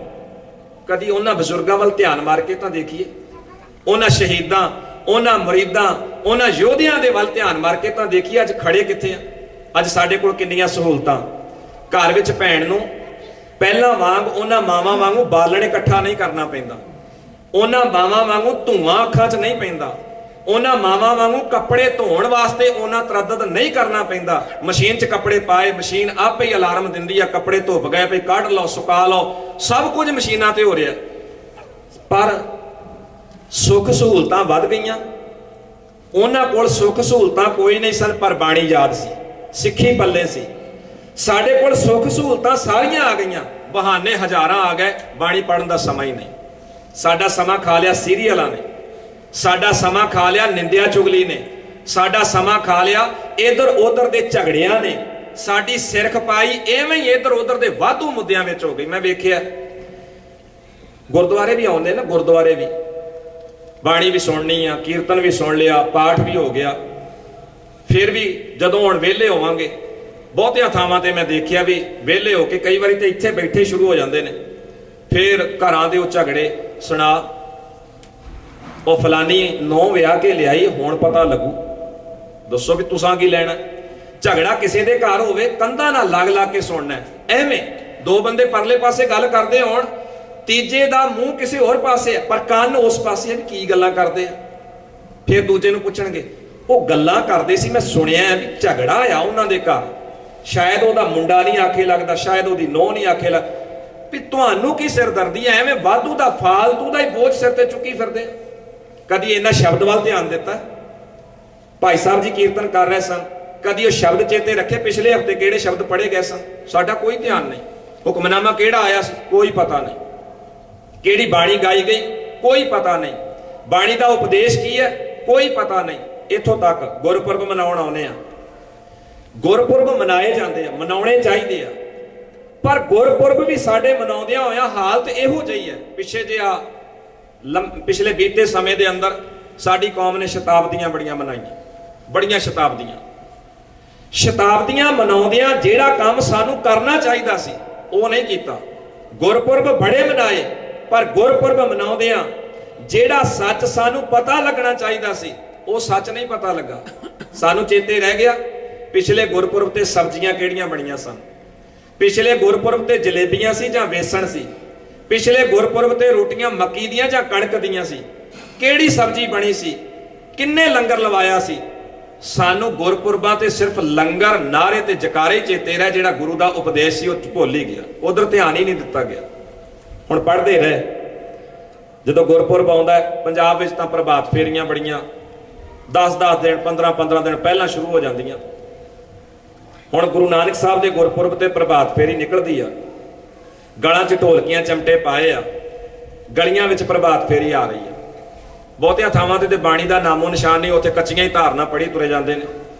ਕਦੀ ਉਹਨਾਂ ਬਜ਼ੁਰਗਾਂ ਵੱਲ ਧਿਆਨ ਮਾਰ ਕੇ ਤਾਂ ਦੇਖੀਏ, ਉਹਨਾਂ ਸ਼ਹੀਦਾਂ, ਉਹਨਾਂ ਮੁਰੀਦਾਂ, ਉਹਨਾਂ ਯੋਧਿਆਂ ਦੇ ਵੱਲ ਧਿਆਨ ਮਾਰ ਕੇ ਤਾਂ ਦੇਖੀਏ ਅੱਜ ਖੜੇ ਕਿੱਥੇ ਆ। ਅੱਜ ਸਾਡੇ ਕੋਲ ਕਿੰਨੀਆਂ ਸਹੂਲਤਾਂ। ਘਰ ਵਿੱਚ ਭੈਣ ਨੂੰ ਪਹਿਲਾਂ ਵਾਂਗ ਉਹਨਾਂ ਮਾਵਾਂ ਵਾਂਗੂ ਬਾਲਣ ਇਕੱਠਾ ਨਹੀਂ ਕਰਨਾ ਪੈਂਦਾ, ਉਹਨਾਂ ਮਾਵਾਂ ਵਾਂਗੂ ਧੂਆਂ ਅੱਖਾਂ 'ਚ ਨਹੀਂ ਪੈਂਦਾ, ਉਹਨਾਂ ਮਾਵਾਂ ਵਾਂਗੂ ਕੱਪੜੇ ਧੋਣ ਵਾਸਤੇ ਉਹਨਾਂ ਤਰੱਦਦ ਨਹੀਂ ਕਰਨਾ ਪੈਂਦਾ। ਮਸ਼ੀਨ 'ਚ ਕੱਪੜੇ ਪਾਏ, ਮਸ਼ੀਨ ਆਪੇ ਹੀ ਅਲਾਰਮ ਦਿੰਦੀ ਆ, ਕੱਪੜੇ ਧੁੱਪ ਗਏ ਪਈ ਕੱਢ ਲਓ, ਸੁਕਾ ਲਓ, ਸਭ ਕੁਝ ਮਸ਼ੀਨਾਂ ਤੇ ਹੋ ਰਿਹਾ। ਪਰ ਸੁੱਖ ਸਹੂਲਤਾਂ ਵੱਧ ਗਈਆਂ। ਉਹਨਾਂ ਕੋਲ ਸੁੱਖ ਸਹੂਲਤਾਂ ਕੋਈ ਨਹੀਂ ਸਨ, ਪਰ ਬਾਣੀ ਯਾਦ ਸੀ, ਸਿੱਖੀ ਪੱਲੇ ਸੀ। ਸਾਡੇ ਕੋਲ ਸੁੱਖ ਸਹੂਲਤਾਂ ਸਾਰੀਆਂ ਆ ਗਈਆਂ, ਬਹਾਨੇ ਹਜ਼ਾਰਾਂ ਆ ਗਏ, ਬਾਣੀ ਪੜ੍ਹਨ ਦਾ ਸਮਾਂ ਹੀ ਨਹੀਂ। ਸਾਡਾ ਸਮਾਂ ਖਾ ਲਿਆ ਸੀਰੀਅਲਾਂ ਨੇ, ਸਾਡਾ ਸਮਾਂ ਖਾ ਲਿਆ ਨਿੰਦਿਆ ਚੁਗਲੀ ਨੇ, ਸਾਡਾ ਸਮਾਂ ਖਾ ਲਿਆ ਇਧਰ ਉਧਰ ਦੇ ਝਗੜਿਆਂ ਨੇ, ਸਾਡੀ ਸਿਰ ਖਪਾਈ ਐਵੇਂ ਹੀ ਇਧਰ ਉਧਰ ਦੇ ਵਾਧੂ ਮੁੱਦਿਆਂ ਵਿੱਚ ਹੋ ਗਈ। ਮੈਂ ਵੇਖਿਆ ਗੁਰਦੁਆਰੇ ਵੀ ਆਉਂਦੇ ਨਾ, ਗੁਰਦੁਆਰੇ ਵੀ ਬਾਣੀ ਵੀ ਸੁਣਨੀ ਆ, ਕੀਰਤਨ ਵੀ ਸੁਣ ਲਿਆ, ਪਾਠ ਵੀ ਹੋ ਗਿਆ। ਫਿਰ ਵੀ ਜਦੋਂ ਹੁਣ ਵਿਹਲੇ ਹੋਵਾਂਗੇ, ਬਹੁਤਿਆਂ ਥਾਵਾਂ ਤੇ ਮੈਂ ਦੇਖਿਆ ਵੀ ਵਿਹਲੇ ਹੋ ਕੇ ਕਈ ਵਾਰੀ ਤੇ ਇੱਥੇ ਬੈਠੇ ਸ਼ੁਰੂ ਹੋ ਜਾਂਦੇ ਨੇ। ਫਿਰ ਘਰਾਂ ਦੇ ਉਹ ਝਗੜੇ ਸੁਣਾ, ਉਹ ਫਲਾਨੀ ਨੌ ਵਿਆਹ ਕੇ ਲਿਆਈ, ਹੁਣ ਪਤਾ ਲੱਗੂ, ਦੱਸੋ ਵੀ ਤੁਸਾਂ ਕੀ ਲੈਣਾ। ਝਗੜਾ ਕਿਸੇ ਦੇ ਘਰ ਹੋਵੇ, ਕੰਧਾਂ ਨਾਲ ਲੱਗ ਲੱਗ ਕੇ ਸੁਣਨਾ। ਐਵੇਂ ਦੋ ਬੰਦੇ ਪਰਲੇ ਪਾਸੇ ਗੱਲ ਕਰਦੇ ਹੋਣ, ਤੀਜੇ ਦਾ ਮੂੰਹ ਕਿਸੇ ਹੋਰ ਪਾਸੇ ਹੈ, ਪਰ ਕੰਨ ਉਸ ਪਾਸੇ ਵੀ ਕੀ ਗੱਲਾਂ ਕਰਦੇ ਆ। ਫਿਰ ਦੂਜੇ ਨੂੰ ਪੁੱਛਣਗੇ, ਉਹ ਗੱਲਾਂ ਕਰਦੇ ਸੀ, ਮੈਂ ਸੁਣਿਆ ਵੀ ਝਗੜਾ ਆ ਉਹਨਾਂ ਦੇ ਘਰ, ਸ਼ਾਇਦ ਉਹਦਾ ਮੁੰਡਾ ਨਹੀਂ ਆਖੇ ਲੱਗਦਾ, ਸ਼ਾਇਦ ਉਹਦੀ ਨੌਂ ਨਹੀਂ ਆਖੇ ਲੱਗ। ਵੀ ਤੁਹਾਨੂੰ ਕੀ ਸਿਰਦਰਦੀ ਹੈ? ਐਵੇਂ ਵਾਧੂ ਦਾ ਫਾਲਤੂ ਦਾ ਹੀ ਬੋਝ ਸਿਰ ਤੇ ਚੁੱਕੀ ਫਿਰਦੇ। ਕਦੀ ਇਹਨਾਂ ਸ਼ਬਦ ਵੱਲ ਧਿਆਨ ਦਿੱਤਾ? ਭਾਈ ਸਾਹਿਬ ਜੀ ਕੀਰਤਨ ਕਰ ਰਹੇ ਸਨ, ਕਦੀ ਉਹ ਸ਼ਬਦ ਚੇਤੇ ਰੱਖੇ ਪਿਛਲੇ ਹਫਤੇ ਕਿਹੜੇ ਸ਼ਬਦ ਪੜ੍ਹੇ ਗਏ ਸਨ? ਸਾਡਾ ਕੋਈ ਧਿਆਨ ਨਹੀਂ। ਹੁਕਮਨਾਮਾ ਕਿਹੜਾ ਆਇਆ ਸੀ? ਕੋਈ ਪਤਾ ਨਹੀਂ। ਕਿਹੜੀ ਬਾਣੀ ਗਾਈ ਗਈ? ਕੋਈ ਪਤਾ ਨਹੀਂ। ਬਾਣੀ ਦਾ ਉਪਦੇਸ਼ ਕੀ ਹੈ? ਕੋਈ ਪਤਾ ਨਹੀਂ। ਇੱਥੋਂ ਤੱਕ ਗੁਰਪੁਰਬ ਮਨਾਉਣ ਆਉਂਦੇ ਆ, ਗੁਰਪੁਰਬ ਮਨਾਏ ਜਾਂਦੇ ਆ, ਮਨਾਉਣੇ ਚਾਹੀਦੇ ਆ, ਪਰ ਗੁਰਪੁਰਬ ਵੀ ਸਾਡੇ ਮਨਾਉਂਦਿਆਂ ਹੋਇਆਂ ਹਾਲਤ ਇਹੋ ਜਿਹੀ ਹੈ। ਪਿਛਲੇ ਬੀਤੇ ਸਮੇਂ ਦੇ ਅੰਦਰ ਸਾਡੀ ਕੌਮ ਨੇ ਸ਼ਤਾਬਦੀਆਂ ਬੜੀਆਂ ਮਨਾਈਆਂ, ਬੜੀਆਂ ਸ਼ਤਾਬਦੀਆਂ ਮਨਾਉਂਦਿਆਂ ਜਿਹੜਾ ਕੰਮ ਸਾਨੂੰ ਕਰਨਾ ਚਾਹੀਦਾ ਸੀ ਉਹ ਨਹੀਂ ਕੀਤਾ। ਗੁਰਪੁਰਬ ਬੜੇ ਮਨਾਏ, ਪਰ ਗੁਰਪੁਰਬ ਮਨਾਉਂਦਿਆਂ ਜਿਹੜਾ ਸੱਚ ਸਾਨੂੰ ਪਤਾ ਲੱਗਣਾ ਚਾਹੀਦਾ ਸੀ ਉਹ ਸੱਚ ਨਹੀਂ ਪਤਾ ਲੱਗਾ। ਸਾਨੂੰ ਚੇਤੇ ਰਹਿ ਗਿਆ ਪਿਛਲੇ ਗੁਰਪੁਰਬ ਤੇ ਸਬਜ਼ੀਆਂ ਕਿਹੜੀਆਂ ਬਣੀਆਂ ਸਨ, ਪਿਛਲੇ ਗੁਰਪੁਰਬ ਤੇ ਜਲੇਬੀਆਂ ਸੀ ਜਾਂ ਵੇਸਣ ਸੀ, ਪਿਛਲੇ ਗੁਰਪੁਰਬ ਤੇ ਰੋਟੀਆਂ ਮੱਕੀ ਦੀਆਂ ਜਾਂ ਕਣਕ ਦੀਆਂ ਸੀ, ਕਿਹੜੀ ਸਬਜ਼ੀ ਬਣੀ ਸੀ, ਕਿੰਨੇ ਲੰਗਰ ਲਵਾਇਆ ਸੀ। ਸਾਨੂੰ ਗੁਰਪੁਰਬਾਂ ਤੇ ਸਿਰਫ ਲੰਗਰ, ਨਾਰੇ ਤੇ ਜਕਾਰੇ ਚੇਤੇ ਰਹਿ, ਜਿਹੜਾ ਗੁਰੂ ਦਾ ਉਪਦੇਸ਼ ਸੀ ਉਹ ਭੁੱਲ ਹੀ ਗਿਆ, ਉਧਰ ਧਿਆਨ ਹੀ ਨਹੀਂ ਦਿੱਤਾ ਗਿਆ। ਹੁਣ ਪੜ੍ਹਦੇ ਰਹੇ, ਜਦੋਂ ਗੁਰਪੁਰਬ ਆਉਂਦਾ ਪੰਜਾਬ ਵਿੱਚ ਤਾਂ ਪ੍ਰਭਾਤ ਫੇਰੀਆਂ ਬੜੀਆਂ 10-10 ਦਿਨ 15-15 ਦਿਨ ਪਹਿਲਾਂ ਸ਼ੁਰੂ ਹੋ ਜਾਂਦੀਆਂ। ਹੁਣ ਗੁਰੂ ਨਾਨਕ ਸਾਹਿਬ ਦੇ ਗੁਰਪੁਰਬ ਤੇ ਪ੍ਰਭਾਤ ਫੇਰੀ ਨਿਕਲਦੀ ਆ, ਗਲਾਂ 'ਚ ਢੋਲਕੀਆਂ ਚਮਟੇ ਪਾਏ ਆ, ਗਲੀਆਂ ਵਿੱਚ ਪ੍ਰਭਾਤ ਫੇਰੀ ਆ ਰਹੀ ਆ। ਬਹੁਤਿਆਂ ਥਾਵਾਂ ਤੇ ਬਾਣੀ ਦਾ ਨਾਮੋ ਨਿਸ਼ਾਨ ਨਹੀਂ, ਉੱਥੇ ਕੱਚੀਆਂ ਹੀ ਧਾਰਨਾ ਪੜੀ ਤੁਰੇ ਜਾਂਦੇ ਨੇ।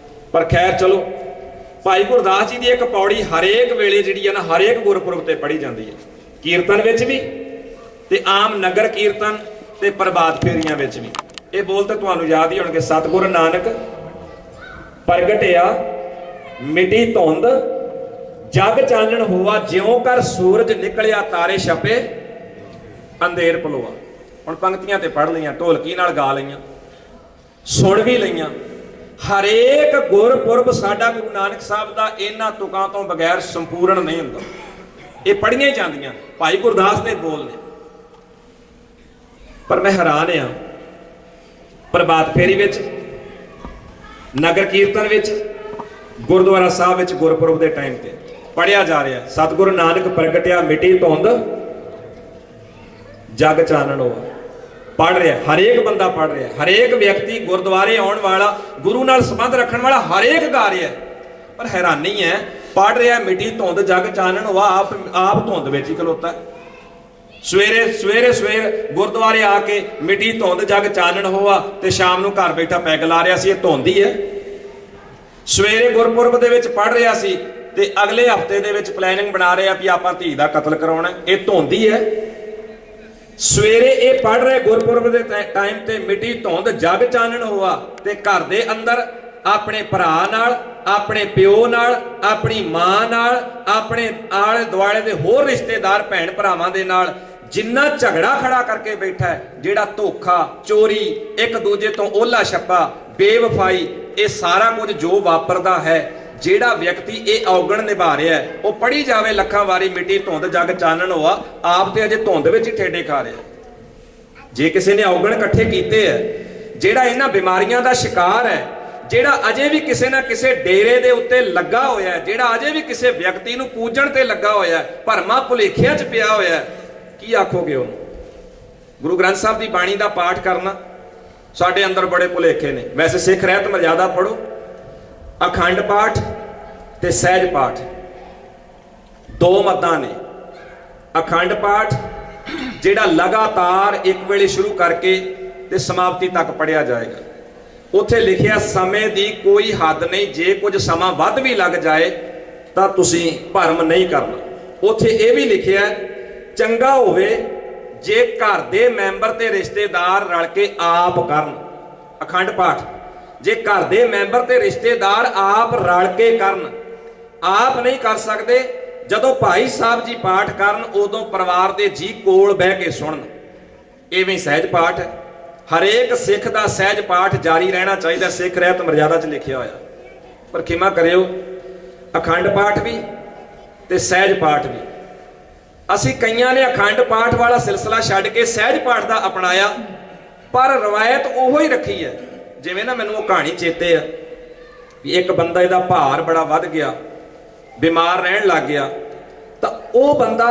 ਪਰ ਖੈਰ ਚਲੋ, ਭਾਈ ਗੁਰਦਾਸ ਜੀ ਦੀ ਇੱਕ ਪੌੜੀ ਹਰੇਕ ਵੇਲੇ ਜਿਹੜੀ ਆ ਨਾ, ਹਰੇਕ ਗੁਰਪੁਰਬ ਤੇ ਪੜੀ ਜਾਂਦੀ ਹੈ, ਕੀਰਤਨ ਵਿੱਚ ਵੀ ਤੇ ਆਮ ਨਗਰ ਕੀਰਤਨ ਤੇ ਪ੍ਰਭਾਤ ਫੇਰੀਆਂ ਵਿੱਚ ਵੀ। ਇਹ ਬੋਲ ਤਾਂ ਤੁਹਾਨੂੰ ਯਾਦ ਹੀ ਹੋਣਗੇ, ਸਤਿਗੁਰ ਨਾਨਕ ਪ੍ਰਗਟਿਆ ਮਿਟੀ ਧੁੰਦ, ਜਗ ਚਾਨਣ ਹੋਆ, ਜਿਉਂ ਕਰ ਸੂਰਜ ਨਿਕਲਿਆ, ਤਾਰੇ ਛਪੇ ਅੰਧੇਰ ਪਲੋਆ। ਹੁਣ ਪੰਕਤੀਆਂ ਤੇ ਪੜ੍ਹ ਲਈਆਂ, ਢੋਲਕੀ ਨਾਲ ਗਾ ਲਈਆਂ, ਸੁਣ ਵੀ ਲਈਆਂ। ਹਰੇਕ ਗੁਰਪੁਰਬ ਸਾਡਾ ਗੁਰੂ ਨਾਨਕ ਸਾਹਿਬ ਦਾ ਇਹਨਾਂ ਤੁਕਾਂ ਤੋਂ ਬਗੈਰ ਸੰਪੂਰਨ ਨਹੀਂ ਹੁੰਦਾ। ਇਹ ਪੜ੍ਹੀਆਂ ਹੀ ਜਾਂਦੀਆਂ, ਭਾਈ ਗੁਰਦਾਸ ਦੇ ਬੋਲ ਨੇ। ਪਰ ਮੈਂ ਹੈਰਾਨ ਆ, ਪ੍ਰਭਾਤ ਫੇਰੀ ਵਿੱਚ, ਨਗਰ ਕੀਰਤਨ ਵਿੱਚ, ਗੁਰਦੁਆਰਾ ਸਾਹਿਬ ਵਿੱਚ ਗੁਰਪੁਰਬ ਦੇ ਟਾਈਮ ਤੇ ਪੜਿਆ ਜਾ ਰਿਹਾ, ਸਤਿਗੁਰੂ ਨਾਨਕ ਪ੍ਰਗਟਿਆ ਮਿਟੀ ਧੁੰਦ, ਜਗ ਚਾਨਣ ਹੋਆ। ਪੜ ਰਿਹਾ, ਹਰੇਕ ਬੰਦਾ ਪੜ ਰਿਹਾ, ਹਰੇਕ ਵਿਅਕਤੀ ਗੁਰਦੁਆਰੇ ਆਉਣ ਵਾਲਾ, ਗੁਰੂ ਨਾਲ ਸੰਬੰਧ ਰੱਖਣ ਵਾਲਾ ਹਰੇਕ ਗਾ ਰਿਹਾ। ਪਰ ਹੈਰਾਨੀ ਹੈ, ਪੜ ਰਿਹਾ ਮਿਟੀ ਧੁੰਦ ਜਗ ਚਾਨਣ ਹੋਆ, ਆਪ ਧੁੰਦ ਵਿੱਚ ਹੀ ਖਲੋਤਾ। ਸਵੇਰੇ ਗੁਰਦੁਆਰੇ ਆ ਕੇ ਮਿਟੀ ਧੁੰਦ ਜਗ ਚਾਨਣ ਹੋਆ, ਤੇ ਸ਼ਾਮ ਨੂੰ ਘਰ ਬੈਠਾ ਪੈਗ ਲਾ ਰਿਹਾ ਸੀ। ਇਹ ਧੁੰਦ ਹੀ ਹੈ। ਸਵੇਰੇ ਗੁਰਪੁਰਬ ਦੇ ਵਿੱਚ ਪੜ ਰਿਹਾ ਸੀ ਤੇ ਅਗਲੇ ਹਫਤੇ ਦੇ ਵਿੱਚ ਪਲੈਨਿੰਗ ਬਣਾ ਰਿਹਾ ਵੀ ਆਪਾਂ ਧੀ ਦਾ ਕਤਲ ਕਰਾਉਣਾ। ਇਹ ਧੁੰਦ ਹੀ ਹੈ। ਸਵੇਰੇ ਇਹ ਪੜ ਰਹੇ ਗੁਰਪੁਰਬ ਦੇ ਟਾਈਮ ਤੇ ਮਿਟੀ ਧੁੰਦ ਜਗ ਚਾਨਣ ਹੋਆ, ਤੇ ਘਰ ਦੇ ਅੰਦਰ ਆਪਣੇ ਭਰਾ ਨਾਲ, ਆਪਣੇ ਪਿਓ ਨਾਲ, ਆਪਣੀ ਮਾਂ ਨਾਲ, ਆਪਣੇ ਆਲੇ ਦੁਆਲੇ ਦੇ ਹੋਰ ਰਿਸ਼ਤੇਦਾਰ ਭੈਣ ਭਰਾਵਾਂ ਦੇ ਨਾਲ ਜਿੰਨਾ ਝਗੜਾ ਖੜਾ ਕਰਕੇ ਬੈਠਾ ਹੈ, ਜਿਹੜਾ ਧੋਖਾ, ਚੋਰੀ, ਇੱਕ ਦੂਜੇ ਤੋਂ ਓਲਾ ਛੱਪਾ, ਬੇਵਫਾਈ, ਇਹ ਸਾਰਾ ਕੁਝ ਜੋ ਵਾਪਰਦਾ ਹੈ, ਜਿਹੜਾ ਵਿਅਕਤੀ ਇਹ ਔਗਣ ਨਿਭਾ ਰਿਹਾ ਹੈ, ਉਹ ਪੜੀ ਜਾਵੇ ਲੱਖਾਂ ਵਾਰੀ ਮਿੱਟੀ ਧੁੰਦ ਜਗ ਚਾਨਣ ਹੋਆ, ਆਪ ਤੇ ਅਜੇ ਧੁੰਦ ਵਿੱਚ ਹੀ ਠੇਡੇ ਖਾ ਰਿਹਾ। ਜੇ ਕਿਸੇ ਨੇ ਔਗਣ ਇਕੱਠੇ ਕੀਤੇ ਹੈ, ਜਿਹੜਾ ਇਹਨਾਂ ਬਿਮਾਰੀਆਂ ਦਾ ਸ਼ਿਕਾਰ ਹੈ, ਜਿਹੜਾ ਅਜੇ ਵੀ ਕਿਸੇ ਨਾ ਕਿਸੇ ਡੇਰੇ ਦੇ ਉੱਤੇ ਲੱਗਾ ਹੋਇਆ ਹੈ, ਜਿਹੜਾ ਅਜੇ ਵੀ ਕਿਸੇ ਵਿਅਕਤੀ ਨੂੰ ਪੂਜਣ ਤੇ ਲੱਗਾ ਹੋਇਆ ਹੈ, ਭਰਮਾਂ ਭੁਲੇਖਿਆਂ 'ਚ ਪਿਆ ਹੋਇਆ ਹੈ, ਕੀ ਆਖੋਗੇ ਉਹਨੂੰ? ਗੁਰੂ ਗ੍ਰੰਥ ਸਾਹਿਬ ਦੀ ਬਾਣੀ ਦਾ ਪਾਠ ਕਰਨਾ ਸਾਡੇ ਅੰਦਰ ਬੜੇ ਭੁਲੇਖੇ ਨੇ। ਵੈਸੇ ਸਿੱਖ ਰਹਿਤ ਮਰਜ਼ਾਦਾ ਪੜੋ, ਅਖੰਡ ਪਾਠ ਤੇ ਸਹਿਜ ਪਾਠ ਦੋ ਮੱਦਾਂ ਨੇ। ਅਖੰਡ ਪਾਠ ਜਿਹੜਾ ਲਗਾਤਾਰ ਇੱਕ ਵੇਲੇ ਸ਼ੁਰੂ ਕਰਕੇ ਤੇ ਸਮਾਪਤੀ ਤੱਕ ਪੜਿਆ ਜਾਏਗਾ। ਉੱਥੇ ਲਿਖਿਆ ਸਮੇਂ ਦੀ ਕੋਈ ਹੱਦ ਨਹੀਂ, ਜੇ ਕੁਝ ਸਮਾਂ ਵੱਧ ਵੀ ਲੱਗ ਜਾਏ ਤਾਂ ਤੁਸੀਂ ਭਰਮ ਨਹੀਂ ਕਰਨਾ। ਉੱਥੇ ਇਹ ਵੀ ਲਿਖਿਆ ਚੰਗਾ ਹੋਵੇ ਜੇ ਘਰ ਦੇ ਮੈਂਬਰ ਤੇ ਰਿਸ਼ਤੇਦਾਰ ਰਲ ਕੇ ਆਪ ਕਰਨ। ਅਖੰਡ ਪਾਠ ਜੇ ਘਰ ਦੇ ਮੈਂਬਰ ਤੇ ਰਿਸ਼ਤੇਦਾਰ ਆਪ ਰਲ ਕੇ ਕਰਨ, ਆਪ ਨਹੀਂ ਕਰ ਸਕਦੇ, ਜਦੋਂ ਭਾਈ ਸਾਹਿਬ ਜੀ ਪਾਠ ਕਰਨ ਉਦੋਂ ਪਰਿਵਾਰ ਦੇ ਜੀ ਕੋਲ ਬਹਿ ਕੇ ਸੁਣਨ। ਇਵੇਂ ਸਹਿਜ ਪਾਠ ਹੈ। ਹਰੇਕ ਸਿੱਖ ਦਾ ਸਹਿਜ ਪਾਠ ਜਾਰੀ ਰਹਿਣਾ ਚਾਹੀਦਾ, ਸਿੱਖ ਰਹਿਤ ਮਰਜ਼ਾਦਾ 'ਚ ਲਿਖਿਆ ਹੋਇਆ। ਪਰ ਖਿਮਾ ਕਰਿਓ, ਅਖੰਡ ਪਾਠ ਵੀ ਤੇ ਸਹਿਜ ਪਾਠ ਵੀ, ਅਸੀਂ ਕਈਆਂ ਨੇ ਅਖੰਡ ਪਾਠ ਵਾਲਾ ਸਿਲਸਿਲਾ ਛੱਡ ਕੇ ਸਹਿਜ ਪਾਠ ਦਾ ਅਪਣਾਇਆ, ਪਰ ਰਵਾਇਤ ਉਹੋ ਹੀ ਰੱਖੀ ਹੈ। ਜਿਵੇਂ ਨਾ ਮੈਨੂੰ ਉਹ ਕਹਾਣੀ ਚੇਤੇ ਆ ਵੀ ਇੱਕ ਬੰਦਾ, ਇਹਦਾ ਭਾਰ ਬੜਾ ਵੱਧ ਗਿਆ, ਬਿਮਾਰ ਰਹਿਣ ਲੱਗ ਗਿਆ, ਤਾਂ ਉਹ ਬੰਦਾ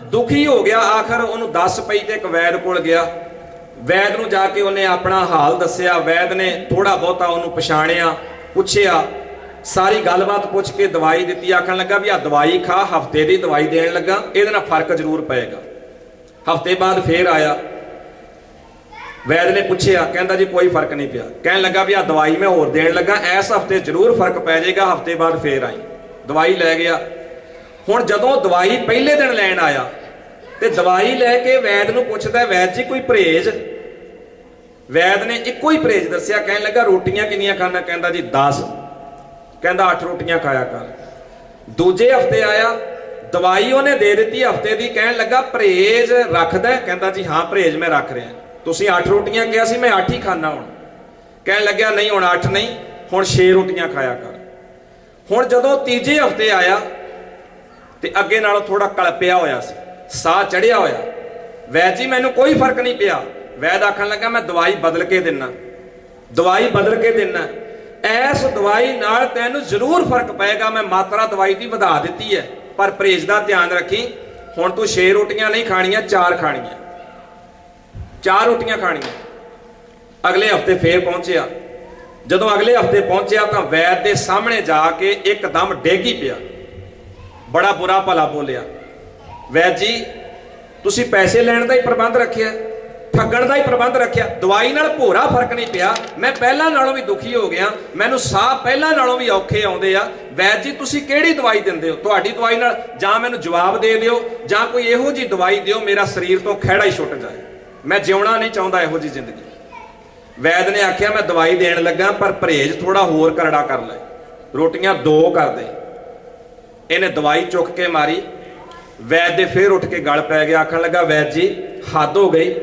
ਦੁਖੀ ਹੋ ਗਿਆ। ਆਖਰ ਉਹਨੂੰ ਦੱਸ ਪਈ ਤੇ ਇੱਕ ਵੈਦ ਕੋਲ ਗਿਆ। ਵੈਦ ਨੂੰ ਜਾ ਕੇ ਉਹਨੇ ਆਪਣਾ ਹਾਲ ਦੱਸਿਆ। ਵੈਦ ਨੇ ਥੋੜਾ ਬਹੁਤਾ ਉਹਨੂੰ ਪਛਾਣਿਆ, ਪੁੱਛਿਆ ਸਾਰੀ ਗੱਲਬਾਤ ਪੁੱਛ ਕੇ ਦਵਾਈ ਦਿੱਤੀ। ਆਖਣ ਲੱਗਾ ਵੀ ਆ ਦਵਾਈ ਖਾ, ਹਫਤੇ ਦੀ ਦਵਾਈ ਦੇਣ ਲੱਗਾ, ਇਹਦੇ ਨਾਲ ਫਰਕ ਜ਼ਰੂਰ ਪਏਗਾ। ਹਫਤੇ ਬਾਅਦ ਫੇਰ ਆਇਆ, ਵੈਦ ਨੇ ਪੁੱਛਿਆ, ਕਹਿੰਦਾ ਜੀ ਕੋਈ ਫਰਕ ਨਹੀਂ ਪਿਆ। ਕਹਿਣ ਲੱਗਾ ਵੀ ਆ ਦਵਾਈ ਮੈਂ ਹੋਰ ਦੇਣ ਲੱਗਾ, ਇਸ ਹਫਤੇ ਜ਼ਰੂਰ ਫਰਕ ਪੈ ਜਾਏਗਾ, ਹਫਤੇ ਬਾਅਦ ਫੇਰ ਆਈ। ਦਵਾਈ ਲੈ ਗਿਆ। ਹੁਣ ਜਦੋਂ ਦਵਾਈ ਪਹਿਲੇ ਦਿਨ ਲੈਣ ਆਇਆ ਤੇ ਦਵਾਈ ਲੈ ਕੇ ਵੈਦ ਨੂੰ ਪੁੱਛਦਾ, ਵੈਦ ਜੀ ਕੋਈ ਪਰਹੇਜ਼? ਵੈਦ ਨੇ ਇੱਕੋ ਹੀ ਪਰਹੇਜ਼ ਦੱਸਿਆ। ਕਹਿਣ ਲੱਗਾ ਰੋਟੀਆਂ ਕਿੰਨੀਆਂ ਖਾਣਾ? ਕਹਿੰਦਾ ਜੀ 10। ਕਹਿੰਦਾ 8 ਰੋਟੀਆਂ ਖਾਇਆ ਕਰ। ਦੂਜੇ ਹਫਤੇ ਆਇਆ, ਦਵਾਈ ਉਹਨੇ ਦੇ ਦਿੱਤੀ ਹਫਤੇ ਦੀ। ਕਹਿਣ ਲੱਗਾ ਪਰਹੇਜ਼ ਰੱਖਦਾ? ਕਹਿੰਦਾ ਜੀ ਹਾਂ ਪਰਹੇਜ਼ ਮੈਂ ਰੱਖ ਰਿਹਾ। ਤੁਸੀਂ 8 ਰੋਟੀਆਂ ਕਿਹਾ ਸੀ, ਮੈਂ 8 ਹੀ ਖਾਣਾ ਹੁਣ। ਕਹਿਣ ਲੱਗਿਆ ਨਹੀਂ ਹੁਣ 8 ਨਹੀਂ, ਹੁਣ 6 ਰੋਟੀਆਂ ਖਾਇਆ ਕਰ। ਹੁਣ ਜਦੋਂ ਤੀਜੇ ਹਫਤੇ ਆਇਆ ਤੇ ਅੱਗੇ ਨਾਲੋਂ ਥੋੜਾ ਕਲਪਿਆ ਹੋਇਆ ਸੀ, ਸਾਹ ਚੜਿਆ ਹੋਇਆ। ਵੈਦ ਜੀ ਮੈਨੂੰ ਕੋਈ ਫਰਕ ਨਹੀਂ ਪਿਆ। ਵੈਦ ਆਖਣ ਲੱਗਾ ਮੈਂ ਦਵਾਈ ਬਦਲ ਕੇ ਦਿੰਨਾ, ਦਵਾਈ ਬਦਲ ਕੇ ਦਿੰਨਾ, ਐਸ ਦਵਾਈ ਨਾਲ ਤੈਨੂੰ ਜ਼ਰੂਰ ਫਰਕ ਪਏਗਾ। ਮੈਂ ਮਾਤਰਾ ਦਵਾਈ ਦੀ ਵਧਾ ਦਿੱਤੀ ਹੈ, ਪਰ ਪਰਹੇਜ਼ ਦਾ ਧਿਆਨ ਰੱਖੀ। ਹੁਣ ਤੂੰ 6 ਰੋਟੀਆਂ ਨਹੀਂ ਖਾਣੀਆਂ, 4 ਖਾਣੀਆਂ, 4 ਰੋਟੀਆਂ ਖਾਣੀਆਂ। ਅਗਲੇ ਹਫਤੇ ਫੇਰ ਪਹੁੰਚਿਆ। ਜਦੋਂ ਅਗਲੇ ਹਫਤੇ ਪਹੁੰਚਿਆ ਤਾਂ ਵੈਦ ਦੇ ਸਾਹਮਣੇ ਜਾ ਕੇ ਇੱਕਦਮ ਡਿੱਗ ਹੀ ਪਿਆ, ਬੜਾ ਬੁਰਾ ਭਲਾ ਬੋਲਿਆ। ਵੈਦ ਜੀ ਤੁਸੀਂ ਪੈਸੇ ਲੈਣ ਦਾ ਹੀ ਪ੍ਰਬੰਧ ਰੱਖਿਆ, ਠੱਗਣ ਦਾ ਹੀ ਪ੍ਰਬੰਧ ਰੱਖਿਆ, ਦਵਾਈ ਨਾਲ ਭੋਰਾ ਫਰਕ ਨਹੀਂ ਪਿਆ। ਮੈਂ ਪਹਿਲਾਂ ਨਾਲੋਂ ਵੀ ਦੁਖੀ ਹੋ ਗਿਆ, ਮੈਨੂੰ ਸਾਹ ਪਹਿਲਾਂ ਨਾਲੋਂ ਵੀ ਔਖੇ ਆਉਂਦੇ ਆ। ਵੈਦ ਜੀ ਤੁਸੀਂ ਕਿਹੜੀ ਦਵਾਈ ਦਿੰਦੇ ਹੋ? ਤੁਹਾਡੀ ਦਵਾਈ ਨਾਲ ਜਾਂ ਮੈਨੂੰ ਜਵਾਬ ਦੇ ਦਿਓ ਜਾਂ ਕੋਈ ਇਹੋ ਜਿਹੀ ਦਵਾਈ ਦਿਓ ਮੇਰਾ ਸਰੀਰ ਤੋਂ ਖਹਿੜਾ ਹੀ ਛੁੱਟ ਜਾਏ। ਮੈਂ ਜਿਉਣਾ ਨਹੀਂ ਚਾਹੁੰਦਾ ਇਹੋ ਜਿਹੀ ਜ਼ਿੰਦਗੀ। ਵੈਦ ਨੇ ਆਖਿਆ ਮੈਂ ਦਵਾਈ ਦੇਣ ਲੱਗਾ, ਪਰ ਪਰਹੇਜ਼ ਥੋੜਾ ਹੋਰ ਕਰੜਾ ਕਰ ਲੈ, ਰੋਟੀਆਂ 2 ਕਰ ਦੇ। ਇਹਨੇ ਦਵਾਈ ਚੁੱਕ ਕੇ ਮਾਰੀ। ਵੈਦ ਦੇ ਫੇਰ ਉੱਠ ਕੇ ਗਲ ਪੈ ਗਿਆ। ਆਖਣ ਲੱਗਾ ਵੈਦ ਜੀ ਹੱਦ ਹੋ ਗਈ,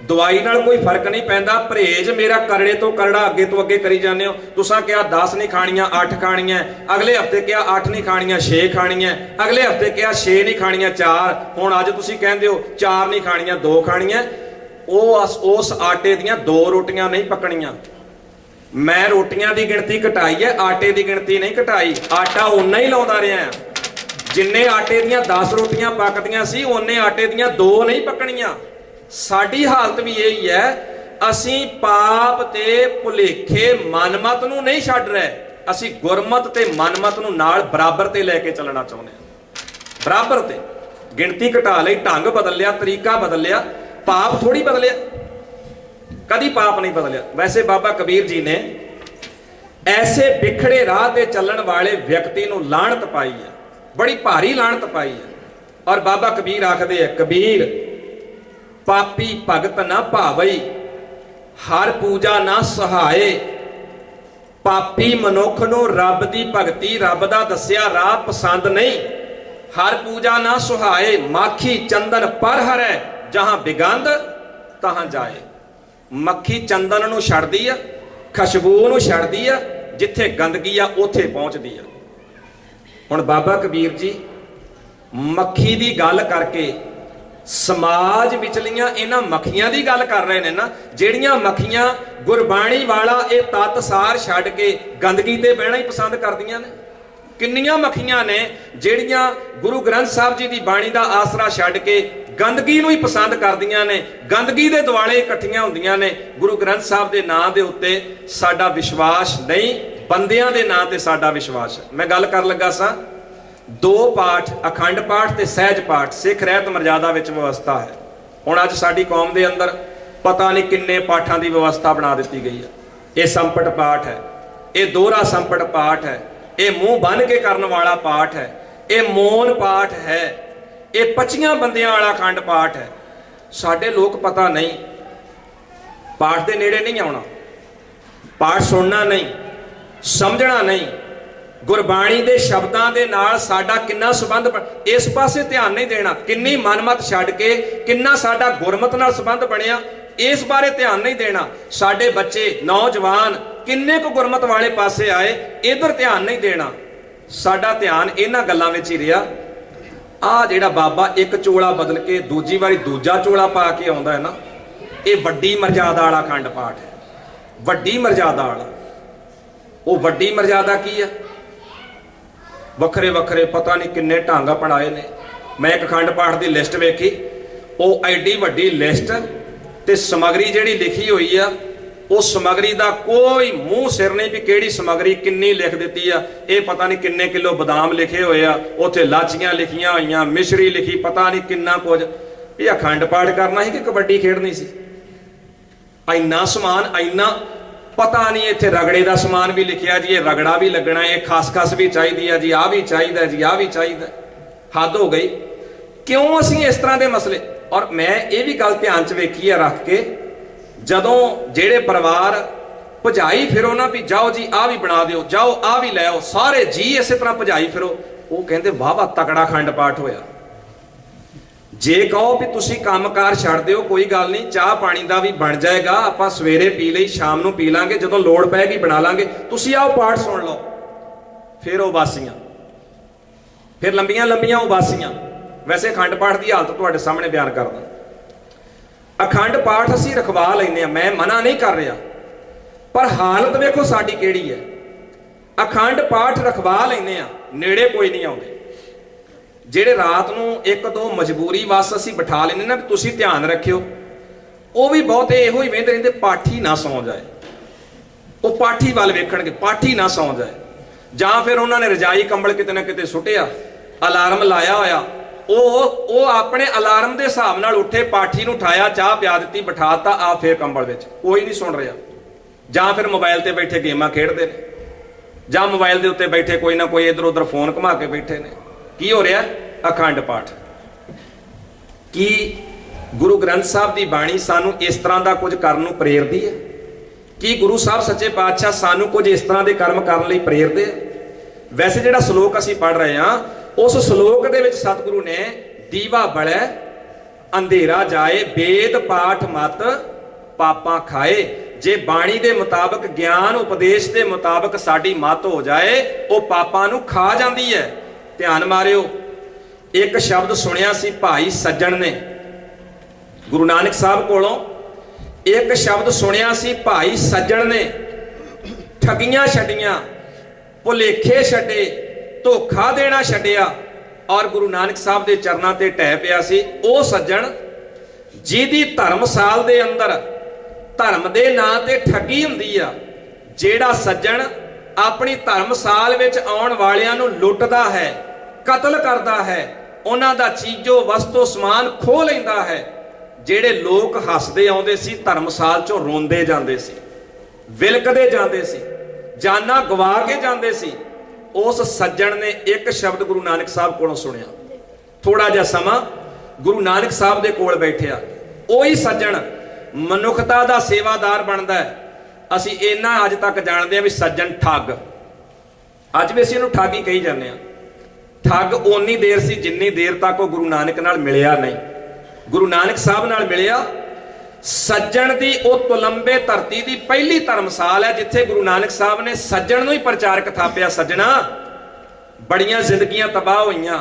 ਦਵਾਈ ਨਾਲ ਕੋਈ ਫਰਕ ਨਹੀਂ ਪੈਂਦਾ, ਪਰਹੇਜ਼ ਮੇਰਾ ਕਰੜੇ ਤੋਂ ਕਰੜਾ ਅੱਗੇ ਤੋਂ ਅੱਗੇ ਕਰੀ ਜਾਂਦੇ ਹੋ। ਤੁਸੀਂ ਕਿਹਾ 10 ਨਹੀਂ ਖਾਣੀਆਂ 8 ਖਾਣੀਆਂ, ਅਗਲੇ ਹਫਤੇ ਕਿਹਾ 8 ਨਹੀਂ ਖਾਣੀਆਂ 6 ਖਾਣੀਆਂ, ਅਗਲੇ ਹਫਤੇ ਕਿਹਾ 6 ਨਹੀਂ ਖਾਣੀਆਂ 4, ਹੁਣ ਅੱਜ ਤੁਸੀਂ ਕਹਿੰਦੇ ਹੋ 4 ਨਹੀਂ ਖਾਣੀਆਂ 2 ਖਾਣੀਆਂ। ਉਸ ਆਟੇ ਦੀਆਂ 2 ਰੋਟੀਆਂ ਨਹੀਂ ਪੱਕਣੀਆਂ। ਮੈਂ ਰੋਟੀਆਂ ਦੀ ਗਿਣਤੀ ਘਟਾਈ ਹੈ, ਆਟੇ ਦੀ ਗਿਣਤੀ ਨਹੀਂ ਘਟਾਈ। ਆਟਾ ਓਨਾ ਹੀ ਲਾਉਂਦਾ ਰਿਹਾ। ਜਿੰਨੇ ਆਟੇ ਦੀਆਂ 10 ਰੋਟੀਆਂ ਪੱਕਦੀਆਂ ਸੀ, ਓਨੇ ਆਟੇ ਦੀਆਂ 2 ਨਹੀਂ ਪੱਕਣੀਆਂ। ਸਾਡੀ ਹਾਲਤ ਵੀ ਇਹੀ ਹੈ, ਅਸੀਂ ਪਾਪ ਤੇ ਭੁਲੇਖੇ ਮਨਮਤ ਨੂੰ ਨਹੀਂ ਛੱਡ ਰਹੇ, ਅਸੀਂ ਗੁਰਮਤ ਤੇ ਮਨਮਤ ਨੂੰ ਨਾਲ ਬਰਾਬਰ ਤੇ ਲੈ ਕੇ ਚੱਲਣਾ ਚਾਹੁੰਦੇ ਹਾਂ। ਬਰਾਬਰ ਤੇ ਗਿਣਤੀ ਘਟਾ ਲਈ, ਢੰਗ ਬਦਲ ਲਿਆ, ਤਰੀਕਾ ਬਦਲ ਲਿਆ, ਪਾਪ ਥੋੜੀ ਬਦਲਿਆ। ਕਦੀ ਪਾਪ ਨਹੀਂ ਬਦਲਿਆ। ਵੈਸੇ ਬਾਬਾ ਕਬੀਰ ਜੀ ਨੇ ਐਸੇ ਵਿਖੜੇ ਰਾਹ ਤੇ ਚੱਲਣ ਵਾਲੇ ਵਿਅਕਤੀ ਨੂੰ ਲਾਹਣਤ ਪਾਈ ਹੈ, ਬੜੀ ਭਾਰੀ ਲਾਹਣਤ ਪਾਈ ਹੈ। ਔਰ ਬਾਬਾ ਕਬੀਰ ਆਖਦੇ ਆ, ਕਬੀਰ ਪਾਪੀ ਭਗਤ ਨਾ ਭਾਵਈ, ਹਰ ਪੂਜਾ ਨਾ ਸਹਾਏ। ਪਾਪੀ ਮਨੁੱਖ ਨੂੰ ਰੱਬ ਦੀ ਭਗਤੀ, ਰੱਬ ਦਾ ਦੱਸਿਆ ਰਾਹ ਪਸੰਦ ਨਹੀਂ। ਹਰ ਪੂਜਾ ਨਾ ਸੁਹਾਏ, ਮਾਖੀ ਚੰਦਨ ਪਰ ਹਰੈ, ਜਹਾਂ ਬਿਗੰਧ ਤਹਾਂ ਜਾਏ। ਮੱਖੀ ਚੰਦਨ ਨੂੰ ਛੱਡਦੀ ਆ, ਖੁਸ਼ਬੂ ਨੂੰ ਛੱਡਦੀ ਆ, ਜਿੱਥੇ ਗੰਦਗੀ ਆ ਉੱਥੇ ਪਹੁੰਚਦੀ ਆ। ਹੁਣ ਬਾਬਾ ਕਬੀਰ ਜੀ ਮੱਖੀ ਦੀ ਗੱਲ ਕਰਕੇ ਸਮਾਜ ਵਿਚਲੀਆਂ ਇਹਨਾਂ ਮੱਖੀਆਂ ਦੀ ਗੱਲ ਕਰ ਰਹੇ ਨੇ ਨਾ, ਜਿਹੜੀਆਂ ਮੱਖੀਆਂ ਗੁਰਬਾਣੀ ਵਾਲਾ ਇਹ ਤੱਤ ਸਾਰ ਛੱਡ ਕੇ ਗੰਦਗੀ ਤੇ ਬਹਿਣਾ ਹੀ ਪਸੰਦ ਕਰਦੀਆਂ ਨੇ। ਕਿੰਨੀਆਂ ਮੱਖੀਆਂ ਨੇ ਜਿਹੜੀਆਂ ਗੁਰੂ ਗ੍ਰੰਥ ਸਾਹਿਬ ਜੀ ਦੀ ਬਾਣੀ ਦਾ ਆਸਰਾ ਛੱਡ ਕੇ ਗੰਦਗੀ ਨੂੰ ਹੀ ਪਸੰਦ ਕਰਦੀਆਂ ਨੇ, ਗੰਦਗੀ ਦੇ ਦੁਆਲੇ ਇਕੱਠੀਆਂ ਹੁੰਦੀਆਂ ਨੇ। ਗੁਰੂ ਗ੍ਰੰਥ ਸਾਹਿਬ ਦੇ ਨਾਂ ਦੇ ਉੱਤੇ ਸਾਡਾ ਵਿਸ਼ਵਾਸ ਨਹੀਂ, ਬੰਦਿਆਂ ਦੇ ਨਾਂ ਤੇ ਸਾਡਾ ਵਿਸ਼ਵਾਸ ਹੈ। ਮੈਂ ਗੱਲ ਕਰਨ ਲੱਗਾ ਸਾਂ 2 ਪਾਠ, ਅਖੰਡ ਪਾਠ ਤੇ ਸਹਿਜ ਪਾਠ ਸਿੱਖ ਰਹਿਤ ਮਰਜ਼ਾਦਾ ਵਿੱਚ ਵਿਵਸਥਾ ਹੈ। ਹੁਣ ਅੱਜ ਸਾਡੀ ਕੌਮ ਦੇ ਅੰਦਰ ਪਤਾ ਨਹੀਂ ਕਿੰਨੇ ਪਾਠਾਂ ਦੀ ਵਿਵਸਥਾ ਬਣਾ ਦਿੱਤੀ ਗਈ ਹੈ। ਇਹ ਸੰਪਟ ਪਾਠ ਹੈ, ਇਹ ਦੋਹਰਾ ਸੰਪਟ ਪਾਠ ਹੈ, ਇਹ ਮੂੰਹ ਬੰਨ ਕੇ ਕਰਨ ਵਾਲਾ ਪਾਠ ਹੈ, ਇਹ ਮੌਨ ਪਾਠ ਹੈ, ਇਹ 25 ਬੰਦਿਆਂ ਵਾਲਾ ਅਖੰਡ ਪਾਠ ਹੈ। ਸਾਡੇ ਲੋਕ ਪਤਾ ਨਹੀਂ, ਪਾਠ ਦੇ ਨੇੜੇ ਨਹੀਂ ਆਉਣਾ, ਪਾਠ ਸੁਣਨਾ ਨਹੀਂ, ਸਮਝਣਾ ਨਹੀਂ, ਗੁਰਬਾਣੀ ਦੇ ਸ਼ਬਦਾਂ ਦੇ ਨਾਲ ਸਾਡਾ ਕਿੰਨਾ ਸੰਬੰਧ, ਇਸ ਪਾਸੇ ਧਿਆਨ ਨਹੀਂ ਦੇਣਾ। ਕਿੰਨੀ ਮਨਮਤ ਛੱਡ ਕੇ ਕਿੰਨਾ ਸਾਡਾ ਗੁਰਮਤ ਨਾਲ ਸੰਬੰਧ ਬਣਿਆ, ਇਸ ਬਾਰੇ ਧਿਆਨ ਨਹੀਂ ਦੇਣਾ। ਸਾਡੇ ਬੱਚੇ ਨੌਜਵਾਨ ਕਿੰਨੇ ਕੁ ਗੁਰਮਤ ਵਾਲੇ ਪਾਸੇ ਆਏ, ਇਧਰ ਧਿਆਨ ਨਹੀਂ ਦੇਣਾ। ਸਾਡਾ ਧਿਆਨ ਇਹਨਾਂ ਗੱਲਾਂ ਵਿੱਚ ਹੀ ਰਿਹਾ। ਆਹ ਜਿਹੜਾ ਬਾਬਾ ਇੱਕ ਚੋਲਾ ਬਦਲ ਕੇ ਦੂਜੀ ਵਾਰੀ ਦੂਜਾ ਚੋਲਾ ਪਾ ਕੇ ਆਉਂਦਾ ਹੈ ਨਾ, ਇਹ ਵੱਡੀ ਮਰਜ਼ਾਦਾ ਵਾਲਾ ਅਖੰਡ ਪਾਠ ਹੈ। ਵੱਡੀ ਮਰਜ਼ਾਦਾ ਵਾਲਾ, ਉਹ ਵੱਡੀ ਮਰਜ਼ਾਦਾ ਕੀ ਹੈ? ਵੱਖਰੇ ਵੱਖਰੇ ਪਤਾ ਨਹੀਂ ਕਿੰਨੇ ਢੰਗ ਅਪਣਾਏ ਨੇ। ਮੈਂ ਇੱਕ ਅਖੰਡ ਪਾਠ ਦੀ ਲਿਸਟ ਵੇਖੀ, ਉਹ ਐਡੀ ਵੱਡੀ ਲਿਸਟ ਤੇ ਸਮਗਰੀ ਜਿਹੜੀ ਲਿਖੀ ਹੋਈ ਆ, ਉਹ ਸਮਗਰੀ ਦਾ ਕੋਈ ਮੂੰਹ ਸਿਰ ਨਹੀਂ ਵੀ ਕਿਹੜੀ ਸਮਗਰੀ ਕਿੰਨੀ ਲਿਖ ਦਿੱਤੀ ਆ। ਇਹ ਪਤਾ ਨਹੀਂ ਕਿੰਨੇ ਕਿਲੋ ਬਦਾਮ ਲਿਖੇ ਹੋਏ ਆ, ਉੱਥੇ ਲਾਚੀਆਂ ਲਿਖੀਆਂ ਹੋਈਆਂ, ਮਿਸ਼ਰੀ ਲਿਖੀ, ਪਤਾ ਨਹੀਂ ਕਿੰਨਾ ਕੁਝ। ਇਹ ਅਖੰਡ ਪਾਠ ਕਰਨਾ ਸੀ ਕਿ ਕਬੱਡੀ ਖੇਡਣੀ ਸੀ? ਇੰਨਾ ਸਮਾਨ, ਇੰਨਾ ਪਤਾ ਨਹੀਂ। ਇੱਥੇ ਰਗੜੇ ਦਾ ਸਮਾਨ ਵੀ ਲਿਖਿਆ ਜੀ, ਇਹ ਰਗੜਾ ਵੀ ਲੱਗਣਾ, ਇਹ ਖਸਖਸ ਵੀ ਚਾਹੀਦੀ ਆ ਜੀ, ਆਹ ਵੀ ਚਾਹੀਦਾ ਜੀ, ਆਹ ਵੀ ਚਾਹੀਦਾ। ਹੱਦ ਹੋ ਗਈ। ਕਿਉਂ ਅਸੀਂ ਇਸ ਤਰ੍ਹਾਂ ਦੇ ਮਸਲੇ? ਔਰ ਮੈਂ ਇਹ ਵੀ ਗੱਲ ਧਿਆਨ 'ਚ ਵੇਖੀ ਆ ਰੱਖ ਕੇ, ਜਦੋਂ ਜਿਹੜੇ ਪਰਿਵਾਰ ਭਜਾਈ ਫਿਰੋ ਨਾ ਵੀ ਜਾਓ ਜੀ ਆਹ ਵੀ ਬਣਾ ਦਿਓ, ਜਾਓ ਆਹ ਵੀ ਲੈ ਆਓ, ਸਾਰੇ ਜੀ ਇਸੇ ਤਰ੍ਹਾਂ ਭਜਾਈ ਫਿਰੋ, ਉਹ ਕਹਿੰਦੇ ਵਾਹ ਵਾਹ ਤਕੜਾ ਅਖੰਡ ਪਾਠ ਹੋਇਆ। ਜੇ ਕਹੋ ਵੀ ਤੁਸੀਂ ਕੰਮਕਾਰ ਛੱਡ ਦਿਓ, ਕੋਈ ਗੱਲ ਨਹੀਂ, ਚਾਹ ਪਾਣੀ ਦਾ ਵੀ ਬਣ ਜਾਏਗਾ, ਆਪਾਂ ਸਵੇਰੇ ਪੀ ਲਈ, ਸ਼ਾਮ ਨੂੰ ਪੀ ਲਾਂਗੇ, ਜਦੋਂ ਲੋੜ ਪਏਗੀ ਬਣਾ ਲਾਂਗੇ, ਤੁਸੀਂ ਆਓ ਪਾਠ ਸੁਣ ਲਓ। ਫਿਰ ਉਬਾਸੀਆਂ, ਫਿਰ ਲੰਬੀਆਂ ਲੰਬੀਆਂ ਉਬਾਸੀਆਂ। ਵੈਸੇ ਅਖੰਡ ਪਾਠ ਦੀ ਹਾਲਤ ਤੁਹਾਡੇ ਸਾਹਮਣੇ ਬਿਆਨ ਕਰਦਾ। ਅਖੰਡ ਪਾਠ ਅਸੀਂ ਰਖਵਾ ਲੈਂਦੇ ਆ, ਮੈਂ ਮਨਾ ਨਹੀਂ ਕਰ ਰਿਹਾ, ਪਰ ਹਾਲਤ ਵੇਖੋ ਸਾਡੀ ਕਿਹੜੀ ਹੈ। ਅਖੰਡ ਪਾਠ ਰਖਵਾ ਲੈਂਦੇ ਆ, ਨੇੜੇ ਕੋਈ ਨਹੀਂ ਆਉਂਦੇ। ਜਿਹੜੇ ਰਾਤ ਨੂੰ ਇੱਕ ਦੋ ਮਜਬੂਰੀ ਵਸ ਅਸੀਂ ਬਿਠਾ ਲੈਂਦੇ ਨਾ ਵੀ ਤੁਸੀਂ ਧਿਆਨ ਰੱਖਿਓ, ਉਹ ਵੀ ਬਹੁਤੇ ਇਹੋ ਹੀ ਵੇਂਦੇ ਰਹਿੰਦੇ ਪਾਠੀ ਨਾ ਸੌਂ ਜਾਏ। ਉਹ ਪਾਠੀ ਵੱਲ ਵੇਖਣਗੇ, ਪਾਠੀ ਨਾ ਸੌਂ ਜਾਏ। ਜਾਂ ਫਿਰ ਉਹਨਾਂ ਨੇ ਰਜਾਈ ਕੰਬਲ ਕਿਤੇ ਨਾ ਕਿਤੇ ਸੁੱਟਿਆ, ਅਲਾਰਮ ਲਾਇਆ ਹੋਇਆ, ਉਹ ਆਪਣੇ ਅਲਾਰਮ ਦੇ ਹਿਸਾਬ ਨਾਲ ਉੱਠੇ, ਪਾਠੀ ਨੂੰ ਉਠਾਇਆ, ਚਾਹ ਪਿਆ ਦਿੱਤੀ, ਬਿਠਾਤਾ, ਆ ਫੇਰ ਕੰਬਲ ਵਿੱਚ, ਕੋਈ ਨਹੀਂ ਸੁਣ ਰਿਹਾ। ਜਾਂ ਫਿਰ ਮੋਬਾਈਲ ਤੇ ਬੈਠੇ ਗੇਮਾਂ ਖੇਡਦੇ ਨੇ, ਜਾਂ ਮੋਬਾਈਲ ਦੇ ਉੱਤੇ ਬੈਠੇ ਕੋਈ ਨਾ ਕੋਈ ਇਧਰ ਉਧਰ ਫੋਨ ਘੁਮਾ ਕੇ ਬੈਠੇ ਨੇ। ਕੀ ਹੋ ਰਿਹਾ? ਅਖੰਡ ਪਾਠ। ਕੀ ਗੁਰੂ ਗ੍ਰੰਥ ਸਾਹਿਬ ਦੀ ਬਾਣੀ ਸਾਨੂੰ ਇਸ ਤਰ੍ਹਾਂ ਦਾ ਕੁਝ ਕਰਨ ਨੂੰ ਪ੍ਰੇਰਦੀ ਹੈ? ਕੀ ਗੁਰੂ ਸਾਹਿਬ ਸੱਚੇ ਪਾਤਸ਼ਾਹ ਸਾਨੂੰ ਕੁਝ ਇਸ ਤਰ੍ਹਾਂ ਦੇ ਕਰਮ ਕਰਨ ਲਈ ਪ੍ਰੇਰਦੇ ਆ? ਵੈਸੇ ਜਿਹੜਾ ਸ਼ਲੋਕ ਅਸੀਂ ਪੜ੍ਹ ਰਹੇ ਹਾਂ, ਉਸ ਸ਼ਲੋਕ ਦੇ ਵਿੱਚ ਸਤਿਗੁਰੂ ਨੇ ਦੀਵਾ ਬਲੈ ਅੰਧੇਰਾ ਜਾਏ, ਵੇਦ ਪਾਠ ਮਤ ਪਾਪਾਂ ਖਾਏ। ਜੇ ਬਾਣੀ ਦੇ ਮੁਤਾਬਕ, ਗਿਆਨ ਉਪਦੇਸ਼ ਦੇ ਮੁਤਾਬਕ ਸਾਡੀ ਮਤ ਹੋ ਜਾਏ, ਉਹ ਪਾਪਾਂ ਨੂੰ ਖਾ ਜਾਂਦੀ ਹੈ। ਧਿਆਨ ਮਾਰਿਓ, ਇੱਕ ਸ਼ਬਦ ਸੁਣਿਆ ਸੀ ਭਾਈ ਸੱਜਣ ਨੇ ਗੁਰੂ ਨਾਨਕ ਸਾਹਿਬ ਕੋਲੋਂ, ਇੱਕ ਸ਼ਬਦ ਸੁਣਿਆ ਸੀ ਭਾਈ ਸੱਜਣ ਨੇ, ਠੱਗੀਆਂ ਛੱਡੀਆਂ, ਭੁਲੇਖੇ ਛੱਡੇ, ਧੋਖਾ ਦੇਣਾ ਛੱਡਿਆ, ਔਰ ਗੁਰੂ ਨਾਨਕ ਸਾਹਿਬ ਦੇ ਚਰਨਾਂ ਤੇ ਢਹਿ ਪਿਆ ਸੀ। ਉਹ ਸੱਜਣ ਜਿਹਦੀ ਧਰਮਸਾਲ ਦੇ ਅੰਦਰ ਧਰਮ ਦੇ ਨਾਂ ਤੇ ਠੱਗੀ ਹੁੰਦੀ ਆ, ਜਿਹੜਾ ਸੱਜਣ ਆਪਣੀ ਧਰਮਸਾਲ ਵਿੱਚ ਆਉਣ ਵਾਲਿਆਂ ਨੂੰ ਲੁੱਟਦਾ ਹੈ, ਕਤਲ ਕਰਦਾ ਹੈ, ਉਹਨਾਂ ਦਾ ਚੀਜ਼ੋ ਵਸਤੋ ਸਮਾਨ ਖੋਹ ਲੈਂਦਾ ਹੈ। ਜਿਹੜੇ ਲੋਕ ਹੱਸਦੇ ਆਉਂਦੇ ਸੀ, ਧਰਮਸਾਲ ਚੋਂ ਰੋਂਦੇ ਜਾਂਦੇ ਸੀ, ਵਿਲਕਦੇ ਜਾਂਦੇ ਸੀ, ਜਾਨਾਂ ਗਵਾ ਕੇ ਜਾਂਦੇ ਸੀ, ਉਸ ਸੱਜਣ ਨੇ ਇੱਕ ਸ਼ਬਦ ਗੁਰੂ ਨਾਨਕ ਸਾਹਿਬ ਕੋਲੋਂ ਸੁਣਿਆ। ਥੋੜਾ ਜਿਹਾ ਸਮਾਂ ਗੁਰੂ ਨਾਨਕ ਸਾਹਿਬ ਦੇ ਕੋਲ ਬੈਠਿਆ, ਉਹੀ ਸੱਜਣ ਮਨੁੱਖਤਾ ਦਾ ਸੇਵਾਦਾਰ ਬਣਦਾ ਹੈ। ਅਸੀਂ ਇਹਨਾਂ ਅੱਜ ਤੱਕ ਜਾਣਦੇ ਹਾਂ ਵੀ ਸੱਜਣ ਠੱਗ, ਅੱਜ ਵੀ ਅਸੀਂ ਉਹਨੂੰ ਠੱਗ ਹੀ ਕਹੀ ਜਾਂਦੇ ਹਾਂ। ਠੱਗ ਓਨੀ ਦੇਰ ਸੀ ਜਿੰਨੀ ਦੇਰ ਤੱਕ ਉਹ ਗੁਰੂ ਨਾਨਕ ਨਾਲ ਮਿਲਿਆ ਨਹੀਂ। ਗੁਰੂ ਨਾਨਕ ਸਾਹਿਬ ਨਾਲ ਮਿਲਿਆ। ਸੱਜਣ ਦੀ ਉਹ ਤੁਲੰਬੇ ਧਰਤੀ ਦੀ ਪਹਿਲੀ ਧਰਮਸਾਲ ਹੈ ਜਿੱਥੇ ਗੁਰੂ ਨਾਨਕ ਸਾਹਿਬ ਨੇ ਸੱਜਣ ਨੂੰ ਹੀ ਪ੍ਰਚਾਰਕ ਥਾਪਿਆ। ਸੱਜਣਾ, ਬੜੀਆਂ ਜ਼ਿੰਦਗੀਆਂ ਤਬਾਹ ਹੋਈਆਂ,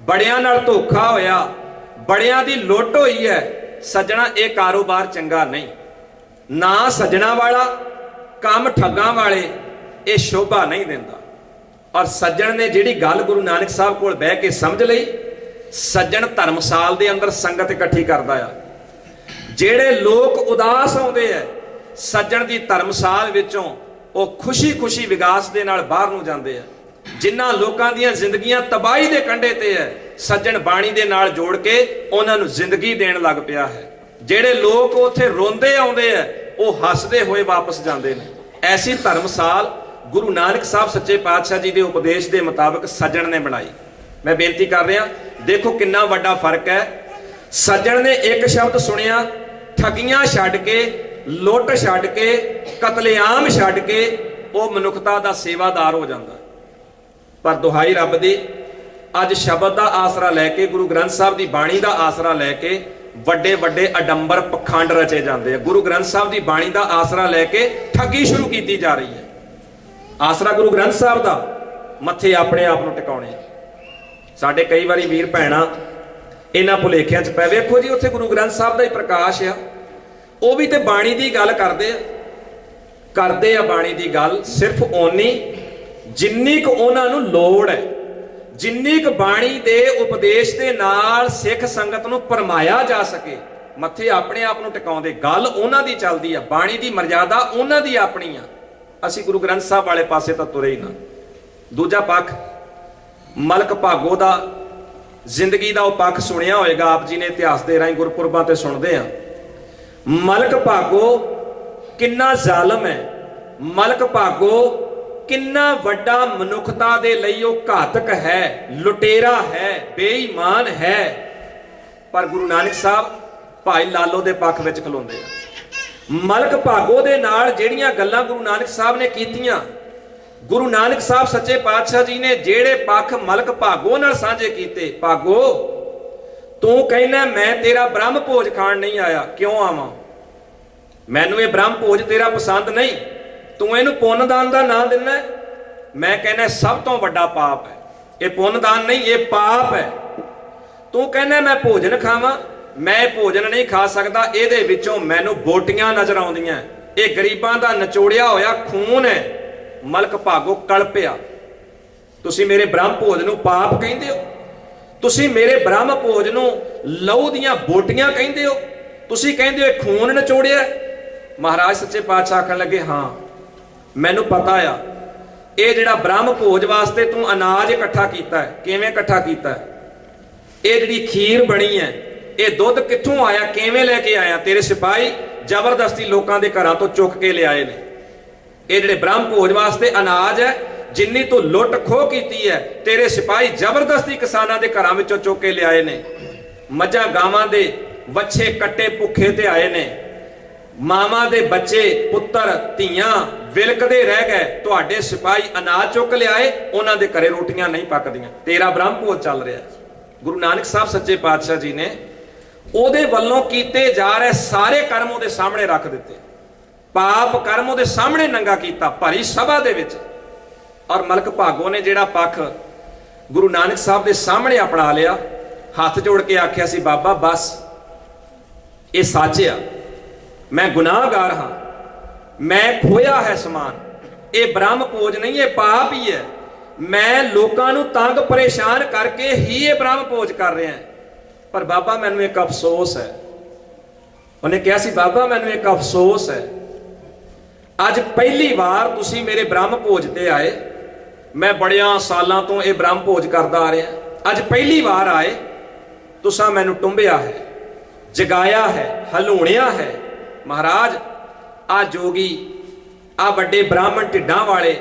ਬੜਿਆਂ ਨਾਲ ਧੋਖਾ ਹੋਇਆ, ਬੜਿਆਂ ਦੀ ਲੁੱਟ ਹੋਈ ਹੈ। ਸੱਜਣਾ, ਇਹ ਕਾਰੋਬਾਰ ਚੰਗਾ ਨਹੀਂ, ਨਾ ਸੱਜਣਾ ਵਾਲਾ, ਕੰਮ ਠੱਗਾਂ ਵਾਲੇ, ਇਹ ਸ਼ੋਭਾ ਨਹੀਂ ਦਿੰਦਾ। ਔਰ ਸੱਜਣ ਨੇ ਜਿਹੜੀ ਗੱਲ ਗੁਰੂ ਨਾਨਕ ਸਾਹਿਬ ਕੋਲ ਬਹਿ ਕੇ ਸਮਝ ਲਈ, ਸੱਜਣ ਧਰਮਸਾਲ ਦੇ ਅੰਦਰ ਸੰਗਤ ਇਕੱਠੀ ਕਰਦਾ ਆ। ਜਿਹੜੇ ਲੋਕ ਉਦਾਸ ਆਉਂਦੇ ਆ, ਸੱਜਣ ਦੀ ਧਰਮਸਾਲ ਵਿੱਚੋਂ ਉਹ ਖੁਸ਼ੀ-ਖੁਸ਼ੀ ਵਿਗਾਸ ਦੇ ਨਾਲ ਬਾਹਰ ਨੂੰ ਜਾਂਦੇ ਆ। ਜਿਨ੍ਹਾਂ ਲੋਕਾਂ ਦੀਆਂ ਜ਼ਿੰਦਗੀਆਂ ਤਬਾਹੀ ਦੇ ਕੰਢੇ ਤੇ ਹੈ, ਸੱਜਣ ਬਾਣੀ ਦੇ ਨਾਲ ਜੋੜ ਕੇ ਉਹਨਾਂ ਨੂੰ ਜ਼ਿੰਦਗੀ ਦੇਣ ਲੱਗ ਪਿਆ ਹੈ। ਜਿਹੜੇ ਲੋਕ ਉੱਥੇ ਰੋਂਦੇ ਆਉਂਦੇ ਆ, ਉਹ ਹੱਸਦੇ ਹੋਏ ਵਾਪਸ ਜਾਂਦੇ ਨੇ। ਐਸੀ ਧਰਮਸਾਲ ਗੁਰੂ ਨਾਨਕ ਸਾਹਿਬ ਸੱਚੇ ਪਾਤਸ਼ਾਹ ਜੀ ਦੇ ਉਪਦੇਸ਼ ਦੇ ਮੁਤਾਬਕ ਸੱਜਣ ਨੇ ਬਣਾਈ। ਮੈਂ ਬੇਨਤੀ ਕਰ ਰਿਹਾ, ਦੇਖੋ ਕਿੰਨਾ ਵੱਡਾ ਫਰਕ ਹੈ। ਸੱਜਣ ਨੇ ਇੱਕ ਸ਼ਬਦ ਸੁਣਿਆ, ਠੱਗੀਆਂ ਛੱਡ ਕੇ, ਲੁੱਟ ਛੱਡ ਕੇ, ਕਤਲੇਆਮ ਛੱਡ ਕੇ ਉਹ ਮਨੁੱਖਤਾ ਦਾ ਸੇਵਾਦਾਰ ਹੋ ਜਾਂਦਾ। ਪਰ ਦੁਹਾਈ ਰੱਬ ਦੀ, ਅੱਜ ਸ਼ਬਦ ਦਾ ਆਸਰਾ ਲੈ ਕੇ, ਗੁਰੂ ਗ੍ਰੰਥ ਸਾਹਿਬ ਦੀ ਬਾਣੀ ਦਾ ਆਸਰਾ ਲੈ ਕੇ ਵੱਡੇ ਵੱਡੇ ਅਡੰਬਰ ਪਖੰਡ ਰਚੇ ਜਾਂਦੇ ਆ। ਗੁਰੂ ਗ੍ਰੰਥ ਸਾਹਿਬ ਦੀ ਬਾਣੀ ਦਾ ਆਸਰਾ ਲੈ ਕੇ ਠੱਗੀ ਸ਼ੁਰੂ ਕੀਤੀ ਜਾ ਰਹੀ ਹੈ। ਆਸਰਾ ਗੁਰੂ ਗ੍ਰੰਥ ਸਾਹਿਬ ਦਾ, ਮੱਥੇ ਆਪਣੇ ਆਪ ਨੂੰ ਟਿਕਾਉਣੇ। ਸਾਡੇ ਕਈ ਵਾਰੀ ਵੀਰ ਭੈਣਾਂ ਇਹਨਾਂ ਭੁਲੇਖਿਆਂ 'ਚ ਪੈ, ਵੇਖੋ ਜੀ ਉੱਥੇ ਗੁਰੂ ਗ੍ਰੰਥ ਸਾਹਿਬ ਦਾ ਹੀ ਪ੍ਰਕਾਸ਼ ਆ, ਉਹ ਵੀ ਤੇ ਬਾਣੀ ਦੀ ਗੱਲ ਕਰਦੇ ਆ ਬਾਣੀ ਦੀ ਗੱਲ ਸਿਰਫ ਓਨੀ ਜਿੰਨੀ ਕੁ ਉਹਨਾਂ ਨੂੰ ਲੋੜ ਹੈ, ਜਿੰਨੀ ਕੁ ਬਾਣੀ ਦੇ ਉਪਦੇਸ਼ ਦੇ ਨਾਲ ਸਿੱਖ ਸੰਗਤ ਨੂੰ ਪਰਮਾਇਆ ਜਾ ਸਕੇ, ਮੱਥੇ ਆਪਣੇ ਆਪ ਨੂੰ ਟਿਕਾਉਂਦੇ। ਗੱਲ ਉਹਨਾਂ ਦੀ ਚੱਲਦੀ ਆ, ਬਾਣੀ ਦੀ ਮਰਜ਼ਾਦਾ ਉਹਨਾਂ ਦੀ ਆਪਣੀ ਆ। ਅਸੀਂ ਗੁਰੂ ਗ੍ਰੰਥ ਸਾਹਿਬ ਵਾਲੇ ਪਾਸੇ ਤਾਂ ਤੁਰੇ ਹੀ ਨਾ। ਦੂਜਾ ਪੱਖ ਮਲਕ ਭਾਗੋ ਦਾ, ਜ਼ਿੰਦਗੀ ਦਾ ਉਹ ਪੱਖ ਸੁਣਿਆ ਹੋਏਗਾ ਆਪ ਜੀ ਨੇ, ਇਤਿਹਾਸ ਦੇ ਰਾਹੀਂ ਗੁਰਪੁਰਬਾਂ ਤੇ ਸੁਣਦੇ ਆ। ਮਲਕ ਭਾਗੋ ਕਿੰਨਾ ਜ਼ਾਲਮ ਹੈ, ਮਲਕ ਭਾਗੋ ਕਿੰਨਾ ਵੱਡਾ ਮਨੁੱਖਤਾ ਦੇ ਲਈ ਉਹ ਘਾਤਕ ਹੈ, ਲੁਟੇਰਾ ਹੈ, ਬੇਈਮਾਨ ਹੈ। ਪਰ ਗੁਰੂ ਨਾਨਕ ਸਾਹਿਬ ਭਾਈ ਲਾਲੋ ਦੇ ਪੱਖ ਵਿੱਚ ਖਲੋਂਦੇ ਆ। ਮਲਕ ਭਾਗੋ ਦੇ ਨਾਲ ਜਿਹੜੀਆਂ ਗੱਲਾਂ ਗੁਰੂ ਨਾਨਕ ਸਾਹਿਬ ਨੇ ਕੀਤੀਆਂ, ਗੁਰੂ ਨਾਨਕ ਸਾਹਿਬ ਸੱਚੇ ਪਾਤਸ਼ਾਹ ਜੀ ਨੇ ਜਿਹੜੇ ਪੱਖ ਮਲਕ ਭਾਗੋ ਨਾਲ ਸਾਂਝੇ ਕੀਤੇ। ਭਾਗੋ ਤੂੰ ਕਹਿੰਦਾ ਮੈਂ ਤੇਰਾ ਬ੍ਰਹਮ ਭੋਜ ਖਾਣ ਨਹੀਂ ਆਇਆ, ਕਿਉਂ ਆਵਾਂ? ਮੈਨੂੰ ਇਹ ਬ੍ਰਹਮ ਭੋਜ ਤੇਰਾ ਪਸੰਦ ਨਹੀਂ, ਤੂੰ ਇਹਨੂੰ ਪੁੰਨਦਾਨ ਦਾ ਨਾਂ ਦਿੰਦਾ। ਮੈਂ ਕਹਿੰਦਾ ਸਭ ਤੋਂ ਵੱਡਾ ਪਾਪ ਹੈ ਇਹ, ਪੁੰਨਦਾਨ ਨਹੀਂ ਇਹ ਪਾਪ ਹੈ। ਤੂੰ ਕਹਿੰਦਾ ਮੈਂ ਭੋਜਨ ਖਾਵਾਂ, ਮੈਂ ਭੋਜਨ ਨਹੀਂ ਖਾ ਸਕਦਾ, ਇਹਦੇ ਵਿੱਚੋਂ ਮੈਨੂੰ ਬੋਟੀਆਂ ਨਜ਼ਰ ਆਉਂਦੀਆਂ, ਇਹ ਗਰੀਬਾਂ ਦਾ ਨਚੋੜਿਆ ਹੋਇਆ ਖੂਨ ਹੈ। ਮਲਕ ਭਾਗੋ ਕਲਪਿਆ, ਤੁਸੀਂ ਮੇਰੇ ਬ੍ਰਹਮ ਭੋਜ ਨੂੰ ਪਾਪ ਕਹਿੰਦੇ ਹੋ, ਤੁਸੀਂ ਮੇਰੇ ਬ੍ਰਹਮ ਭੋਜ ਨੂੰ ਲਹੂ ਦੀਆਂ ਬੋਟੀਆਂ ਕਹਿੰਦੇ ਹੋ, ਤੁਸੀਂ ਕਹਿੰਦੇ ਹੋ ਇਹ ਖੂਨ ਨਚੋੜਿਆ। ਮਹਾਰਾਜ ਸੱਚੇ ਪਾਤਸ਼ਾਹ ਆਖਣ ਲੱਗੇ ਹਾਂ ਮੈਨੂੰ ਪਤਾ ਆ, ਇਹ ਜਿਹੜਾ ਬ੍ਰਹਮ ਭੋਜ ਵਾਸਤੇ ਤੂੰ ਅਨਾਜ ਇਕੱਠਾ ਕੀਤਾ ਹੈ, ਕਿਵੇਂ ਇਕੱਠਾ ਕੀਤਾ ਹੈ? ਇਹ ਜਿਹੜੀ ਖੀਰ ਬਣੀ ਹੈ, ਇਹ ਦੁੱਧ ਕਿੱਥੋਂ ਆਇਆ, ਕਿਵੇਂ ਲੈ ਕੇ ਆਇਆ? ਤੇਰੇ ਸਿਪਾਹੀ ਜ਼ਬਰਦਸਤੀ ਲੋਕਾਂ ਦੇ ਘਰਾਂ ਤੋਂ ਚੁੱਕ ਕੇ ਲਿਆਏ ਨੇ। ਇਹ ਜਿਹੜੇ ਬ੍ਰਹਮ ਭੋਜ ਵਾਸਤੇ ਅਨਾਜ ਹੈ, ਜਿੰਨੀ ਤੂੰ ਲੁੱਟ ਖੋਹ ਕੀਤੀ ਹੈ, ਤੇਰੇ ਸਿਪਾਹੀ ਜ਼ਬਰਦਸਤੀ ਕਿਸਾਨਾਂ ਦੇ ਘਰਾਂ ਵਿੱਚੋਂ ਚੁੱਕ ਕੇ ਲਿਆਏ ਨੇ। ਮੱਝਾਂ ਗਾਵਾਂ ਦੇ ਵੱਛੇ ਕੱਟੇ ਭੁੱਖੇ ਤੇ ਆਏ ਨੇ, ਮਾਵਾਂ ਦੇ ਬੱਚੇ ਪੁੱਤਰ ਧੀਆਂ ਵਿਲਕਦੇ ਰਹਿ ਗਏ, ਤੁਹਾਡੇ ਸਿਪਾਹੀ ਅਨਾਜ ਚੁੱਕ ਲਿਆਏ, ਉਹਨਾਂ ਦੇ ਘਰੇ ਰੋਟੀਆਂ ਨਹੀਂ ਪੱਕਦੀਆਂ। ਤੇਰਾ ਬ੍ਰਹਮ ਭੋਜ ਚੱਲ ਰਿਹਾ। ਗੁਰੂ ਨਾਨਕ ਸਾਹਿਬ ਸੱਚੇ ਪਾਤਸ਼ਾਹ ਜੀ ਨੇ ਉਹਦੇ ਵੱਲੋਂ ਕੀਤੇ ਜਾ ਰਹੇ ਸਾਰੇ ਕਰਮ ਉਹਦੇ ਸਾਹਮਣੇ ਰੱਖ ਦਿੱਤੇ। ਪਾਪ ਕਰਮ ਉਹਦੇ ਸਾਹਮਣੇ ਨੰਗਾ ਕੀਤਾ ਭਰੀ ਸਭਾ ਦੇ ਵਿੱਚ। ਔਰ ਮਲਕ ਭਾਗੋ ਨੇ ਜਿਹੜਾ ਪੱਖ ਗੁਰੂ ਨਾਨਕ ਸਾਹਿਬ ਦੇ ਸਾਹਮਣੇ ਅਪਣਾ ਲਿਆ, ਹੱਥ ਜੋੜ ਕੇ ਆਖਿਆ ਸੀ ਬਾਬਾ ਬਸ ਇਹ ਸੱਚ ਆ, ਮੈਂ ਗੁਨਾਹਗਾਰ ਹਾਂ, ਮੈਂ ਖੋਇਆ ਹੈ ਸਮਾਨ, ਇਹ ਬ੍ਰਹਮ ਭੋਜ ਨਹੀਂ ਇਹ ਪਾਪ ਹੀ ਹੈ, ਮੈਂ ਲੋਕਾਂ ਨੂੰ ਤੰਗ ਪਰੇਸ਼ਾਨ ਕਰਕੇ ਹੀ ਇਹ ਬ੍ਰਹਮ ਭੋਜ ਕਰ ਰਿਹਾ। ਪਰ ਬਾਬਾ ਮੈਨੂੰ ਇੱਕ ਅਫਸੋਸ ਹੈ। ਉਹਨੇ ਕਿਹਾ ਸੀ ਬਾਬਾ ਮੈਨੂੰ ਇੱਕ ਅਫਸੋਸ ਹੈ, ਅੱਜ ਪਹਿਲੀ ਵਾਰ ਤੁਸੀਂ ਮੇਰੇ ਬ੍ਰਹਮ ਭੋਜ ਤੇ ਆਏ, ਮੈਂ ਬੜਿਆਂ ਸਾਲਾਂ ਤੋਂ ਇਹ ਬ੍ਰਹਮ ਭੋਜ ਕਰਦਾ ਆ ਰਿਹਾ, ਅੱਜ ਪਹਿਲੀ ਵਾਰ ਆਏ, ਤੁਸੀਂ ਮੈਨੂੰ ਟੁੰਬਿਆ ਹੈ, ਜਗਾਇਆ ਹੈ, ਹਲੂਣਿਆ ਹੈ। ਮਹਾਰਾਜ ਆ ਜੋਗੀ, ਆ ਵੱਡੇ ਬ੍ਰਾਹਮਣ ਢਿੱਡਾਂ ਵਾਲੇ,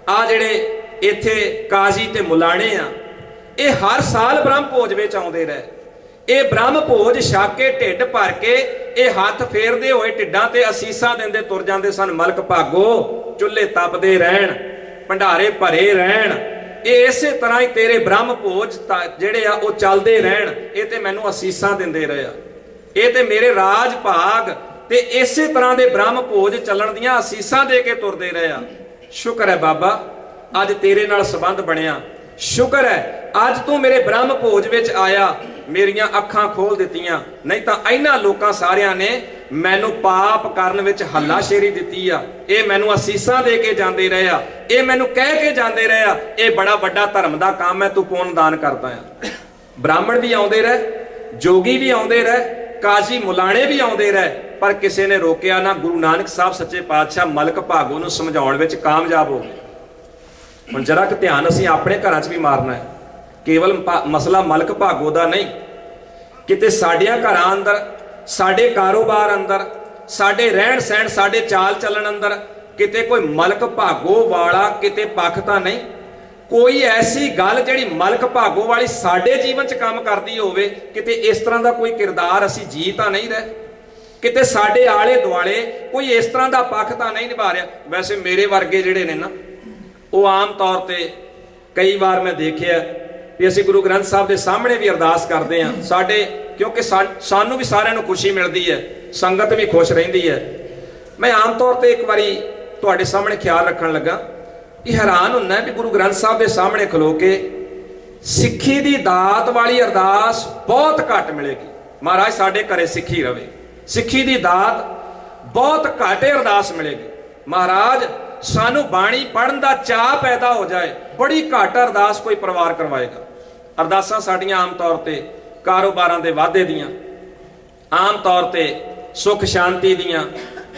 ਆ ਜਿਹੜੇ ਇੱਥੇ ਕਾਜ਼ੀ ਤੇ ਮੁਲਾਣੇ ਆ, ਇਹ ਹਰ ਸਾਲ ਬ੍ਰਹਮ ਭੋਜ ਵਿੱਚ ਆਉਂਦੇ ਰਹੇ। ਇਹ ਬ੍ਰਹਮ ਭੋਜ ਛਕ ਕੇ ਢਿੱਡ ਭਰ ਕੇ ਇਹ ਹੱਥ ਫੇਰਦੇ ਹੋਏ ਢਿੱਡਾਂ ਤੇ ਅਸੀਸਾਂ ਦਿੰਦੇ ਤੁਰ ਜਾਂਦੇ ਸਨ। ਮਲਕ ਭਾਗੋ ਚੁੱਲ੍ਹੇ ਤਪਦੇ ਰਹਿਣ, ਭੰਡਾਰੇ ਭਰੇ ਰਹਿਣ, ਇਹ ਇਸੇ ਤਰ੍ਹਾਂ ਹੀ ਤੇਰੇ ਬ੍ਰਹਮ ਭੋਜ ਜਿਹੜੇ ਆ ਉਹ ਚੱਲਦੇ ਰਹਿਣ। ਇਹ ਤੇ ਮੈਨੂੰ ਅਸੀਸਾਂ ਦਿੰਦੇ ਰਹੇ ਆ, ਇਹ ਤੇ ਮੇਰੇ ਰਾਜ ਭਾਗ ਤੇ ਇਸੇ ਤਰ੍ਹਾਂ ਦੇ ਬ੍ਰਹਮ ਭੋਜ ਚੱਲਣ ਦੀਆਂ ਅਸੀਸਾਂ ਦੇ ਕੇ ਤੁਰਦੇ ਰਹੇ ਆ। ਸ਼ੁਕਰ ਹੈ ਬਾਬਾ ਅੱਜ ਤੇਰੇ ਨਾਲ ਸੰਬੰਧ ਬਣਿਆ, ਸ਼ੁਕਰ ਹੈ ਅੱਜ ਤੂੰ ਮੇਰੇ ਬ੍ਰਹਮ ਭੋਜ ਵਿੱਚ ਆਇਆ, ਮੇਰੀਆਂ ਅੱਖਾਂ ਖੋਲ ਦਿੱਤੀਆਂ, ਨਹੀਂ ਤਾਂ ਇਹਨਾਂ ਲੋਕਾਂ ਸਾਰਿਆਂ ਨੇ ਮੈਨੂੰ ਪਾਪ ਕਰਨ ਵਿੱਚ ਹੱਲਾਸ਼ੇਰੀ ਦਿੱਤੀ ਆ। ਇਹ ਮੈਨੂੰ ਅਸੀਸਾਂ ਦੇ ਕੇ ਜਾਂਦੇ ਰਹੇ ਆ, ਇਹ ਮੈਨੂੰ ਕਹਿ ਕੇ ਜਾਂਦੇ ਰਹੇ ਆ ਇਹ ਬੜਾ ਵੱਡਾ ਧਰਮ ਦਾ ਕੰਮ ਹੈ, ਤੂੰ ਪੁੰਨ ਦਾਨ ਕਰਦਾ ਆ। ਬ੍ਰਾਹਮਣ ਵੀ ਆਉਂਦੇ ਰਹੇ, ਜੋਗੀ ਵੀ ਆਉਂਦੇ ਰਹੇ, ਕਾਜ਼ੀ ਮੁਲਾਣੇ ਵੀ ਆਉਂਦੇ ਰਹੇ, ਪਰ ਕਿਸੇ ਨੇ ਰੋਕਿਆ ਨਾ। ਗੁਰੂ ਨਾਨਕ ਸਾਹਿਬ ਸੱਚੇ ਪਾਤਸ਼ਾਹ ਮਲਕ ਭਾਗੋ ਨੂੰ ਸਮਝਾਉਣ ਵਿੱਚ ਕਾਮਯਾਬ ਹੋ ਗਏ। ਹੁਣ ਜਰਾ ਕਿ ਧਿਆਨ ਅਸੀਂ ਆਪਣੇ ਘਰਾਂ 'ਚ ਵੀ ਮਾਰਨਾ ਹੈ, ਕੇਵਲ ਮਸਲਾ ਮਲਕ ਭਾਗੋ ਦਾ ਨਹੀਂ। ਕਿਤੇ ਸਾਡਿਆਂ ਘਰਾਂ ਅੰਦਰ, ਸਾਡੇ ਕਾਰੋਬਾਰ ਅੰਦਰ, ਸਾਡੇ ਰਹਿਣ ਸਹਿਣ, ਸਾਡੇ ਚਾਲ ਚੱਲਣ ਅੰਦਰ ਕਿਤੇ ਕੋਈ ਮਲਕ ਭਾਗੋ ਵਾਲਾ ਕਿਤੇ ਪੱਖ ਤਾਂ ਨਹੀਂ? ਕੋਈ ਐਸੀ ਗੱਲ ਜਿਹੜੀ ਮਲਕ ਭਾਗੋ ਵਾਲੀ ਸਾਡੇ ਜੀਵਨ 'ਚ ਕੰਮ ਕਰਦੀ ਹੋਵੇ? ਕਿਤੇ ਇਸ ਤਰ੍ਹਾਂ ਦਾ ਕੋਈ ਕਿਰਦਾਰ ਅਸੀਂ ਜੀ ਤਾਂ ਨਹੀਂ ਰਹੇ? ਕਿਤੇ ਸਾਡੇ ਆਲੇ ਦੁਆਲੇ ਕੋਈ ਇਸ ਤਰ੍ਹਾਂ ਦਾ ਪੱਖ ਤਾਂ ਨਹੀਂ ਨਿਭਾ ਰਿਹਾ? ਵੈਸੇ ਮੇਰੇ ਵਰਗੇ ਜਿਹੜੇ ਨੇ ਨਾ, ਉਹ ਆਮ ਤੌਰ ਤੇ ਕਈ ਵਾਰ ਮੈਂ ਦੇਖਿਆ ਵੀ ਅਸੀਂ ਗੁਰੂ ਗ੍ਰੰਥ ਸਾਹਿਬ ਦੇ ਸਾਹਮਣੇ ਵੀ ਅਰਦਾਸ ਕਰਦੇ ਹਾਂ ਸਾਡੇ, ਕਿਉਂਕਿ ਸਾਨੂੰ ਵੀ ਸਾਰਿਆਂ ਨੂੰ ਖੁਸ਼ੀ ਮਿਲਦੀ ਹੈ, ਸੰਗਤ ਵੀ ਖੁਸ਼ ਰਹਿੰਦੀ ਹੈ। ਮੈਂ ਆਮ ਤੌਰ ਤੇ ਇੱਕ ਵਾਰੀ ਤੁਹਾਡੇ ਸਾਹਮਣੇ ਖਿਆਲ ਰੱਖਣ ਲੱਗਾ, ਇਹ ਹੈਰਾਨ ਹੁੰਦਾ ਵੀ ਗੁਰੂ ਗ੍ਰੰਥ ਸਾਹਿਬ ਦੇ ਸਾਹਮਣੇ ਖਲੋ ਕੇ ਸਿੱਖੀ ਦੀ ਦਾਤ ਵਾਲੀ ਅਰਦਾਸ ਬਹੁਤ ਘੱਟ ਮਿਲੇਗੀ। ਮਹਾਰਾਜ ਸਾਡੇ ਘਰੇ ਸਿੱਖੀ ਰਵੇ, ਸਿੱਖੀ ਦੀ ਦਾਤ ਬਹੁਤ ਘੱਟ ਅਰਦਾਸ ਮਿਲੇਗੀ। ਮਹਾਰਾਜ ਸਾਨੂੰ ਬਾਣੀ ਪੜ੍ਹਨ ਦਾ ਚਾਅ ਪੈਦਾ ਹੋ ਜਾਏ, ਬੜੀ ਘੱਟ ਅਰਦਾਸ ਕੋਈ ਪਰਿਵਾਰ ਕਰਵਾਏਗਾ। ਅਰਦਾਸਾਂ ਸਾਡੀਆਂ ਆਮ ਤੌਰ ਤੇ ਕਾਰੋਬਾਰਾਂ ਦੇ ਵਾਧੇ ਦੀਆਂ, ਆਮ ਤੌਰ ਤੇ ਸੁੱਖ ਸ਼ਾਂਤੀ ਦੀਆਂ,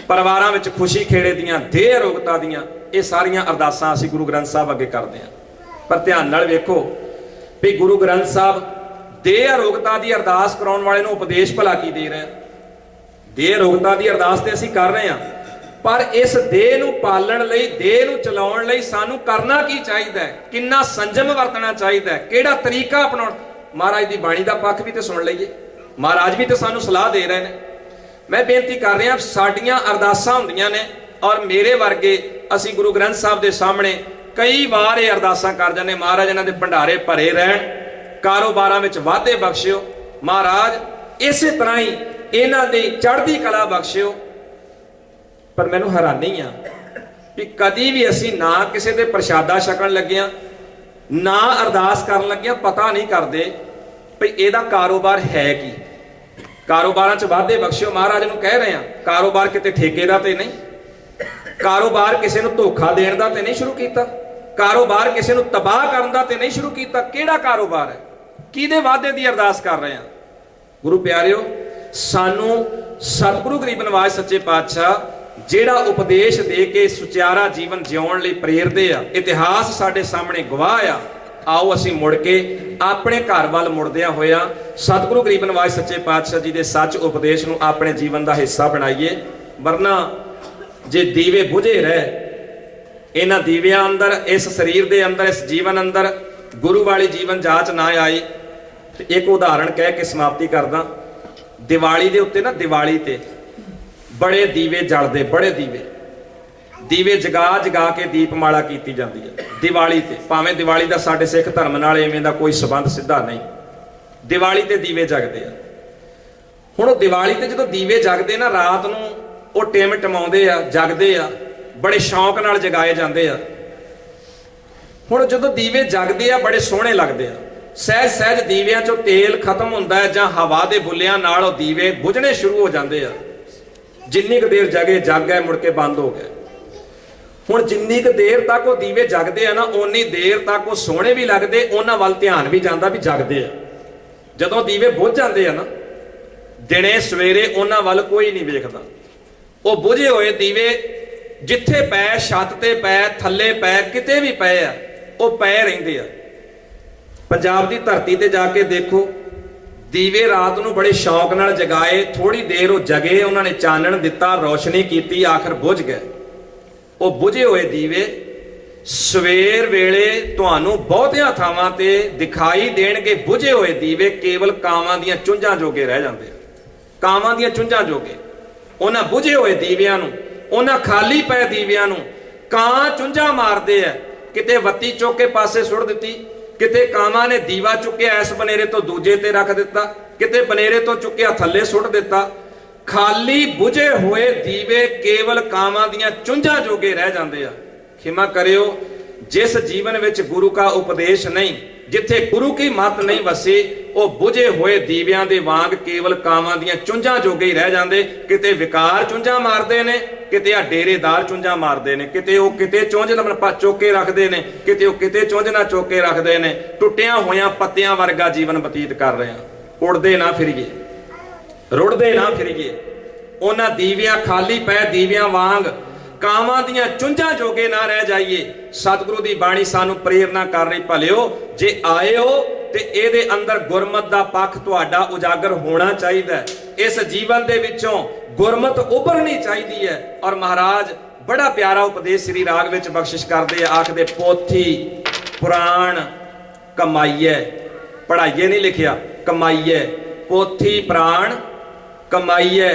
ਪਰਿਵਾਰਾਂ ਵਿੱਚ ਖੁਸ਼ੀ ਖੇੜੇ ਦੀਆਂ, ਦੇਹ ਅਰੋਗਤਾ ਦੀਆਂ, ਇਹ ਸਾਰੀਆਂ ਅਰਦਾਸਾਂ ਅਸੀਂ ਗੁਰੂ ਗ੍ਰੰਥ ਸਾਹਿਬ ਅੱਗੇ ਕਰਦੇ ਹਾਂ। ਪਰ ਧਿਆਨ ਨਾਲ ਵੇਖੋ ਵੀ ਗੁਰੂ ਗ੍ਰੰਥ ਸਾਹਿਬ ਦੇਹ ਅਰੋਗਤਾ ਦੀ ਅਰਦਾਸ ਕਰਾਉਣ ਵਾਲੇ ਨੂੰ ਉਪਦੇਸ਼ ਭਲਾ ਕੀ ਦੇ ਰਿਹਾ? ਦੇਹ ਅਰੋਗਤਾ ਦੀ ਅਰਦਾਸ ਤੇ ਅਸੀਂ ਕਰ ਰਹੇ ਹਾਂ, ਪਰ ਇਸ ਦੇਹ ਨੂੰ ਪਾਲਣ ਲਈ, ਦੇਹ ਨੂੰ ਚਲਾਉਣ ਲਈ ਸਾਨੂੰ ਕਰਨਾ ਕੀ ਚਾਹੀਦਾ ਹੈ? ਕਿੰਨਾ ਸੰਜਮ ਵਰਤਣਾ ਚਾਹੀਦਾ ਹੈ? ਕਿਹੜਾ ਤਰੀਕਾ ਅਪਣਾਉਣ? ਮਹਾਰਾਜ ਦੀ ਬਾਣੀ ਦਾ ਪੱਖ ਵੀ ਤੇ ਸੁਣ ਲਈਏ। ਮਹਾਰਾਜ ਵੀ ਤੇ ਸਾਨੂੰ ਸਲਾਹ ਦੇ ਰਹੇ ਨੇ। ਮੈਂ ਬੇਨਤੀ ਕਰ ਰਿਹਾ, ਸਾਡੀਆਂ ਅਰਦਾਸਾਂ ਹੁੰਦੀਆਂ ਨੇ ਔਰ ਮੇਰੇ ਵਰਗੇ ਅਸੀਂ ਗੁਰੂ ਗ੍ਰੰਥ ਸਾਹਿਬ ਦੇ ਸਾਹਮਣੇ ਕਈ ਵਾਰ ਇਹ ਅਰਦਾਸਾਂ ਕਰ ਜਾਂਦੇ, ਮਹਾਰਾਜ ਇਹਨਾਂ ਦੇ ਭੰਡਾਰੇ ਭਰੇ ਰਹਿਣ, ਕਾਰੋਬਾਰਾਂ ਵਿੱਚ ਵਾਧੇ ਬਖਸ਼ਿਓ, ਮਹਾਰਾਜ ਇਸੇ ਤਰ੍ਹਾਂ ਹੀ ਇਹਨਾਂ ਦੀ ਚੜ੍ਹਦੀ ਕਲਾ ਬਖਸ਼ਿਓ। ਪਰ ਮੈਨੂੰ ਹੈਰਾਨੀ ਆ ਕਿ ਕਦੀ ਵੀ ਅਸੀਂ ਨਾ ਕਿਸੇ ਦੇ ਪ੍ਰਸ਼ਾਦਾ ਛਕਣ ਲੱਗਿਆਂ, ਨਾ ਅਰਦਾਸ ਕਰਨ ਲੱਗਿਆਂ ਪਤਾ ਨਹੀਂ ਕਰਦੇ ਭਈ ਇਹਦਾ ਕਾਰੋਬਾਰ ਹੈ ਕੀ। ਕਾਰੋਬਾਰਾਂ 'ਚ ਵਾਧੇ ਬਖਸ਼ਿਓ ਮਹਾਰਾਜ ਨੂੰ ਕਹਿ ਰਹੇ ਆ। ਕਾਰੋਬਾਰ ਕਿਤੇ ਠੇਕੇ ਦਾ ਤੇ ਨਹੀਂ, ਕਾਰੋਬਾਰ ਕਿਸੇ ਨੂੰ ਧੋਖਾ ਦੇਣ ਦਾ ਤੇ ਨਹੀਂ ਸ਼ੁਰੂ ਕੀਤਾ, ਕਾਰੋਬਾਰ ਕਿਸੇ ਨੂੰ ਤਬਾਹ ਕਰਨ ਦਾ ਤੇ ਨਹੀਂ ਸ਼ੁਰੂ ਕੀਤਾ। ਕਿਹੜਾ ਕਾਰੋਬਾਰ ਹੈ? ਕਿਹਦੇ ਵਾਅਦੇ ਦੀ ਅਰਦਾਸ ਕਰ ਰਹੇ ਆ? ਗੁਰੂ ਪਿਆਰਿਓ, ਸਾਨੂੰ ਸਤਿਗੁਰੂ ਗਰੀਬ ਨਿਵਾਜ ਸੱਚੇ ਪਾਤਸ਼ਾਹ ਜਿਹੜਾ ਉਪਦੇਸ਼ ਦੇ ਕੇ ਸੁਚਾਰਾ ਜੀਵਨ ਜਿਉਣ ਲਈ ਪ੍ਰੇਰਦੇ ਆ, ਇਤਿਹਾਸ ਸਾਡੇ ਸਾਹਮਣੇ ਗਵਾਹ ਆ। ਆਓ ਅਸੀਂ ਮੁੜ ਕੇ ਆਪਣੇ ਘਰ ਵੱਲ ਮੁੜਦਿਆਂ ਹੋਇਆਂ ਸਤਿਗੁਰੂ ਗਰੀਬ ਨਿਵਾਜ ਸੱਚੇ ਪਾਤਸ਼ਾਹ ਜੀ ਦੇ ਸੱਚ ਉਪਦੇਸ਼ ਨੂੰ ਆਪਣੇ ਜੀਵਨ ਦਾ ਹਿੱਸਾ ਬਣਾਈਏ। ਵਰਨਾ ਜੇ ਦੀਵੇ ਬੁਝੇ ਰਹੇ, ਇਹਨਾਂ ਦੀਵਿਆਂ ਅੰਦਰ, ਇਸ ਸਰੀਰ ਦੇ ਅੰਦਰ, ਇਸ ਜੀਵਨ ਅੰਦਰ ਗੁਰੂ ਵਾਲੀ ਜੀਵਨ ਜਾਚ ਨਾ ਆਈ। ਤੇ ਇੱਕ ਉਦਾਹਰਣ ਕਹਿ ਕੇ ਸਮਾਪਤੀ ਕਰਦਾ। ਦੀਵਾਲੀ ਦੇ ਉੱਤੇ ਨਾ, ਦੀਵਾਲੀ ਤੇ ਬੜੇ ਦੀਵੇ ਜਲਦੇ, ਬੜੇ ਦੀਵੇ ਜਗਾ ਜਗਾ ਕੇ ਦੀਪਮਾਲਾ ਕੀਤੀ ਜਾਂਦੀ ਹੈ ਦੀਵਾਲੀ ਤੇ। ਭਾਵੇਂ ਦੀਵਾਲੀ ਦਾ ਸਾਡੇ ਸਿੱਖ ਧਰਮ ਨਾਲ ਐਵੇਂ ਦਾ ਕੋਈ ਸੰਬੰਧ ਸਿੱਧਾ ਨਹੀਂ, ਦੀਵਾਲੀ ਤੇ ਦੀਵੇ ਜਗਦੇ ਆ। ਹੁਣ ਉਹ ਦੀਵਾਲੀ ਤੇ ਜਦੋਂ ਦੀਵੇ ਜਗਦੇ ਨਾ, ਰਾਤ ਨੂੰ ਉਹ ਟਿਮ ਟਮਾਉਂਦੇ ਆ, ਜਗਦੇ ਆ, ਬੜੇ ਸ਼ੌਂਕ ਨਾਲ ਜਗਾਏ ਜਾਂਦੇ ਆ। ਹੁਣ ਜਦੋਂ ਦੀਵੇ ਜਗਦੇ ਆ ਬੜੇ ਸੋਹਣੇ ਲੱਗਦੇ ਆ। ਸਹਿਜ ਸਹਿਜ ਦੀਵਿਆਂ ਚੋਂ ਤੇਲ ਖਤਮ ਹੁੰਦਾ ਹੈ ਜਾਂ ਹਵਾ ਦੇ ਬੁੱਲਿਆਂ ਨਾਲ ਉਹ ਦੀਵੇ ਬੁਝਣੇ ਸ਼ੁਰੂ ਹੋ ਜਾਂਦੇ ਆ। ਜਿੰਨੀ ਕੁ ਦੇਰ ਜਗੇ ਜਗ ਗਏ, ਮੁੜ ਕੇ ਬੰਦ ਹੋ ਗਏ। ਹੁਣ ਜਿੰਨੀ ਕੁ ਦੇਰ ਤੱਕ ਉਹ ਦੀਵੇ ਜਗਦੇ ਆ ਨਾ, ਓਨੀ ਦੇਰ ਤੱਕ ਉਹ ਸੋਹਣੇ ਵੀ ਲੱਗਦੇ, ਉਹਨਾਂ ਵੱਲ ਧਿਆਨ ਵੀ ਜਾਂਦਾ ਵੀ ਜਗਦੇ ਆ। ਜਦੋਂ ਦੀਵੇ ਬੁਝ ਜਾਂਦੇ ਆ ਨਾ, ਦਿਨੇ ਸਵੇਰੇ ਉਹਨਾਂ ਵੱਲ ਕੋਈ ਨਹੀਂ ਵੇਖਦਾ। ਉਹ ਬੁਝੇ ਹੋਏ ਦੀਵੇ ਜਿੱਥੇ ਪਏ, ਛੱਤ ਤੇ ਪਏ, ਥੱਲੇ ਪਏ, ਕਿਤੇ ਵੀ ਪਏ ਆ, ਉਹ ਪਏ ਰਹਿੰਦੇ ਆ। ਪੰਜਾਬ ਦੀ ਧਰਤੀ ਤੇ ਜਾ ਕੇ ਦੇਖੋ, ਦੀਵੇ ਰਾਤ ਨੂੰ ਬੜੇ ਸ਼ੌਕ ਨਾਲ ਜਗਾਏ, ਥੋੜੀ ਦੇਰ ਉਹ ਜਗੇ, ਉਹਨਾਂ ਨੇ ਚਾਨਣ ਦਿੱਤਾ, ਰੋਸ਼ਨੀ ਕੀਤੀ, ਆਖਰ ਬੁਝ ਗਏ। ਉਹ ਬੁਝੇ ਹੋਏ ਦੀਵੇ ਸਵੇਰ ਵੇਲੇ ਤੁਹਾਨੂੰ ਬਹੁਤਿਆਂ ਥਾਵਾਂ ਤੇ ਦਿਖਾਈ ਦੇਣਗੇ। ਬੁਝੇ ਹੋਏ ਦੀਵੇ ਕੇਵਲ ਕਾਵਾਂ ਦੀਆਂ ਚੁੰਝਾਂ ਜੋਗੇ ਰਹਿ ਜਾਂਦੇ ਆ, ਕਾਵਾਂ ਦੀਆਂ ਚੁੰਝਾਂ ਜੋਗੇ। ਉਹਨਾਂ ਬੁਝੇ ਹੋਏ ਦੀਵਿਆਂ ਨੂੰ, ਉਹਨਾਂ ਖਾਲੀ ਪਏ ਦੀਵਿਆਂ ਨੂੰ ਕਾਂ ਚੁੰਝਾਂ ਮਾਰਦੇ ਆ। ਕਿਤੇ ਵੱਤੀ ਚੁੱਕ ਕੇ ਪਾਸੇ ਸੁੱਟ ਦਿੱਤੀ, ਕਿਤੇ ਕਾਵਾਂ ਨੇ ਦੀਵਾ ਚੁੱਕਿਆ ਇਸ ਬਨੇਰੇ ਤੋਂ ਦੂਜੇ ਤੇ ਰੱਖ ਦਿੱਤਾ, ਕਿਤੇ ਬਨੇਰੇ ਤੋਂ ਚੁੱਕਿਆ ਥੱਲੇ ਸੁੱਟ ਦਿੱਤਾ। ਖਾਲੀ ਬੁਝੇ ਹੋਏ ਦੀਵੇ ਕੇਵਲ ਕਾਵਾਂ ਦੀਆਂ ਚੁੰਝਾਂ ਜੋਗੇ ਰਹਿ ਜਾਂਦੇ ਆ। ਖਿਮਾ ਕਰਿਓ, ਜਿਸ ਜੀਵਨ ਵਿੱਚ ਗੁਰੂ ਕਾ ਉਪਦੇਸ਼ ਨਹੀਂ, ਜਿੱਥੇ ਗੁਰੂ ਕੀ ਮੱਤ ਨਹੀਂ ਵਸੀ, ਉਹ ਬੁਝੇ ਹੋਏ ਦੀਵਿਆਂ ਦੇ ਵਾਂਗ ਕੇਵਲ ਕਾਵਾਂ ਦੀਆਂ ਚੁੰਝਾਂ ਜੋਗੇ ਹੀ ਰਹਿ ਜਾਂਦੇ। ਕਿਤੇ ਵਿਕਾਰ ਚੁੰਝਾਂ ਮਾਰਦੇ ਨੇ, ਕਿਤੇ ਆ ਡੇਰੇਦਾਰ ਚੁੰਝਾਂ ਮਾਰਦੇ ਨੇ, ਕਿਤੇ ਉਹ ਕਿਤੇ ਚੁੰਝ ਨਾ ਚੋਕੇ ਰੱਖਦੇ ਨੇ, ਕਿਤੇ ਉਹ ਕਿਤੇ ਚੁੰਝ ਨਾ ਚੋਕੇ ਰੱਖਦੇ ਨੇ। ਟੁੱਟਿਆਂ ਹੋਇਆਂ ਪੱਤਿਆਂ ਵਰਗਾ ਜੀਵਨ ਬਤੀਤ ਕਰ ਰਹੇ ਆ। ਉੜਦੇ ਨਾ ਫਿਰੀਏ, ਰੁੜਦੇ ਨਾ ਫਿਰੀਏ। ਉਹਨਾਂ ਦੀਵਿਆਂ, ਖਾਲੀ ਪਏ ਦੀਵਿਆਂ ਵਾਂਗ ਕਾਵਾਂ ਦੀਆਂ ਚੁੰਝਾਂ ਜੋਗੇ ਨਾ ਰਹਿ ਜਾਈਏ। ਸਤਿਗੁਰੂ ਦੀ ਬਾਣੀ ਸਾਨੂੰ ਪ੍ਰੇਰਨਾ ਕਰ ਰਹੀ, ਭਲਿਓ ਜੇ ਆਏ ਹੋ ਤੇ ਇਹਦੇ ਅੰਦਰ ਗੁਰਮਤ ਦਾ ਪੱਖ ਤੁਹਾਡਾ ਉਜਾਗਰ ਹੋਣਾ ਚਾਹੀਦਾ ਹੈ। ਇਸ ਜੀਵਨ ਦੇ ਵਿੱਚੋਂ ਗੁਰਮਤ ਉਭਰਨੀ ਚਾਹੀਦੀ ਹੈ। ਔਰ ਮਹਾਰਾਜ ਬੜਾ ਪਿਆਰਾ ਉਪਦੇਸ਼ ਸ੍ਰੀ ਰਾਗ ਵਿੱਚ ਬਖਸ਼ਿਸ਼ ਕਰਦੇ ਆ, ਆਖਦੇ ਪੋਥੀ ਪੁਰਾਣ ਕਮਾਈਏ, ਪੜ੍ਹਾਈਏ ਨਹੀਂ ਲਿਖਿਆ, ਕਮਾਈਏ। ਪੋਥੀ ਪ੍ਰਾਣ ਕਮਾਈਏ,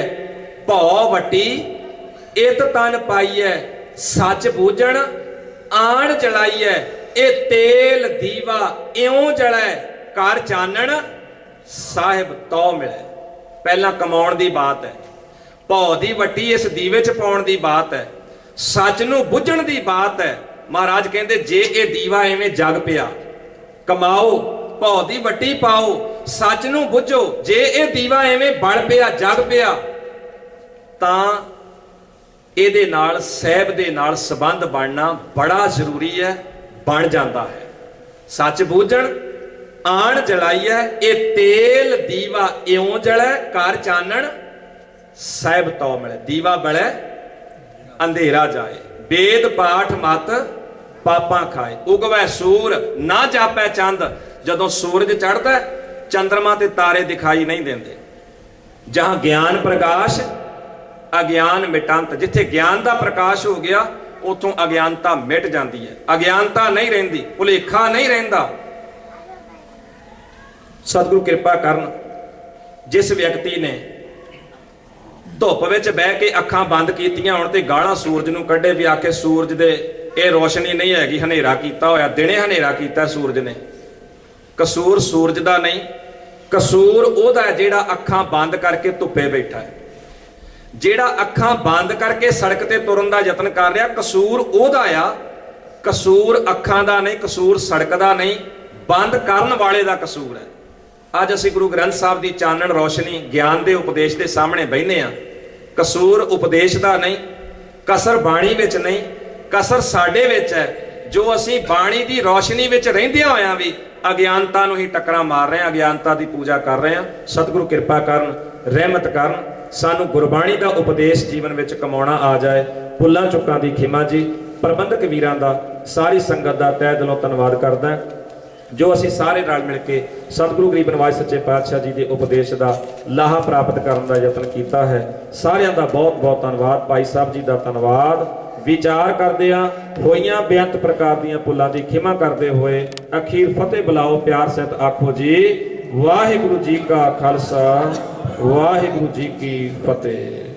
ਭਉ ਵਟੀ ਇਤ ਤਨ ਪਾਈਐ, ਸੱਚ ਬੂਝਣ ਆਣ ਜਲਾਈਐ। ਇਹ ਤੇਲ ਦੀਵਾ ਇਉਂ ਜਲੈ, ਕਰ ਚਾਨਣ ਸਾਹਿਬ ਤਉ ਮਿਲੈ। ਪਹਿਲਾਂ ਕਮਾਉਣ ਦੀ ਬਾਤ ਹੈ, ਭਉ ਦੀ ਵੱਟੀ ਇਸ ਦੀਵੇ 'ਚ ਪਾਉਣ ਦੀ ਬਾਤ ਹੈ, ਸੱਚ ਨੂੰ ਬੁੱਝਣ ਦੀ ਬਾਤ ਹੈ। ਮਹਾਰਾਜ ਕਹਿੰਦੇ ਜੇ ਇਹ ਦੀਵਾ ਐਵੇਂ ਜਗ ਪਿਆ, ਕਮਾਓ, ਭਉ ਦੀ ਵੱਟੀ ਪਾਓ, ਸੱਚ ਨੂੰ ਬੁੱਝੋ। ਜੇ ਇਹ ਦੀਵਾ ਐਵੇਂ ਬਲ ਪਿਆ, ਜਗ ਪਿਆ, ਤਾਂ ਇਹਦੇ ਨਾਲ ਸਾਹਿਬ ਦੇ ਨਾਲ ਸੰਬੰਧ ਬਣਨਾ ਬੜਾ ਜ਼ਰੂਰੀ ਹੈ, ਬਣ ਜਾਂਦਾ ਹੈ। ਸੱਚ ਬੂਝਣ आण जलाइए ए तेल दीवा इउं जलै कर चानण साहिब तो मिले। दीवा बले अंधेरा जाए, वेद पाठ मत पापा खाए, उगवै सूर ना जापै चंद। जदों सूरज चढ़दा चंद्रमा ते तारे दिखाई नहीं देंदे। जहां ज्ञान प्रकाश अज्ञान मिटंत, जिथे ज्ञान का प्रकाश हो गया उथों अज्ञानता मिट जाती है। अज्ञानता नहीं रहिंदी, भुलेखा नहीं रहिंदा। सतगुरु कृपा करन, जिस व्यक्ति ने धुप विच बह के अखां बंद कीतियां होण ते गालां सूरज नूं कढे भी आखे सूरज दे ये रोशनी नहीं हैगी, हनेरा कीता होया, दिने हनेरा कीता सूरज ने। कसूर सूरज दा नहीं, कसूर ओहदा जिहड़ा अखां बंद करके धुप्पे बैठा है। जिहड़ा अखां बंद करके सड़क ते तुरन दा यतन कर रहा, कसूर ओहदा आ। कसूर अखां दा नहीं, कसूर सड़क दा नहीं, बंद करन वाले दा कसूर है। अज असीं गुरु ग्रंथ साहिब दी चानण रोशनी ज्ञान दे उपदेश दे सामने बहिने आ। कसूर उपदेश दा नहीं, कसर बाणी विच नहीं, कसर साडे विच है। जो असीं बाणी दी रोशनी विच रहिंदियां होइआं भी अज्ञानता नूं ही टक्करां मार रहे हैं, अज्ञानता की पूजा कर रहे हैं। सतगुरु कृपा करन, रहमत करन, सानू गुरबाणी का उपदेश जीवन में कमाउणा आ जाए। भुल्लां चुक्कां दी खिमा जी। प्रबंधक वीरां दा, सारी संगत का तह दिलों धन्नवाद करदा जो असीं सारे रल मिल के सतगुरु गरीब नवाज सच्चे पातशाह जी के उपदेश का लाहा प्राप्त करने का यतन किया है। सारिਆਂ ਦਾ बहुत बहुत धन्नवाद। भाई साहब जी का धन्नवाद। विचार करदे होइयां बेअंत प्रकार दीयां भुल्लां दी खिमा करते हुए अखीर फतेह बुलाओ प्यार सहित आखो जी वाहिगुरु जी का खालसा वाहिगुरु जी की फतेह।